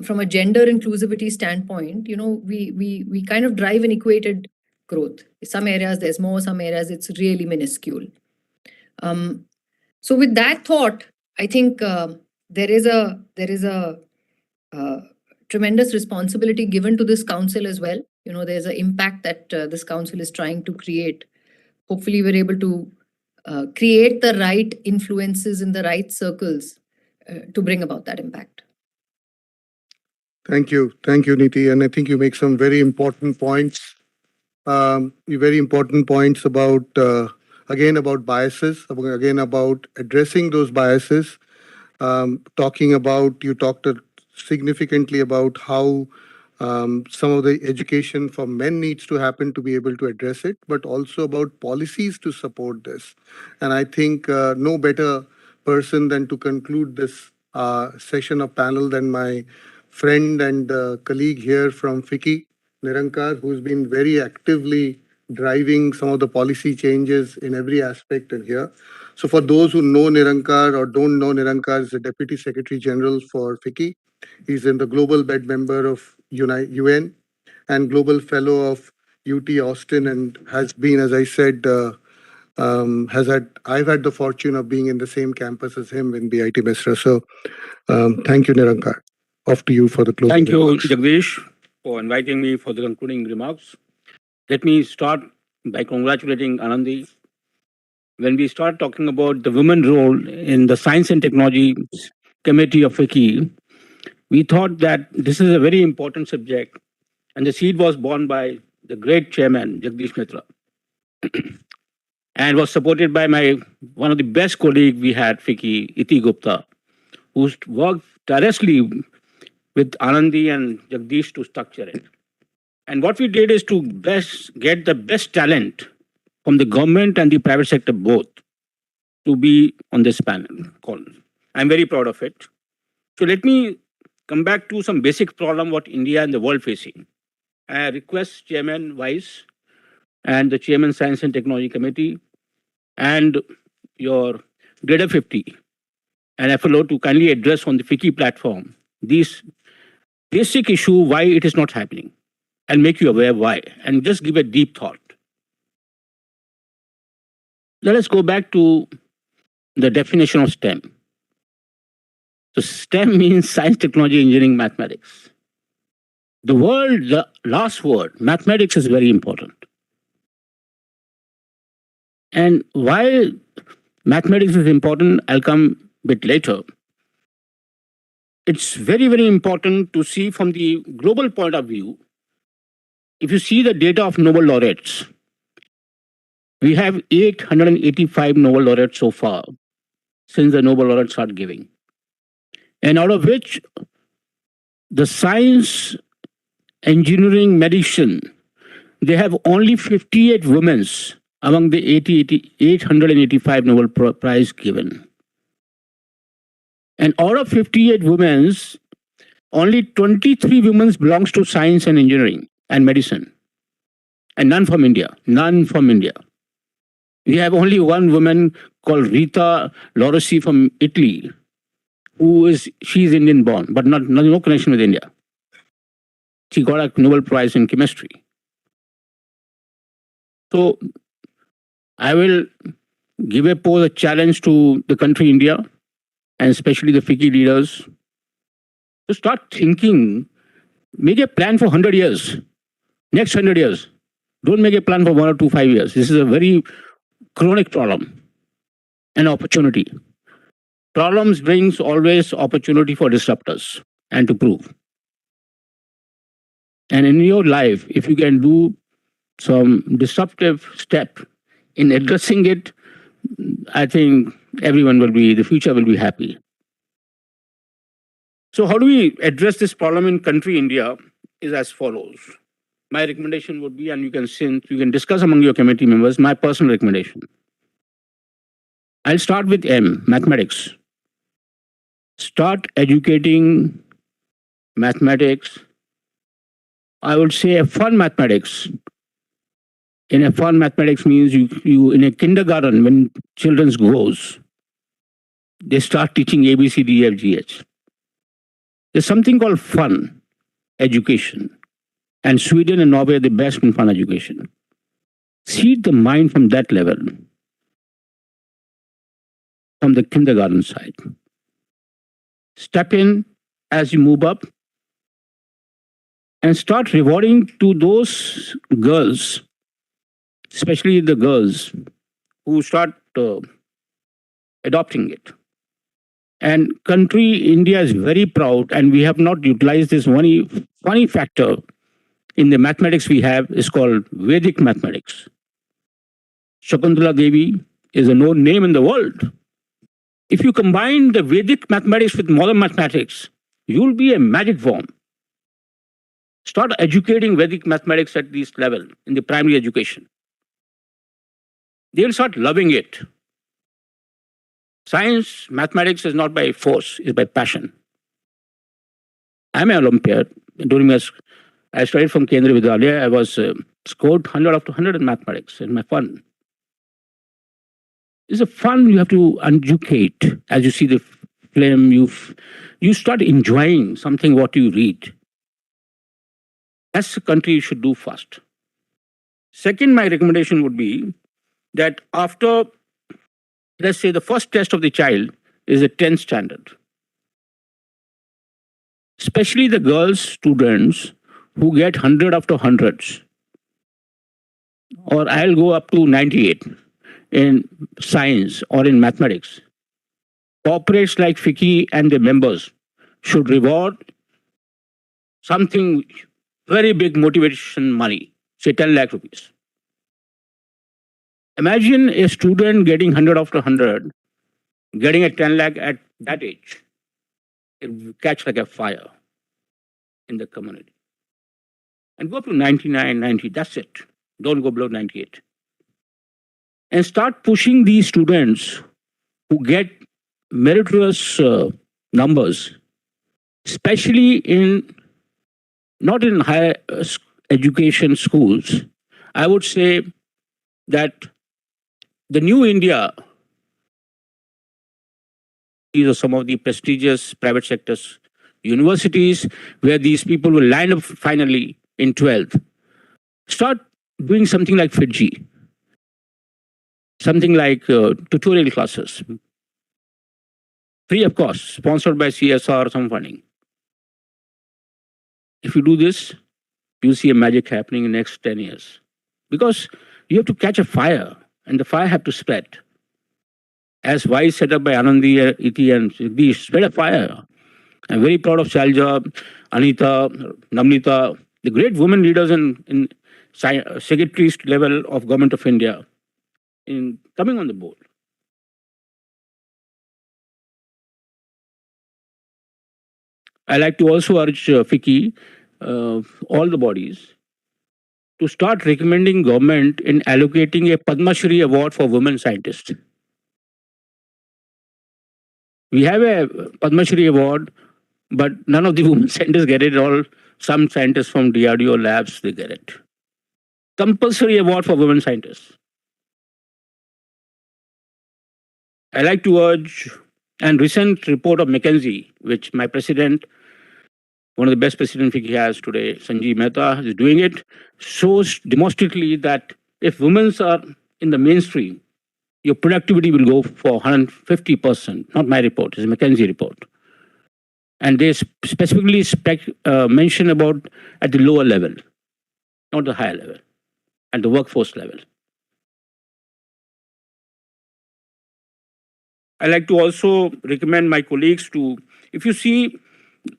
from a gender inclusivity standpoint. We kind of drive an equated growth. Some areas there's more, some areas it's really minuscule. So with that thought, I think there is a tremendous responsibility given to this council as well. There's an impact that this council is trying to create. Hopefully, we're able to create the right influences in the right circles to bring about that impact. Thank you, Niti, and I think you make some very important points. Very important points about again about biases, again about addressing those biases. You talked significantly about how some of the education for men needs to happen to be able to address it, but also about policies to support this. And I think no better person than to conclude this session of panel than my friend and colleague here from FICCI, Nirankar, who's been very actively driving some of the policy changes in every aspect in here. So for those who know Nirankar or don't know, Nirankar is the Deputy Secretary General for FICCI. He's in the Global Bed Member of UN and Global Fellow of UT Austin, and has been, as I said, I've had the fortune of being in the same campus as him in BIT Misra. So thank you, Nirankar. Off to you for the closing. Thank you, Jagdish, for inviting me for the concluding remarks. Let me start by congratulating Anandi. When we start talking about the women role in the Science and Technology Committee of FICCI, we thought that this is a very important subject, and the seed was born by the great chairman, Jagdish Mitra, and was supported by one of the best colleagues we had, FICCI, Iti Gupta, who worked tirelessly with Anandi and Jagdish to structure it. And what we did is to get the best talent from the government and the private sector both to be on this panel call. I'm very proud of it. So let me come back to some basic problem what India and the world facing. I request Chairman Vice and the Chairman Science and Technology Committee and your Greater 50 and FLO to kindly address on the FICCI platform these basic issue why it is not happening and make you aware why, and just give a deep thought. Let us go back to the definition of STEM. So STEM means science, technology, engineering, mathematics. The last word, mathematics, is very important. And why mathematics is important, I'll come a bit later. It's very, very important to see from the global point of view. If you see the data of Nobel laureates, we have 885 Nobel laureates so far since the Nobel laureates started giving. And out of which the science, engineering, medicine, they have only 58 women among the 885 Nobel Prize given. And out of 58 women, only 23 women belongs to science and engineering and medicine. And none from India, none from India. We have only one woman called Rita Lorossi from Italy, she's Indian born, but no connection with India. She got a Nobel Prize in chemistry. So I will pose a challenge to the country India, and especially the FICCI leaders. to start thinking, make a plan for 100 years, next 100 years. Don't make a plan for 1 or 2, 5 years. This is a very chronic problem and opportunity. Problems brings always opportunity for disruptors and to prove. And in your life, if you can do some disruptive step in addressing it, I think the future will be happy. So how do we address this problem in country India is as follows. My recommendation would be, and you can discuss among your committee members, my personal recommendation. I'll start with M, mathematics. Start educating mathematics. I would say a fun mathematics. In a fun mathematics means you in a kindergarten, when children grows, they start teaching A, B, C, D, E, F, G, H. There's something called fun education. And Sweden and Norway are the best in fun education. Seed the mind from that level, from the kindergarten side. Step in as you move up and start rewarding to those girls, especially the girls who start adopting it. And country India is very proud, and we have not utilized this funny factor in the mathematics we have is called Vedic mathematics. Shakuntala Devi is a known name in the world. If you combine the Vedic mathematics with modern mathematics, you'll be a magic worm. Start educating Vedic mathematics at this level in the primary education. They'll start loving it. Science, mathematics is not by force, it's by passion. I'm an Olympiad. I studied from Kendriya Vidyalaya. I was scored 100 after 100 in mathematics in my fun. It's a fun you have to educate. As you see the film, you start enjoying something what you read. That's the country you should do first. Second, my recommendation would be that after, let's say, the first test of the child is a 10th standard. Especially the girls students who get 100 after 100s, or I'll go up to 98 in science or in mathematics. Corporates like FICCI and their members should reward something very big motivation money, say 10 lakh rupees. Imagine a student getting 100 after 100, getting a 10 lakh at that age. It will catch like a fire in the community. And go up to 99, 90, that's it. Don't go below 98. And start pushing these students who get meritorious numbers, especially not in higher education schools. I would say that the new India, these are some of the prestigious private sectors universities where these people will line up finally in 12th. Start doing something like FICCI, something like tutorial classes. Free of cost, sponsored by CSR or some funding. If you do this, you'll see a magic happening in the next 10 years. Because you have to catch a fire, and the fire have to spread. As wise set up by Anandi, Iti, and Jagdish, spread a fire. I'm very proud of Shalja, Anita, Namnita, the great women leaders in secretaries level of Government of India in coming on the board. I like to also urge FICCI, all the bodies, to start recommending government in allocating a Padma Shri award for women scientists. We have a Padma Shri award, but none of the women scientists get it. All some scientists from DRDO labs, they get it. Compulsory award for women scientists. I like to urge, and recent report of McKinsey, which my president, one of the best president FICCI has today, Sanjeev Mehta, is doing it, shows demonstratively that if women are in the mainstream, your productivity will go for 150%. Not my report, it's a McKinsey report. And they specifically mention about at the lower level, not the higher level, at the workforce level. I like to also recommend my colleagues to, if you see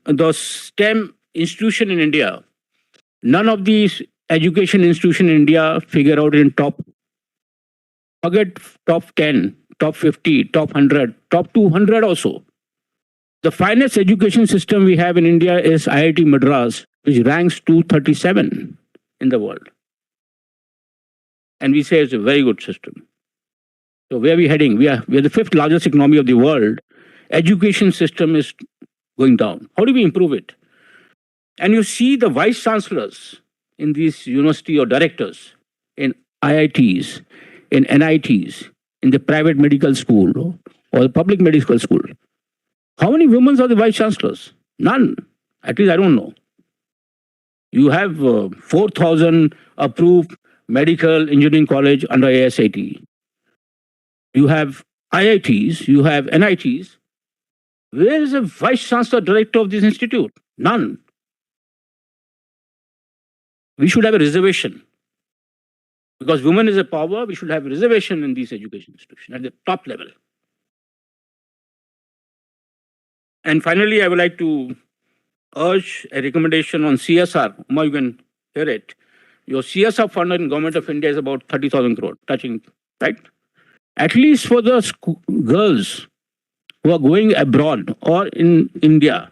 the STEM institution in India, none of these education institution in India figure out in forget top 10, top 50, top 100, top 200 also. The finest education system we have in India is IIT Madras, which ranks 237 in the world. And we say it's a very good system. So where are we heading? We are the fifth largest economy of the world. Education system is going down. How do we improve it? And you see the vice chancellors in these university or directors in IITs, in NITs, in the private medical school or the public medical school. How many women are the vice chancellors? None. At least I don't know. You have 4,000 approved medical engineering college under ASAT. You have IITs, you have NITs. Where is the vice chancellor director of this institute? None. We should have a reservation. Because women is a power, we should have a reservation in these education institutions at the top level. And finally, I would like to urge a recommendation on CSR. Uma, you can hear it. Your CSR fund in Government of India is about 30,000 crore, touching, right? At least for the girls who are going abroad or in India,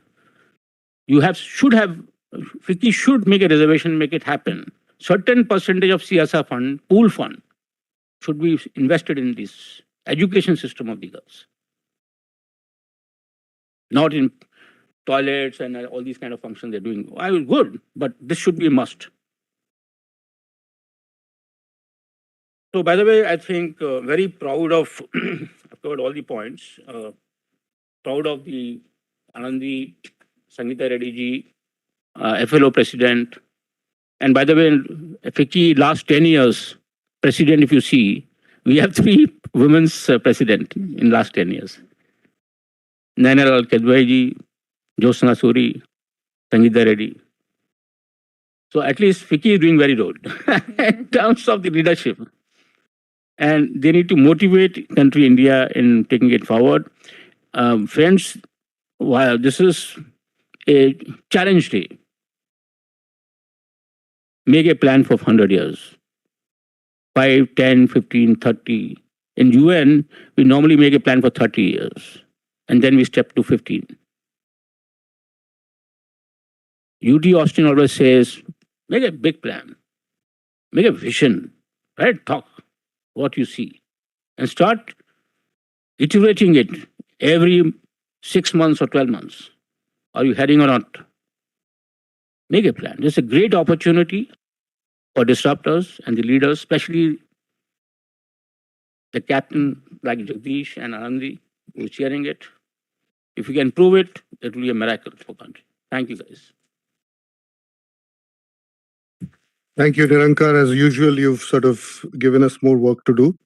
you should have, FICCI should make a reservation, make it happen. Certain percentage of CSR fund, pool fund, should be invested in this education system of the girls. Not in toilets and all these kind of functions they're doing. I was good, but this should be a must. So, by the way, I think very proud of, I've covered all the points, proud of the Anandi, Sangeetha Reddy ji, FLO president. And by the way, FICCI last 10 years, president, if you see, we have 3 women's president in last 10 years. Nainal Kedwai ji, Josna Suri, Sangeetha Reddy. So at least FICCI is doing very good in terms of the leadership. And they need to motivate country India in taking it forward. Friends, while this is a challenge day, make a plan for 100 years. 5, 10, 15, 30. In UN, we normally make a plan for 30 years. And then we step to 15. UT Austin always says, make a big plan. Make a vision. Right? Talk what you see. And start iterating it every 6 months or 12 months. Are you heading or not? Make a plan. It's a great opportunity for disruptors and the leaders, especially the captain like Jagdish and Anandi, who is chairing it. If we can prove it, it will be a miracle for country. Thank you, guys. Thank you, Nirankar. As usual, you've sort of given us more work to do.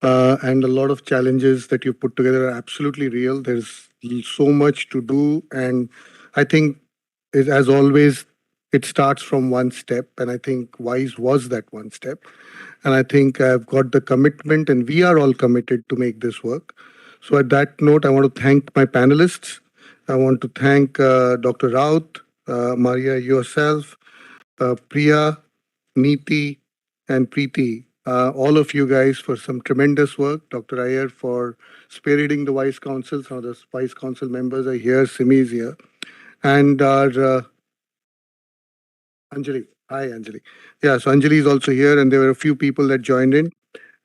And a lot of challenges that you put together are absolutely real. There's so much to do. And I think, as always, it starts from one step. And I think WISE was that one step. And I think I've got the commitment, and we are all committed to make this work. So at that note, I want to thank my panelists. I want to thank Dr. Raath, Maria, yourself, Priya, Neeti, and Preeti, all of you guys for some tremendous work. Dr. Iyer for spearheading the Vice Council. Some of the Vice Council members are here. Simi is here. And our Anjali. Hi, Anjali. Yeah, so Anjali is also here, and there were a few people that joined in.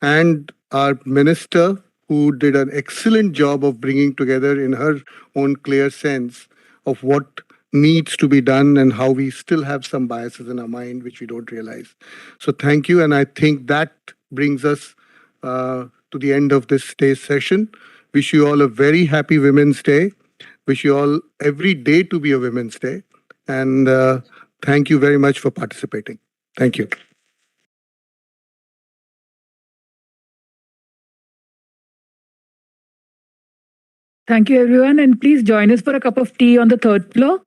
And our minister, who did an excellent job of bringing together in her own clear sense of what needs to be done and how we still have some biases in our mind which we don't realize. So thank you, and I think that brings us to the end of this day's session. Wish you all a very happy Women's Day. Wish you all every day to be a Women's Day. And thank you very much for participating. Thank you. Thank you, everyone. And please join us for a cup of tea on the third floor.